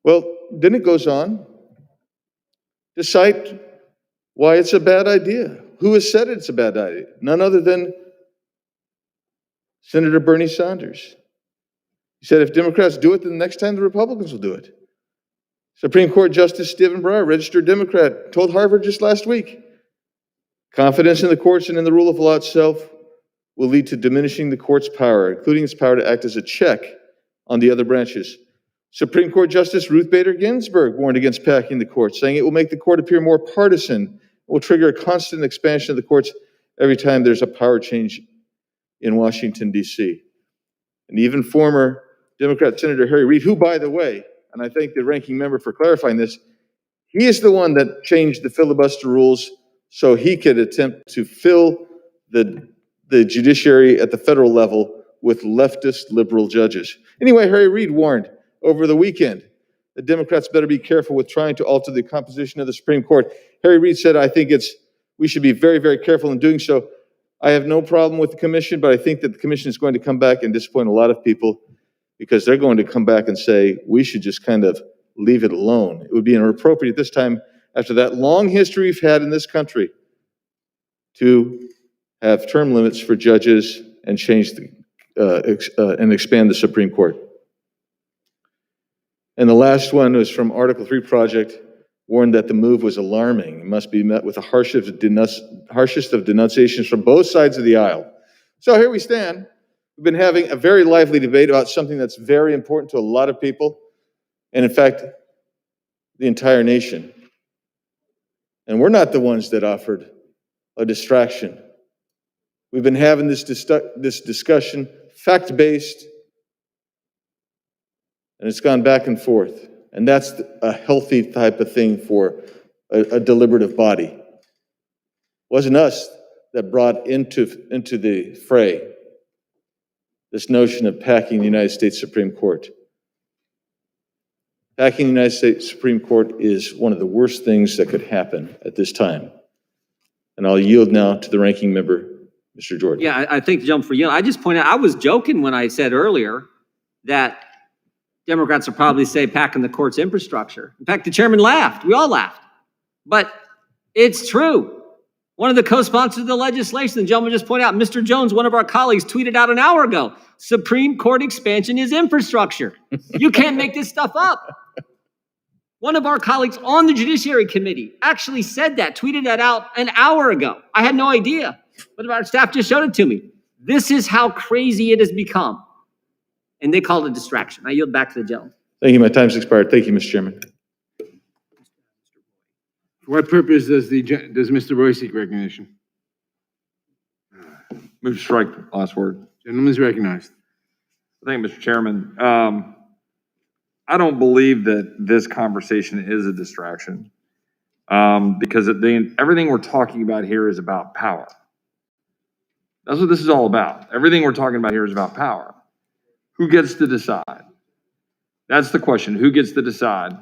Well, then it goes on to cite why it's a bad idea. Who has said it's a bad idea? None other than Senator Bernie Sanders. He said if Democrats do it, then the next time the Republicans will do it. Supreme Court Justice Stephen Breyer, registered Democrat, told Harvard just last week, confidence in the courts and in the rule of law itself will lead to diminishing the court's power, including its power to act as a check on the other branches. Supreme Court Justice Ruth Bader Ginsburg warned against packing the court, saying it will make the court appear more partisan and will trigger a constant expansion of the courts every time there's a power change in Washington, D.C. And even former Democrat Senator Harry Reid, who, by the way, and I thank the ranking member for clarifying this, he is the one that changed the filibuster rules so he could attempt to fill the judiciary at the federal level with leftist liberal judges. Anyway, Harry Reid warned over the weekend that Democrats better be careful with trying to alter the composition of the Supreme Court. Harry Reid said, I think we should be very, very careful in doing so. I have no problem with the commission, but I think that the commission is going to come back and disappoint a lot of people because they're going to come back and say, we should just kind of leave it alone. It would be inappropriate this time, after that long history we've had in this country, to have term limits for judges and change and expand the Supreme Court. And the last one was from Article 3 Project, warned that the move was alarming. It must be met with the harshest of denunciations from both sides of the aisle. So here we stand. We've been having a very lively debate about something that's very important to a lot of people, and in fact, the entire nation. And we're not the ones that offered a distraction. We've been having this discussion, fact-based, and it's gone back and forth. And that's a healthy type of thing for a deliberative body. It wasn't us that brought into the fray this notion of packing the United States Supreme Court. Packing the United States Supreme Court is one of the worst things that could happen at this time. And I'll yield now to the ranking member, Mr. Jordan. Yeah, I think the jump for you. I just pointed out, I was joking when I said earlier that Democrats will probably say packing the court's infrastructure. In fact, the chairman laughed. We all laughed. But it's true. One of the co-sponsors of the legislation, the gentleman just pointed out, Mr. Jones, one of our colleagues, tweeted out an hour ago, Supreme Court expansion is infrastructure. You can't make this stuff up. One of our colleagues on the Judiciary Committee actually said that, tweeted that out an hour ago. I had no idea, but our staff just showed it to me. This is how crazy it has become. And they call it a distraction. I yield back to the gentleman. Thank you. My time's expired. Thank you, Mr. Chairman. For what purpose does Mr. Roy seek recognition? Move to strike, last word. Gentleman's recognized. Thank you, Mr. Chairman. I don't believe that this conversation is a distraction because everything we're talking about here is about power. That's what this is all about. Everything we're talking about here is about power. Who gets to decide? That's the question. Who gets to decide?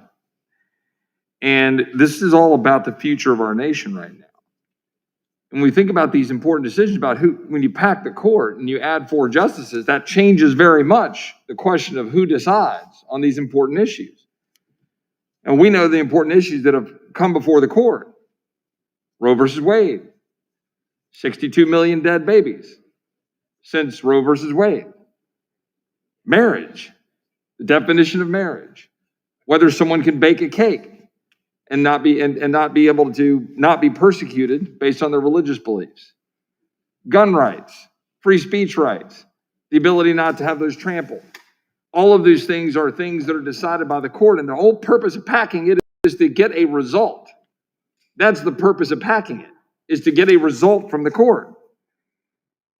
And this is all about the future of our nation right now. When we think about these important decisions about when you pack the court and you add 4 justices, that changes very much the question of who decides on these important issues. And we know the important issues that have come before the court. Roe versus Wade, 62 million dead babies since Roe versus Wade. Marriage, the definition of marriage, whether someone can bake a cake and not be able to not be persecuted based on their religious beliefs. Gun rights, free speech rights, the ability not to have those trampled. All of these things are things that are decided by the court, and the whole purpose of packing it is to get a result. That's the purpose of packing it, is to get a result from the court. If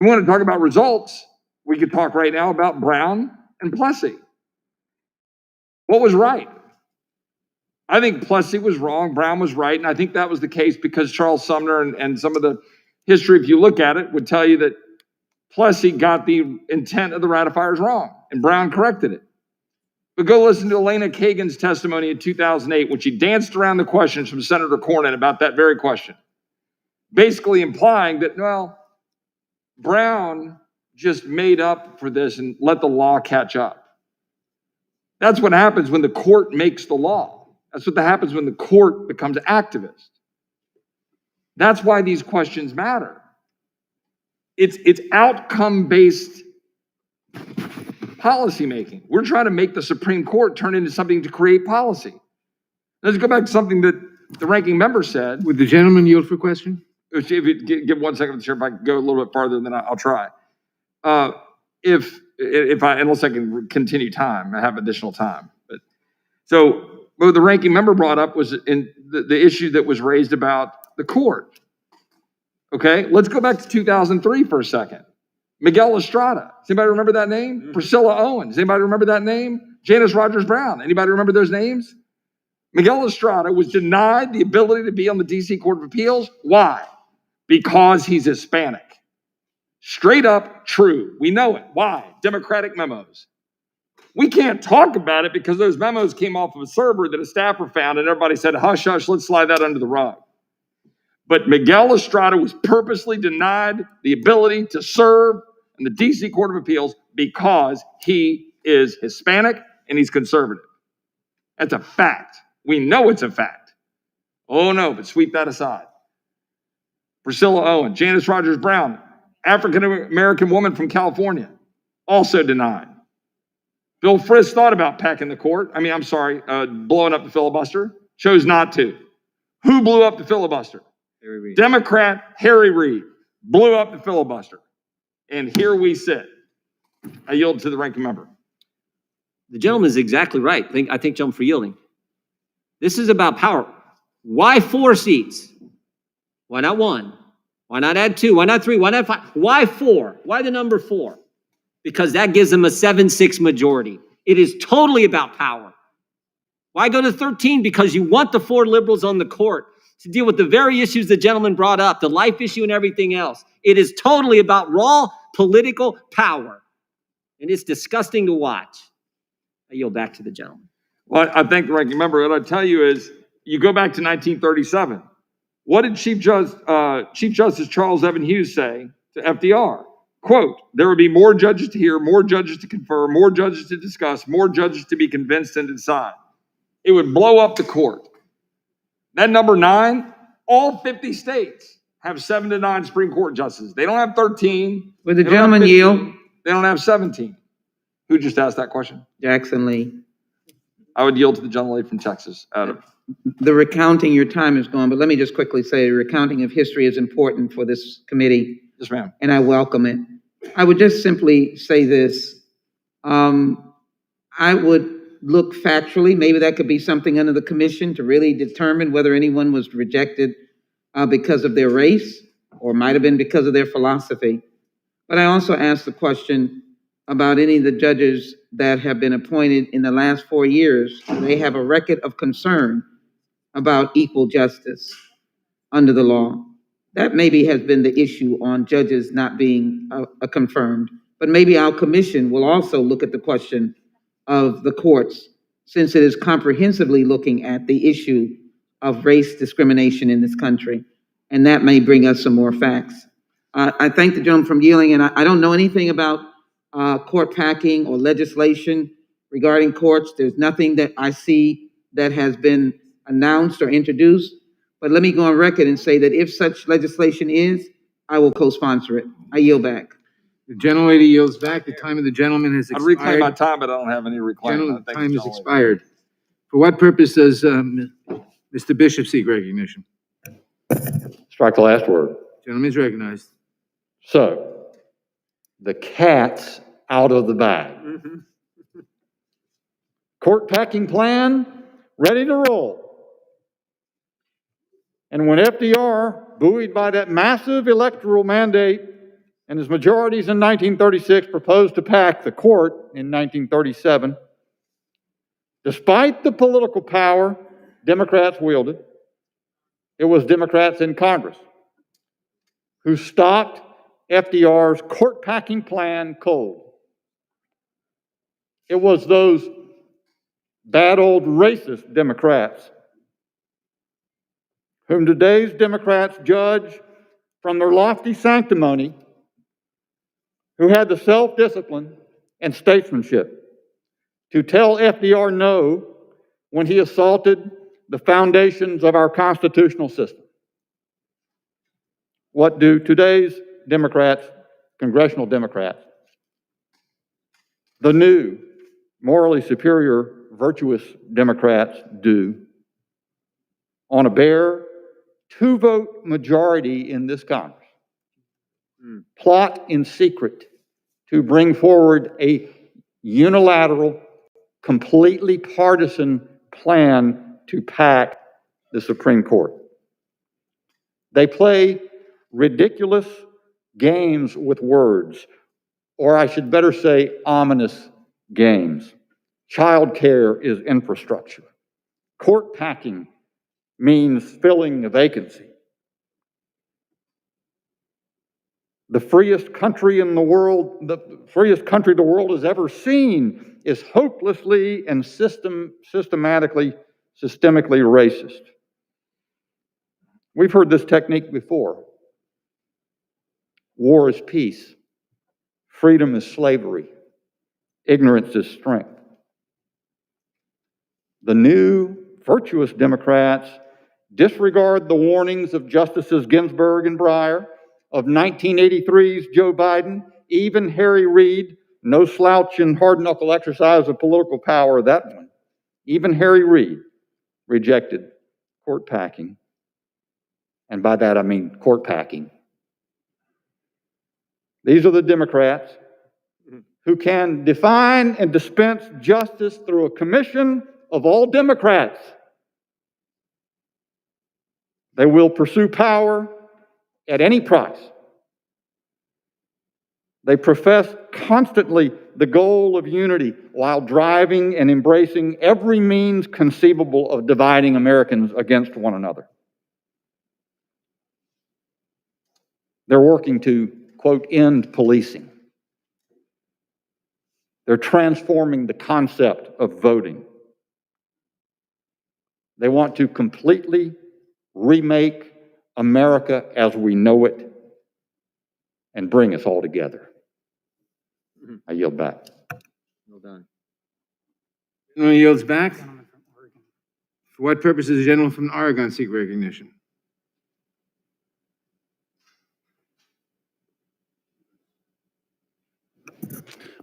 we want to talk about results, we could talk right now about Brown and Plessy. What was right? I think Plessy was wrong, Brown was right, and I think that was the case because Charles Sumner and some of the history, if you look at it, would tell you that Plessy got the intent of the ratifiers wrong, and Brown corrected it. But go listen to Elena Kagan's testimony in 2008 when she danced around the questions from Senator Cornyn about that very question, basically implying that, well, Brown just made up for this and let the law catch up. That's what happens when the court makes the law. That's what happens when the court becomes activist. That's why these questions matter. It's outcome-based policymaking. We're trying to make the Supreme Court turn into something to create policy. Let's go back to something that the ranking member said. Would the gentleman yield for question? If you give 1 second, Chair, if I can go a little bit farther, then I'll try. Unless I can continue time, I have additional time. So what the ranking member brought up was in the issue that was raised about the court. Okay, let's go back to 2003 for a second. Miguel Estrada. Does anybody remember that name? Mm-hmm. Priscilla Owens. Does anybody remember that name? Janice Rogers Brown. Anybody remember those names? Miguel Estrada was denied the ability to be on the DC Court of Appeals. Why? Because he's Hispanic. Straight up true. We know it. Why? Democratic memos. We can't talk about it because those memos came off of a server that a staffer found and everybody said, hush, hush, let's slide that under the rug. But Miguel Estrada was purposely denied the ability to serve in the DC Court of Appeals because he is Hispanic and he's conservative. That's a fact. We know it's a fact. Oh no, but sweep that aside. Priscilla Owens, Janice Rogers Brown, African-American woman from California, also denied. Bill Frist thought about blowing up the filibuster, chose not to. Who blew up the filibuster? Democrat Harry Reid blew up the filibuster. And here we sit. I yield to the ranking member. The gentleman is exactly right. I thank gentleman for yielding. This is about power. Why 4 seats? Why not 1? Why not add 2? Why not 3? Why not 5? Why 4? Why the number 4? Because that gives them a 7-6 majority. It is totally about power. Why go to 13? Because you want the 4 liberals on the court to deal with the very issues the gentleman brought up, the life issue and everything else. It is totally about raw political power. And it's disgusting to watch. I yield back to the gentleman. Well, I thank the ranking member. What I tell you is, you go back to 1937. What did Chief Justice Charles Evan Hughes say to FDR? Quote, there would be more judges to hear, more judges to confer, more judges to discuss, more judges to be convinced and decide. It would blow up the court. That number 9, all 50 states have 7 to 9 Supreme Court justices. They don't have 13. Would the They don't have gentleman 15. yield? They don't have 17. Who just asked that question? Jackson Lee. I would yield to the gentlelady from Texas, Adam. The recounting, your time is gone, but let me just quickly say, recounting of history is important for this committee. Yes, ma'am. And I welcome it. I would just simply say this. I would look factually, maybe that could be something under the commission to really determine whether anyone was rejected because of their race or might have been because of their philosophy. But I also asked the question about any of the judges that have been appointed in the last 4 years. They have a record of concern about equal justice under the law. That maybe has been the issue on judges not being confirmed. But maybe our commission will also look at the question of the courts, since it is comprehensively looking at the issue of race discrimination in this country. And that may bring us some more facts. I thank the gentleman from yielding, and I don't know anything about court packing or legislation regarding courts. There's nothing that I see that has been announced or introduced. But let me go on record and say that if such legislation is, I will co-sponsor it. I yield back. The gentlelady yields back. The time of the gentleman has I'd expired. reclaim my time, but I don't have any reclaim. Gentleman, time has expired. For what purpose does Mr. Bishop seek recognition? Strike the last word. Gentleman is recognized. So, the cat's out of the bag. Court packing plan, ready to roll. And when FDR, buoyed by that massive electoral mandate and his majorities in 1936, proposed to pack the court in 1937, despite the political power Democrats wielded, it was Democrats in Congress who stopped FDR's court packing plan cold. It was those bad old racist Democrats whom today's Democrats judge from their lofty sanctimony, who had the self-discipline and statesmanship to tell FDR no when he assaulted the foundations of our constitutional system. What do today's Democrats, congressional Democrats, the new, morally superior, virtuous Democrats do on a bare 2-vote majority in this Congress? Plot in secret to bring forward a unilateral, completely partisan plan to pack the Supreme Court. They play ridiculous games with words, or I should better say ominous games. Child care is infrastructure. Court packing means filling a vacancy. The freest country in the world, the freest country the world has ever seen, is hopelessly and systemically racist. We've heard this technique before. War is peace. Freedom is slavery. Ignorance is strength. The new virtuous Democrats disregard the warnings of Justices Ginsburg and Breyer, of 1983's Joe Biden, even Harry Reid, no slouch in hard-knuckle exercise of political power, that one. Even Harry Reid rejected court packing. And by that I mean court packing. These are the Democrats who can define and dispense justice through a commission of all Democrats. They will pursue power at any price. They profess constantly the goal of unity while driving and embracing every means conceivable of dividing Americans against one another. They're working to, quote, end policing. They're transforming the concept of voting. They want to completely remake America as we know it and bring us all together. I yield back. Well done. Gentleman yields back. For what purpose does the gentleman from Oregon seek recognition?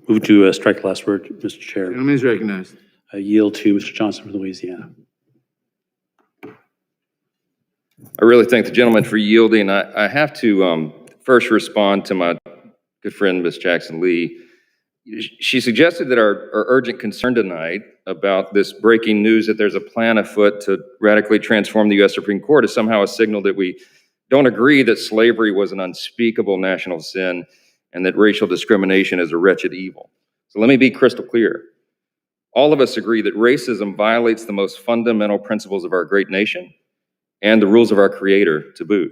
Move to strike the last word, Mr. Chair. Gentleman is recognized. I yield to Mr. Johnson from Louisiana. I really thank the gentleman for yielding. I have to first respond to my good friend, Ms. Jackson Lee. She suggested that our urgent concern tonight about this breaking news that there's a plan afoot to radically transform the U.S. Supreme Court is somehow a signal that we don't agree that slavery was an unspeakable national sin and that racial discrimination is a wretched evil. So let me be crystal clear. All of us agree that racism violates the most fundamental principles of our great nation and the rules of our Creator to boot.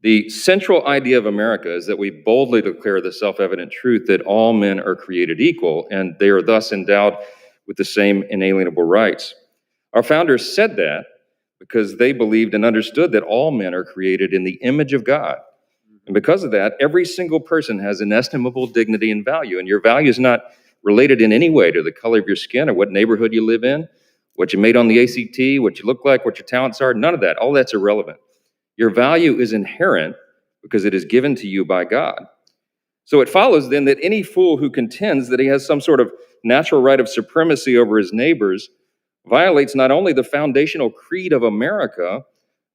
The central idea of America is that we boldly declare the self-evident truth that all men are created equal, and they are thus endowed with the same inalienable rights. Our founders said that because they believed and understood that all men are created in the image of God. And because of that, every single person has inestimable dignity and value, and your value is not related in any way to the color of your skin or what neighborhood you live in, what you made on the ACT, what you look like, what your talents are, none of that. All that's irrelevant. Your value is inherent because it is given to you by God. So it follows then that any fool who contends that he has some sort of natural right of supremacy over his neighbors violates not only the foundational creed of America,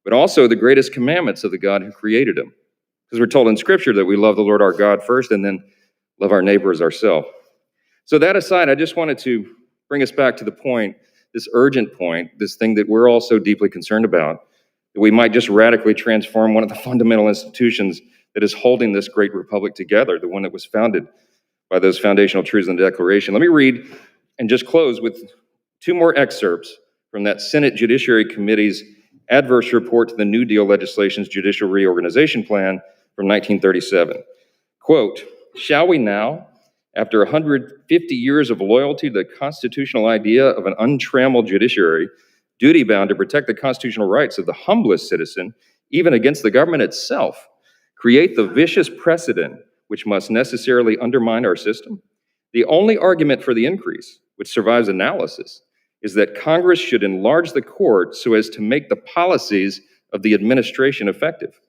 but also the greatest commandments of the God who created him. Because we're told in Scripture that we love the Lord our God first and then love our neighbor as ourselves. So that aside, I just wanted to bring us back to the point, this urgent point, this thing that we're all so deeply concerned about, that we might just radically transform one of the fundamental institutions that is holding this great republic together, the one that was founded by those foundational truths in the Declaration. Let me read and just close with two more excerpts from that Senate Judiciary Committee's adverse report to the New Deal legislation's judicial reorganization plan from 1937. Quote, "Shall we now, after 150 years of loyalty to the constitutional idea of an untrammeled judiciary, duty-bound to protect the constitutional rights of the humblest citizen, even against the government itself, create the vicious precedent which must necessarily undermine our system? The only argument for the increase, which survives analysis, is that Congress should enlarge the court so as to make the policies of the administration effective.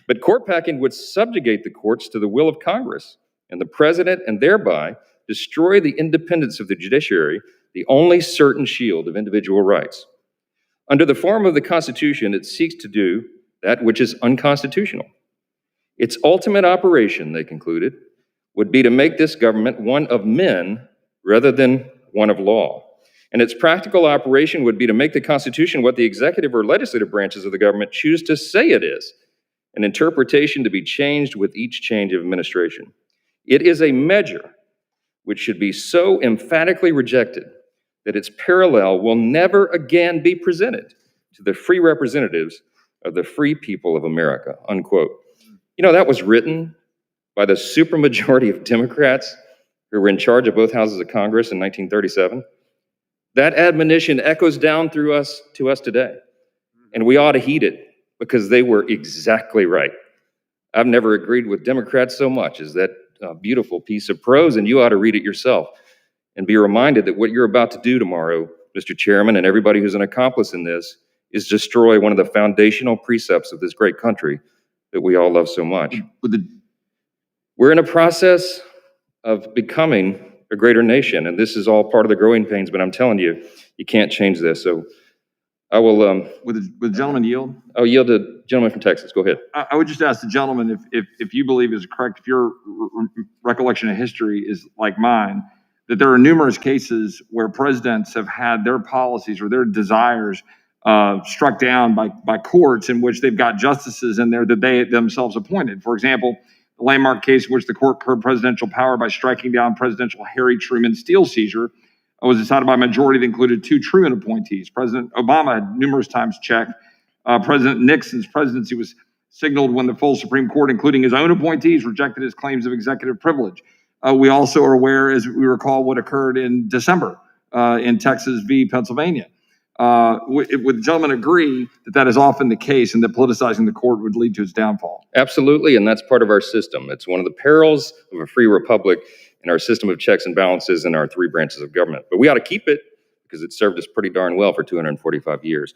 But court packing would subjugate the courts to the will of Congress and the president, and thereby destroy the independence of the judiciary, the only certain shield of individual rights. Under the form of the Constitution, it seeks to do that which is unconstitutional. Its ultimate operation," they concluded, "would be to make this government one of men rather than one of law. And its practical operation would be to make the Constitution what the executive or legislative branches of the government choose to say it is, an interpretation to be changed with each change of administration. It is a measure which should be so emphatically rejected that its parallel will never again be presented to the free representatives of the free people of America," unquote. You know, that was written by the supermajority of Democrats who were in charge of both houses of Congress in 1937. That admonition echoes down through us to us today, and we ought to heed it because they were exactly right. I've never agreed with Democrats so much as that beautiful piece of prose, and you ought to read it yourself and be reminded that what you're about to do tomorrow, Mr. Chairman, and everybody who's an accomplice in this, is destroy one of the foundational precepts of this great country that we all love so much. We're in a process of becoming a greater nation, and this is all part of the growing pains, but I'm telling you, you can't change this. So I will... Would the gentleman yield? I'll yield to the gentleman from Texas. Go ahead. I would just ask the gentleman if you believe is correct, if your recollection of history is like mine, that there are numerous cases where presidents have had their policies or their desires struck down by courts in which they've got justices in there that they themselves appointed. For example, the landmark case in which the court curbed presidential power by striking down presidential Harry Truman steel seizure was decided by a majority that included two Truman appointees. President Obama had numerous times checked. President Nixon's presidency was signaled when the full Supreme Court, including his own appointees, rejected his claims of executive privilege. We also are aware, as we recall, what occurred in December in Texas v. Pennsylvania. Would the gentleman agree that that is often the case and that politicizing the court would lead to its downfall? Absolutely, and that's part of our system. It's one of the perils of a free republic in our system of checks and balances in our three branches of government. But we ought to keep it because it served us pretty darn well for 245 years.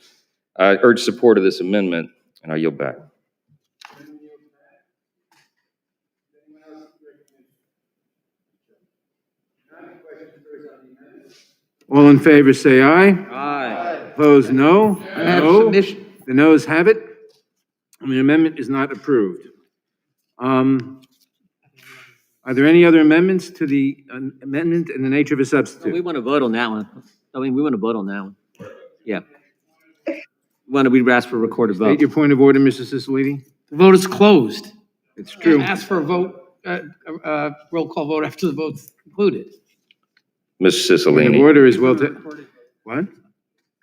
I urge support of this amendment, and I yield back. All in favor, say aye. Aye. Opposed, no. I have No. submission. The noes have it. And the amendment is not approved. Are there any other amendments to the amendment in the nature of a We substitute? want to vote on that one. We want to vote on that one. Yeah. We'd ask for a recorded State vote. your point of order, Mr. Cicilline. The vote is closed. It's true. And ask for a vote, roll call vote after the vote's concluded. Ms. Point of Cicilline, order is well what?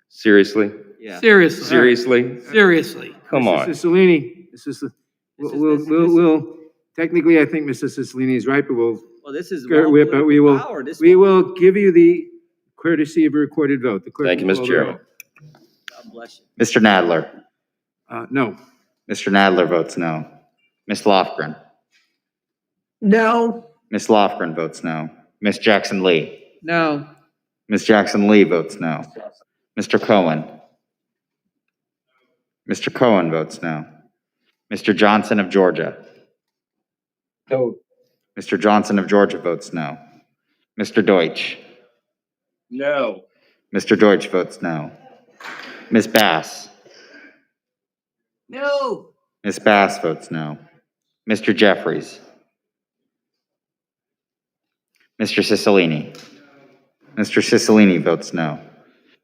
seriously? Yeah. Seriously. Seriously? Seriously. Come Mr. on. Cicilline, we'll, technically, I think Mr. Cicilline is right, but Well, this is but all we political will, power. This we will- will give you the courtesy of a recorded vote. The clerk Thank you, will Mr. call the Chairman. roll. God bless you. Mr. Nadler. No. Mr. Nadler votes no. Ms. Lofgren. No. Ms. Lofgren votes no. Ms. Jackson Lee. No. Ms. Jackson Lee votes no. Mr. Cohen. Mr. Cohen votes no. Mr. Johnson of Georgia. No. Mr. Johnson of Georgia votes no. Mr. Deutsch. No. Mr. Deutsch votes no. Ms. Bass. No. Ms. Bass votes no. Mr. Jeffries. Mr. Cicilline. Mr. Cicilline votes no.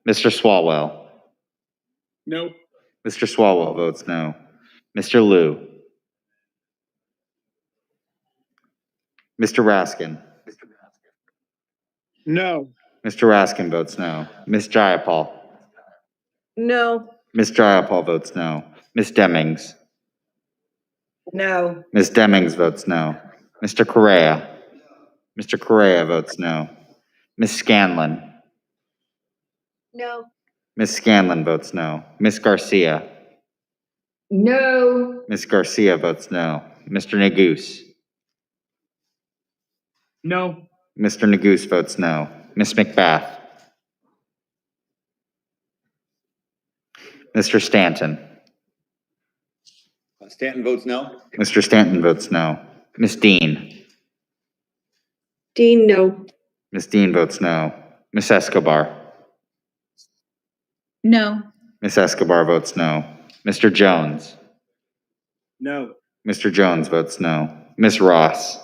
Mr. Swalwell. No. Mr. Swalwell votes no. Mr. Liu. Mr. Raskin. No. Mr. Raskin votes no. Ms. Jayapal. No. Ms. Jayapal votes no. Ms. Demings. No. Ms. Demings votes no. Mr. Correa. Mr. Correa votes no. Ms. Scanlon. No. Ms. Scanlon votes no. Ms. Garcia. No. Ms. Garcia votes no. Mr. Neguse. No. Mr. Neguse votes no. Ms. McBath. Mr. Stanton. Stanton votes no. Mr. Stanton votes no. Ms. Dean. Dean, no. Ms. Dean votes no. Ms. Escobar. No. Ms. Escobar votes no. Mr. Jones. No. Mr. Jones votes no. Ms. Ross.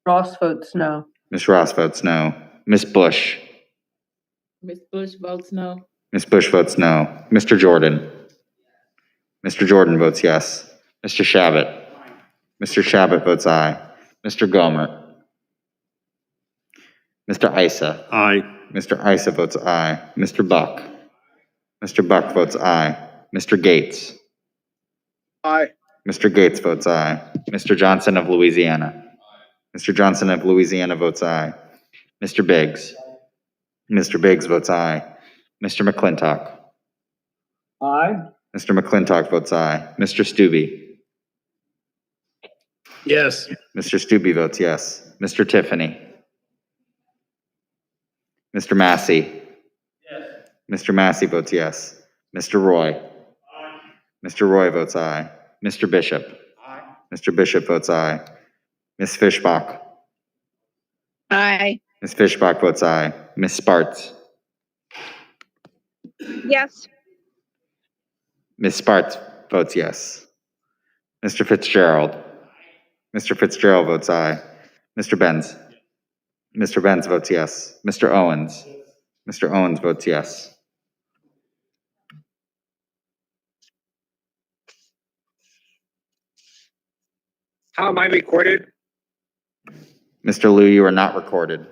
Ross votes no. Ms. Ross votes no. Ms. Bush. Ms. Bush votes no. Ms. Bush votes no. Mr. Jordan. Mr. Jordan votes yes. Mr. Shabbat. Mr. Shabbat votes aye. Mr. Gomer. Mr. Issa. Aye. Mr. Issa votes aye. Mr. Buck. Mr. Buck votes aye. Mr. Gates. Aye. Mr. Gates votes aye. Mr. Johnson of Louisiana. Mr. Johnson of Louisiana votes aye. Mr. Biggs. Mr. Biggs votes aye. Mr. McClintock. Aye. Mr. McClintock votes aye. Mr. Stubbe. Yes. Mr. Stubbe votes yes. Mr. Tiffany. Mr. Massey. Yes. Mr. Massey votes yes. Mr. Roy. Aye. Mr. Roy votes aye. Mr. Bishop. Aye. Mr. Bishop votes aye. Ms. Fishbach. Aye. Ms. Fishbach votes aye. Ms. Sparts. Yes. Ms. Sparts votes yes. Mr. Fitzgerald. Mr. Fitzgerald votes aye. Mr. Benz. Mr. Benz votes yes. Mr. Owens. Mr. Owens votes yes. How am I recorded? Mr. Liu, you are not recorded.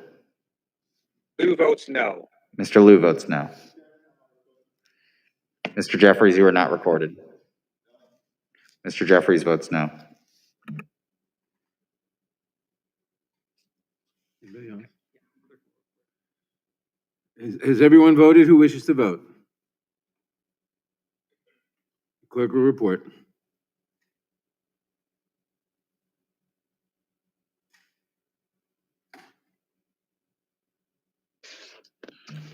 Who votes no? Mr. Liu votes no. Mr. Jeffries, you are not recorded. Mr. Jeffries votes no. Has everyone voted who wishes to vote? Clerk will report.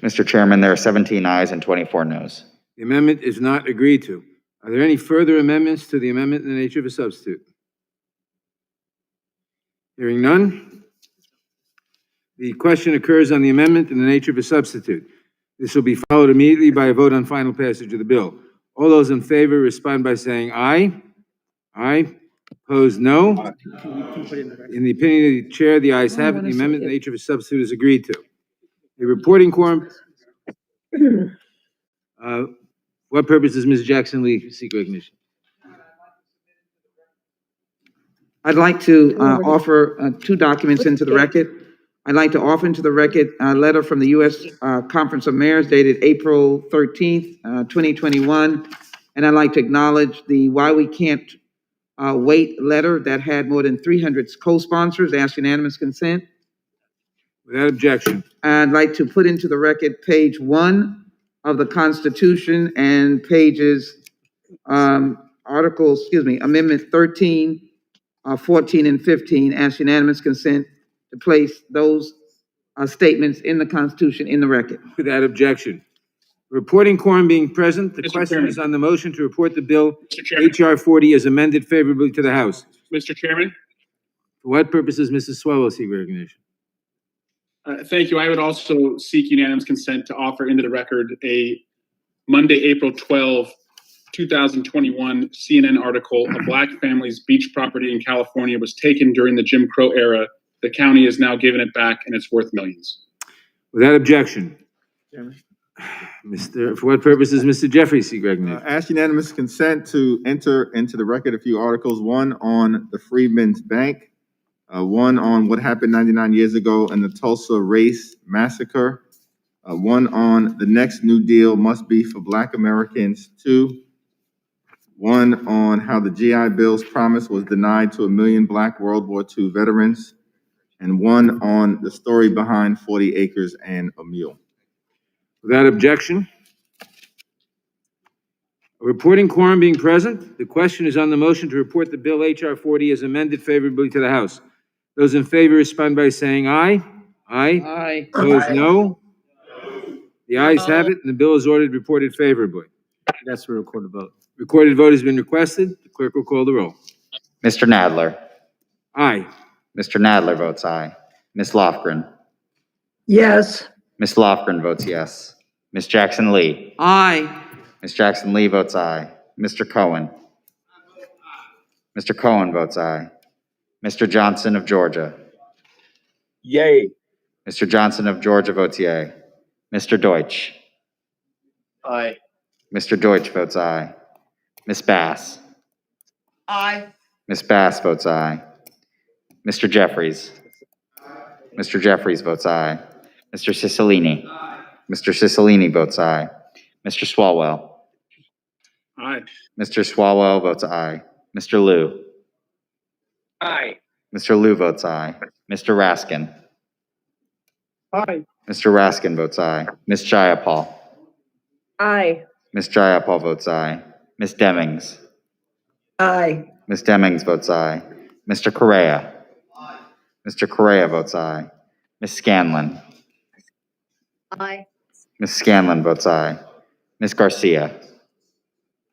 Mr. Chairman, there are 17 ayes and 24 noes. The amendment is not agreed to. Are there any further amendments to the amendment in the nature of a substitute? Hearing none, The question occurs on the amendment in the nature of a substitute. This will be followed immediately by a vote on final passage of the bill. All those in favor respond by saying aye. Aye. Opposed, no. In the opinion of the chair, the ayes have it. The amendment in the nature of a substitute is agreed to. A reporting quorum. What purpose does Ms. Jackson Lee seek recognition? I'd like to offer two documents into the record. I'd like to offer into the record a letter from the U.S. Conference of Mayors dated April 13th, 2021. And I'd like to acknowledge the Why We Can't Wait letter that had more than 300 co-sponsors, asked unanimous consent. Without objection. I'd like to put into the record page 1 of the Constitution and pages, Amendment 13, 14, and 15, ask unanimous consent to place those statements in the Constitution in the record. Without objection. Reporting quorum being present, the Mr. question Chairman. is on the motion to report the bill Mr. Chairman. HR40 as amended favorably to the House. Mr. Chairman, For what purposes Mrs. Swallow seek recognition? thank you. I would also seek unanimous consent to offer into the record a Monday, April 12, 2021 CNN article. A black family's beach property in California was taken during the Jim Crow era. The county has now given it back and it's worth millions. Without objection. Chairman. For what purposes Mr. Jeffries seek recognition? Ask unanimous consent to enter into the record a few articles, one on the Freedmen's Bank, one on what happened 99 years ago in the Tulsa Race Massacre, one on the next New Deal must be for Black Americans, 2, one on how the GI Bill's promise was denied to 1 million Black World War II veterans, and one on the story behind 40 Acres and a Mule. Without objection. A reporting quorum being present, the question is on the motion to report the bill HR40 as amended favorably to the House. Those in favor respond by saying aye. Aye. Aye. Opposed, no. The ayes have it, and the bill is ordered reported favorably. That's a recorded vote. Recorded vote has been requested. The clerk will call the roll. Mr. Nadler. Aye. Mr. Nadler votes aye. Ms. Lofgren. Yes. Ms. Lofgren votes yes. Ms. Jackson Lee. Aye. Ms. Jackson Lee votes aye. Mr. Cohen. Mr. Cohen votes aye. Mr. Johnson of Georgia. Yay. Mr. Johnson of Georgia votes yea. Mr. Deutsch. Aye. Mr. Deutsch votes aye. Ms. Bass. Aye. Ms. Bass votes aye. Mr. Jeffries. Mr. Jeffries votes aye. Mr. Cicilline. Mr. Cicilline votes aye. Mr. Swalwell. Aye. Mr. Swalwell votes aye. Mr. Liu. Aye. Mr. Liu votes aye. Mr. Raskin. Aye. Mr. Raskin votes aye. Ms. Jayapal. Aye. Ms. Jayapal votes aye. Ms. Demings. Aye. Ms. Demings votes aye. Mr. Correa. Mr. Correa votes aye. Ms. Scanlon. Aye. Ms. Scanlon votes aye. Ms. Garcia.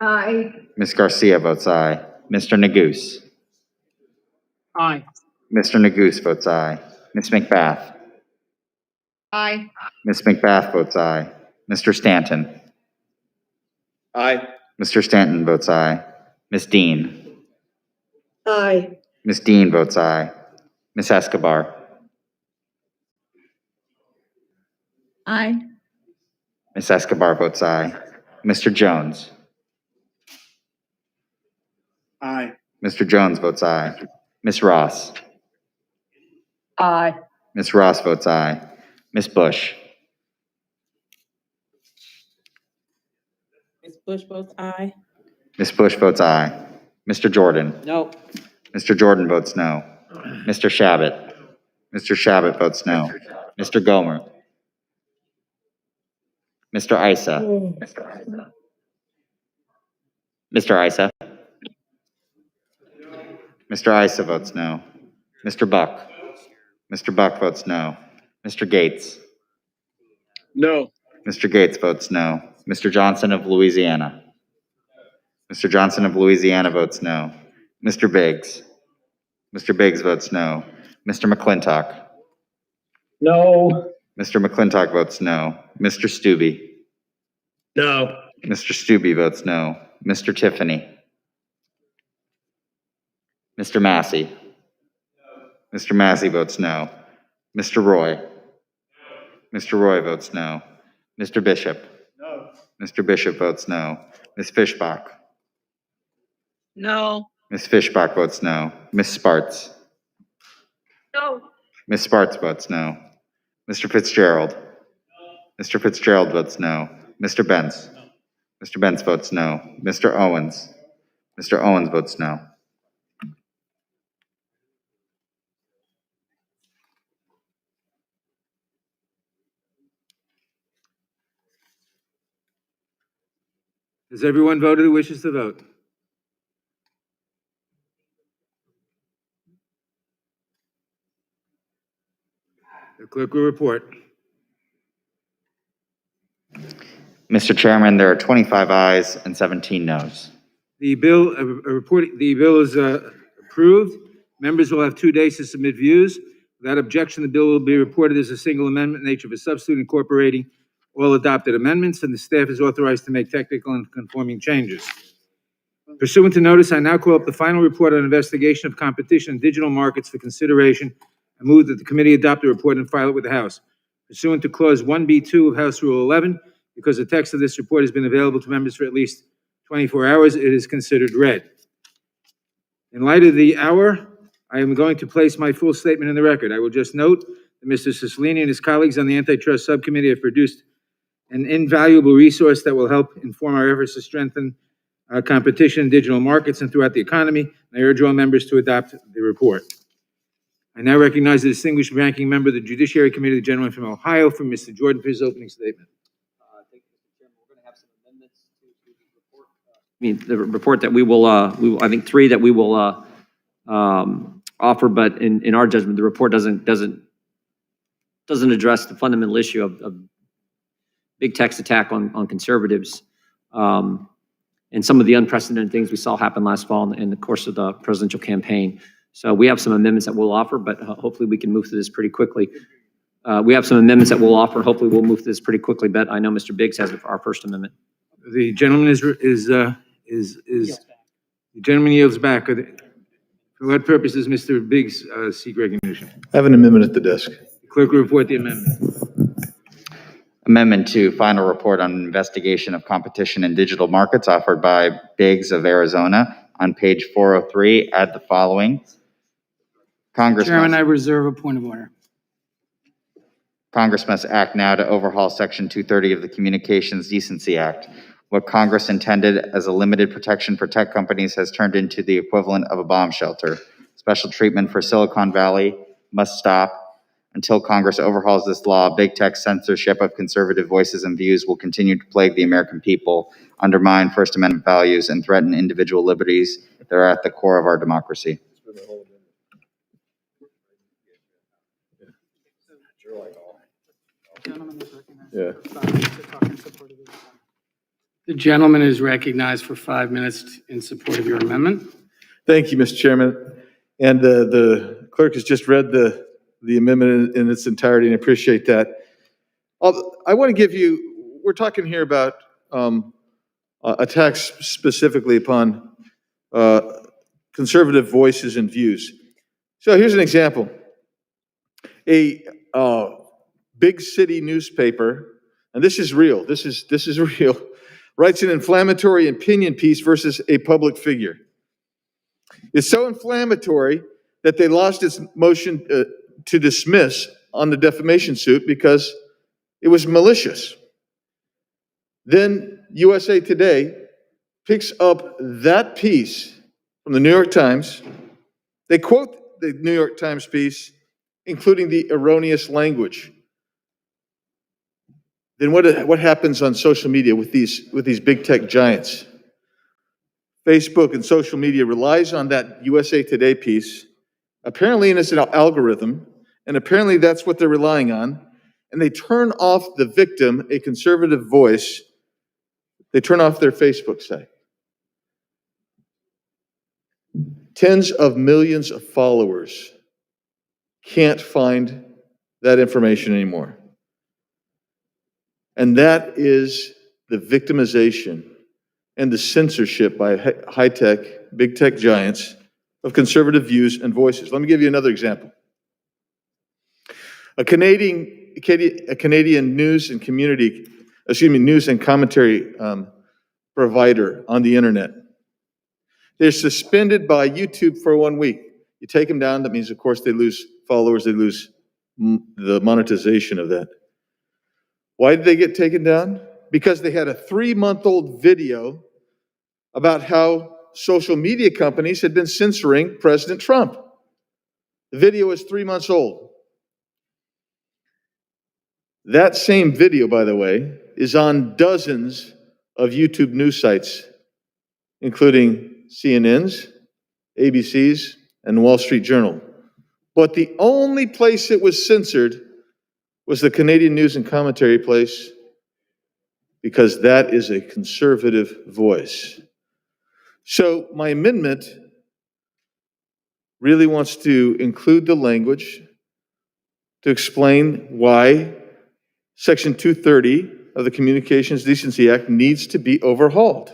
Aye. Ms. Garcia votes aye. Mr. Neguse. Aye. Mr. Neguse votes aye. Ms. McBath. Aye. Ms. McBath votes aye. Mr. Stanton. Aye. Mr. Stanton votes aye. Ms. Dean. Aye. Ms. Dean votes aye. Ms. Escobar. Aye. Ms. Escobar votes aye. Mr. Jones. Aye. Mr. Jones votes aye. Ms. Ross. Aye. Ms. Ross votes aye. Ms. Bush. Ms. Bush votes aye. Ms. Bush votes aye. Mr. Jordan. No. Mr. Jordan votes no. Mr. Shabbat. Mr. Shabbat votes no. Mr. Gomer. Mr. Isa. Mr. Isa. Mr. Isa votes no. Mr. Buck. Mr. Buck votes no. Mr. Gates. No. Mr. Gates votes no. Mr. Johnson of Louisiana. Mr. Johnson of Louisiana votes no. Mr. Biggs. Mr. Biggs votes no. Mr. McClintock. No. Mr. McClintock votes no. Mr. Stubbe. No. Mr. Stubbe votes no. Mr. Tiffany. Mr. Massey. Mr. Massey votes no. Mr. Roy. Mr. Roy votes no. Mr. Bishop. No. Mr. Bishop votes no. Ms. Fishbach. No. Ms. Fishbach votes no. Ms. Sparts. No. Ms. Sparts votes no. Mr. Fitzgerald. Mr. Fitzgerald votes no. Mr. Benz. Mr. Benz votes no. Mr. Owens. Mr. Owens votes no. Has everyone voted who wishes to vote? The clerk will report. Mr. Chairman, there are 25 ayes and 17 noes. The bill, the bill is approved. Members will have 2 days to submit views. Without objection, the bill will be reported as a single amendment, nature of a substitute incorporating all adopted amendments, and the staff is authorized to make technical and conforming changes. Pursuant to notice, I now call up the final report on investigation of competition in digital markets for consideration. I move that the committee adopt the report and file it with the House. Pursuant to Clause 1B2 of House Rule 11, because the text of this report has been available to members for at least 24 hours, it is considered read. In light of the hour, I am going to place my full statement in the record. I will just note that Mr. Cicilline and his colleagues on the Antitrust Subcommittee have produced an invaluable resource that will help inform our efforts to strengthen competition in digital markets and throughout the economy. I urge all members to adopt the report. I now recognize the distinguished ranking member of the Judiciary Committee, the gentleman from Ohio, from Mr. Jordan, for his opening statement. Thank you, Mr. Chairman. We're going to have some amendments to the report. I mean, the report that we will, I think 3 that we will offer, but in our judgment, the report doesn't address the fundamental issue of big tech's attack on conservatives, and some of the unprecedented things we saw happen last fall in the course of the presidential campaign. So we have some amendments that we'll offer, but hopefully we can move through this pretty quickly. We have some amendments that we'll offer. Hopefully we'll move through this pretty quickly, but I know Mr. Biggs has our first amendment. The gentleman the gentleman yields back. For what purpose does Mr. Biggs seek recognition? I have an amendment at the desk. The clerk will report the amendment. Amendment 2, final report on investigation of competition in digital markets offered by Biggs of Arizona. On page 403, add the following. Chairman, I reserve a point of order. Congress must act now to overhaul Section 230 of the Communications Decency Act. What Congress intended as a limited protection for tech companies has turned into the equivalent of a bomb shelter. Special treatment for Silicon Valley must stop. Until Congress overhauls this law, big tech censorship of conservative voices and views will continue to plague the American people, undermine First Amendment values, and threaten individual liberties that are at the core of our democracy. Yeah. The gentleman is recognized for 5 minutes in support of your amendment. Thank you, Mr. Chairman. And the clerk has just read the amendment in its entirety, and I appreciate that. I want to give you, we're talking here about attacks specifically upon conservative voices and views. So here's an example. A big city newspaper, and this is real, this is real, writes an inflammatory opinion piece versus a public figure. It's so inflammatory that they lost its motion to dismiss on the defamation suit because it was malicious. Then USA Today picks up that piece from the New York Times. They quote the New York Times piece, including the erroneous language. Then what happens on social media with these big tech giants? Facebook and social media relies on that USA Today piece, apparently in its algorithm, and apparently that's what they're relying on, and they turn off the victim, a conservative voice, they turn off their Facebook site. Tens of millions of followers can't find that information anymore. And that is the victimization and the censorship by high-tech, big tech giants of conservative views and voices. Let me give you another example. A Canadian news and news and commentary provider on the internet. They're suspended by YouTube for 1 week. You take them down, that means, of course, they lose followers, they lose the monetization of that. Why did they get taken down? Because they had a 3-month-old video about how social media companies had been censoring President Trump. The video is 3 months old. That same video, by the way, is on dozens of YouTube news sites, including CNN's, ABC's, and Wall Street Journal. But the only place it was censored was the Canadian news and commentary place, because that is a conservative voice. So my amendment really wants to include the language to explain why Section 230 of the Communications Decency Act needs to be overhauled.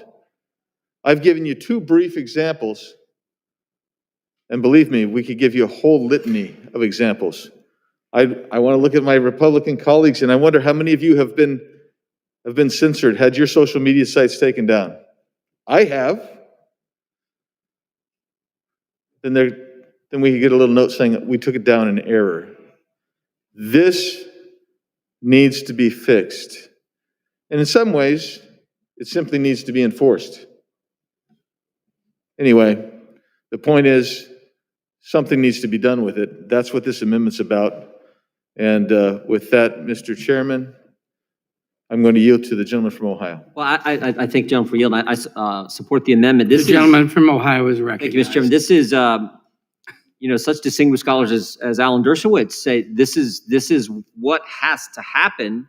I've given you 2 brief examples, and believe me, we could give you a whole litany of examples. I want to look at my Republican colleagues, and I wonder how many of you have been censored, had your social media sites taken down. I have. Then we could get a little note saying that we took it down in error. This needs to be fixed. And in some ways, it simply needs to be enforced. Anyway, the point is, something needs to be done with it. That's what this amendment's about. And with that, Mr. Chairman, I'm going to yield to the gentleman from Ohio. Well, I thank gentleman for yielding. I support the amendment. The gentleman from Ohio is recognized. Thank you, Mr. Chairman. This is, such distinguished scholars as Alan Dershowitz say, this is what has to happen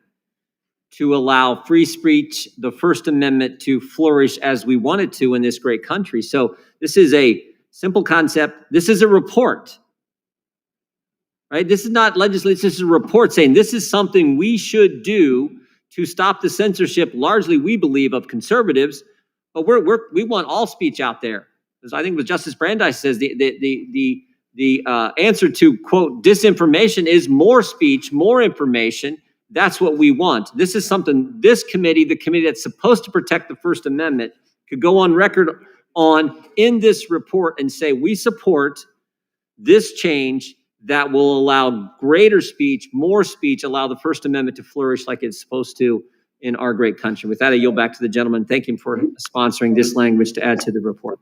to allow free speech, the First Amendment, to flourish as we want it to in this great country. So this is a simple concept. This is a report, right? This is not legislation. This is a report saying this is something we should do to stop the censorship, largely, we believe, of conservatives. But we want all speech out there. As I think what Justice Brandeis says, the answer to, quote, disinformation is more speech, more information. That's what we want. This is something this committee, the committee that's supposed to protect the First Amendment, could go on record on in this report and say, we support this change that will allow greater speech, more speech, allow the First Amendment to flourish like it's supposed to in our great country. With that, I yield back to the gentleman. Thank him for sponsoring this language to add to the report.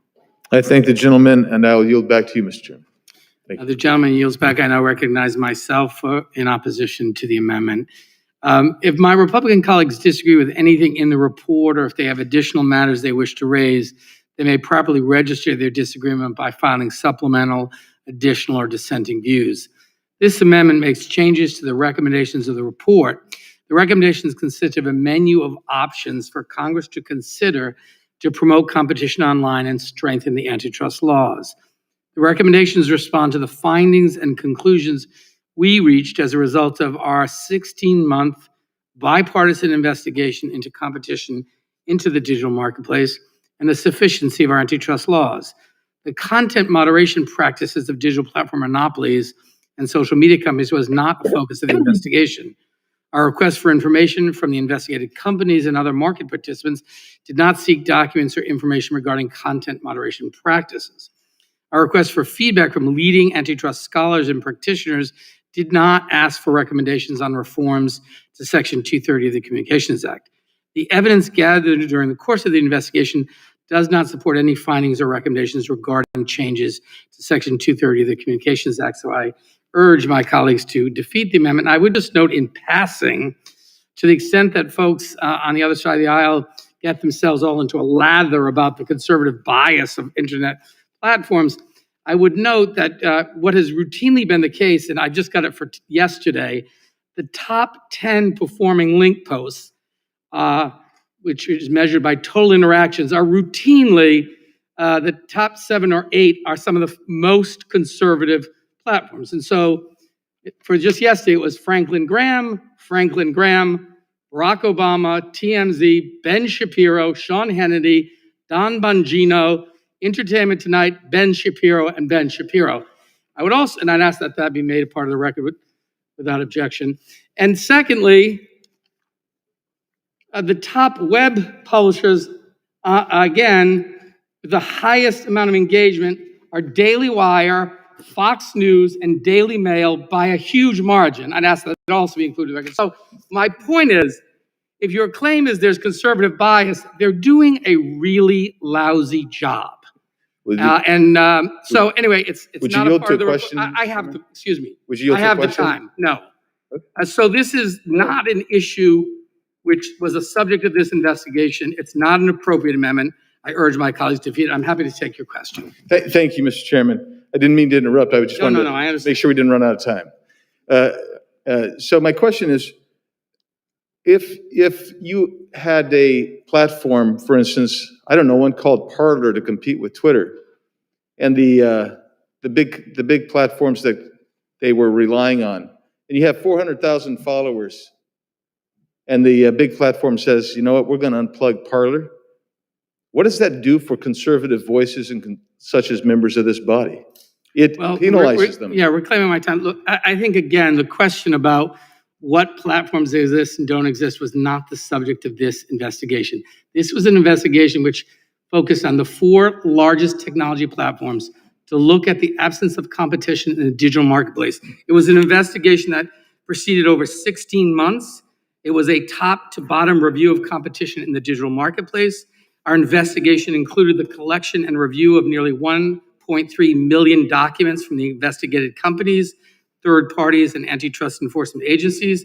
I thank the gentleman, and I will yield back to you, Mr. Chairman. Thank you. The gentleman yields back. I now recognize myself in opposition to the amendment. If my Republican colleagues disagree with anything in the report, or if they have additional matters they wish to raise, they may properly register their disagreement by filing supplemental, additional, or dissenting views. This amendment makes changes to the recommendations of the report. The recommendations consist of a menu of options for Congress to consider to promote competition online and strengthen the antitrust laws. The recommendations respond to the findings and conclusions we reached as a result of our 16-month bipartisan investigation into competition into the digital marketplace and the sufficiency of our antitrust laws. The content moderation practices of digital platform monopolies and social media companies was not the focus of the investigation. Our request for information from the investigated companies and other market participants did not seek documents or information regarding content moderation practices. Our request for feedback from leading antitrust scholars and practitioners did not ask for recommendations on reforms to Section 230 of the Communications Act. The evidence gathered during the course of the investigation does not support any findings or recommendations regarding changes to Section 230 of the Communications Act, so I urge my colleagues to defeat the amendment. I would just note in passing, to the extent that folks on the other side of the aisle get themselves all into a lather about the conservative bias of internet platforms, I would note that what has routinely been the case, and I just got it for yesterday, the top 10 performing link posts, which is measured by total interactions, are routinely the top 7 or 8 are some of the most conservative platforms. And so For just yesterday, it was Franklin Graham, Barack Obama, TMZ, Ben Shapiro, Sean Hannity, Don Bongino, Entertainment Tonight, Ben Shapiro, and Ben Shapiro. I would also, and I'd ask that that be made a part of the record without objection. And secondly, the top web publishers, again, with the highest amount of engagement are Daily Wire, Fox News, and Daily Mail by a huge margin. I'd ask that it also be included in the record. So my point is, if your claim is there's conservative bias, they're doing a really lousy job. So anyway, it's would you not a yield part to of the a question, I have to, excuse me. Would you yield I to a have the question? time. No. So this is not an issue which was a subject of this investigation. It's not an appropriate amendment. I urge my colleagues to defeat it. I'm happy to take your question. Thank you, Mr. Chairman. I didn't mean to interrupt. I just wanted I to understand. make sure we didn't run out of time. So my question is, if you had a platform, for instance, I don't know, one called Parler to compete with Twitter, and the big platforms that they were relying on, and you have 400,000 followers, and the big platform says, you know what, we're going to unplug Parler. What does that do for conservative voices and such as members of this body? It penalizes them. Yeah, we're claiming my time. Look, I think, again, the question about what platforms exist and don't exist was not the subject of this investigation. This was an investigation which focused on the 4 largest technology platforms to look at the absence of competition in the digital marketplace. It was an investigation that proceeded over 16 months. It was a top to bottom review of competition in the digital marketplace. Our investigation included the collection and review of nearly 1.3 million documents from the investigated companies, third parties, and antitrust enforcement agencies.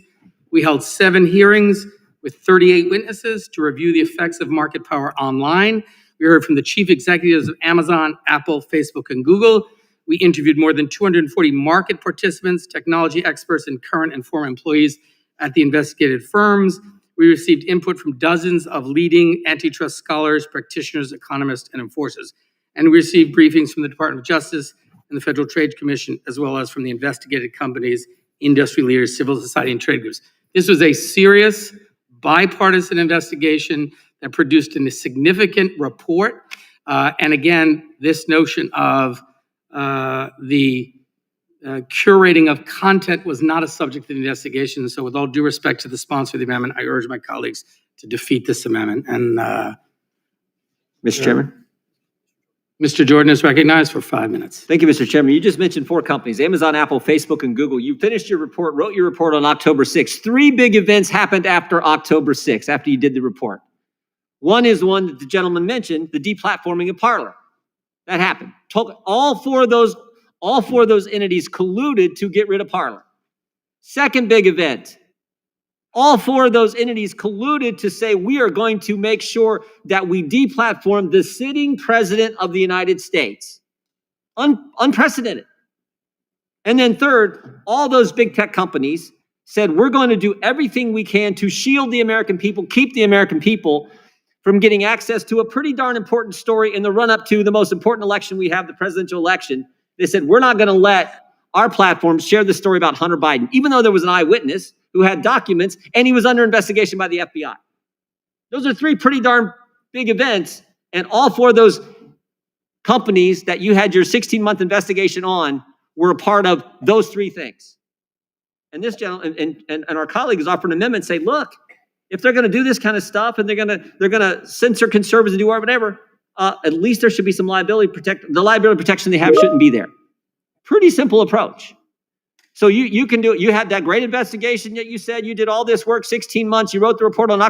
We held 7 hearings with 38 witnesses to review the effects of market power online. We heard from the chief executives of Amazon, Apple, Facebook, and Google. We interviewed more than 240 market participants, technology experts, and current and former employees at the investigated firms. We received input from dozens of leading antitrust scholars, practitioners, economists, and enforcers. And we received briefings from the Department of Justice and the Federal Trade Commission, as well as from the investigated companies, industry leaders, civil society, and trade groups. This was a serious, bipartisan investigation that produced a significant report. And again, this notion of the curating of content was not a subject of the investigation. So with all due respect to the sponsor of the amendment, I urge my colleagues to defeat this amendment. And Mr. Chairman. Mr. Jordan is recognized for 5 minutes. Thank you, Mr. Chairman. You just mentioned 4 companies, Amazon, Apple, Facebook, and Google. You finished your report, wrote your report on October 6th. 3 big events happened after October 6th, after you did the report. One is one that the gentleman mentioned, the deplatforming of Parler. That happened. All four of those entities colluded to get rid of Parler. Second big event, all 4 of those entities colluded to say, we are going to make sure that we deplatform the sitting president of the United States. Unprecedented. And then third, all those big tech companies said, we're going to do everything we can to shield the American people, keep the American people from getting access to a pretty darn important story in the run-up to the most important election we have, the presidential election. They said, we're not going to let our platforms share the story about Hunter Biden, even though there was an eyewitness who had documents and he was under investigation by the FBI. Those are 3 pretty darn big events, and all 4 of those companies that you had your 16-month investigation on were a part of those 3 things. And this gentleman and our colleague has offered an amendment, say, look, if they're going to do this kind of stuff and they're going to censor conservatives and do whatever, at least there should be some liability protection. The liability protection they have shouldn't be there. Pretty simple approach. So you can do it. You had that great investigation that you said you did all this work, 16 months. You wrote the report on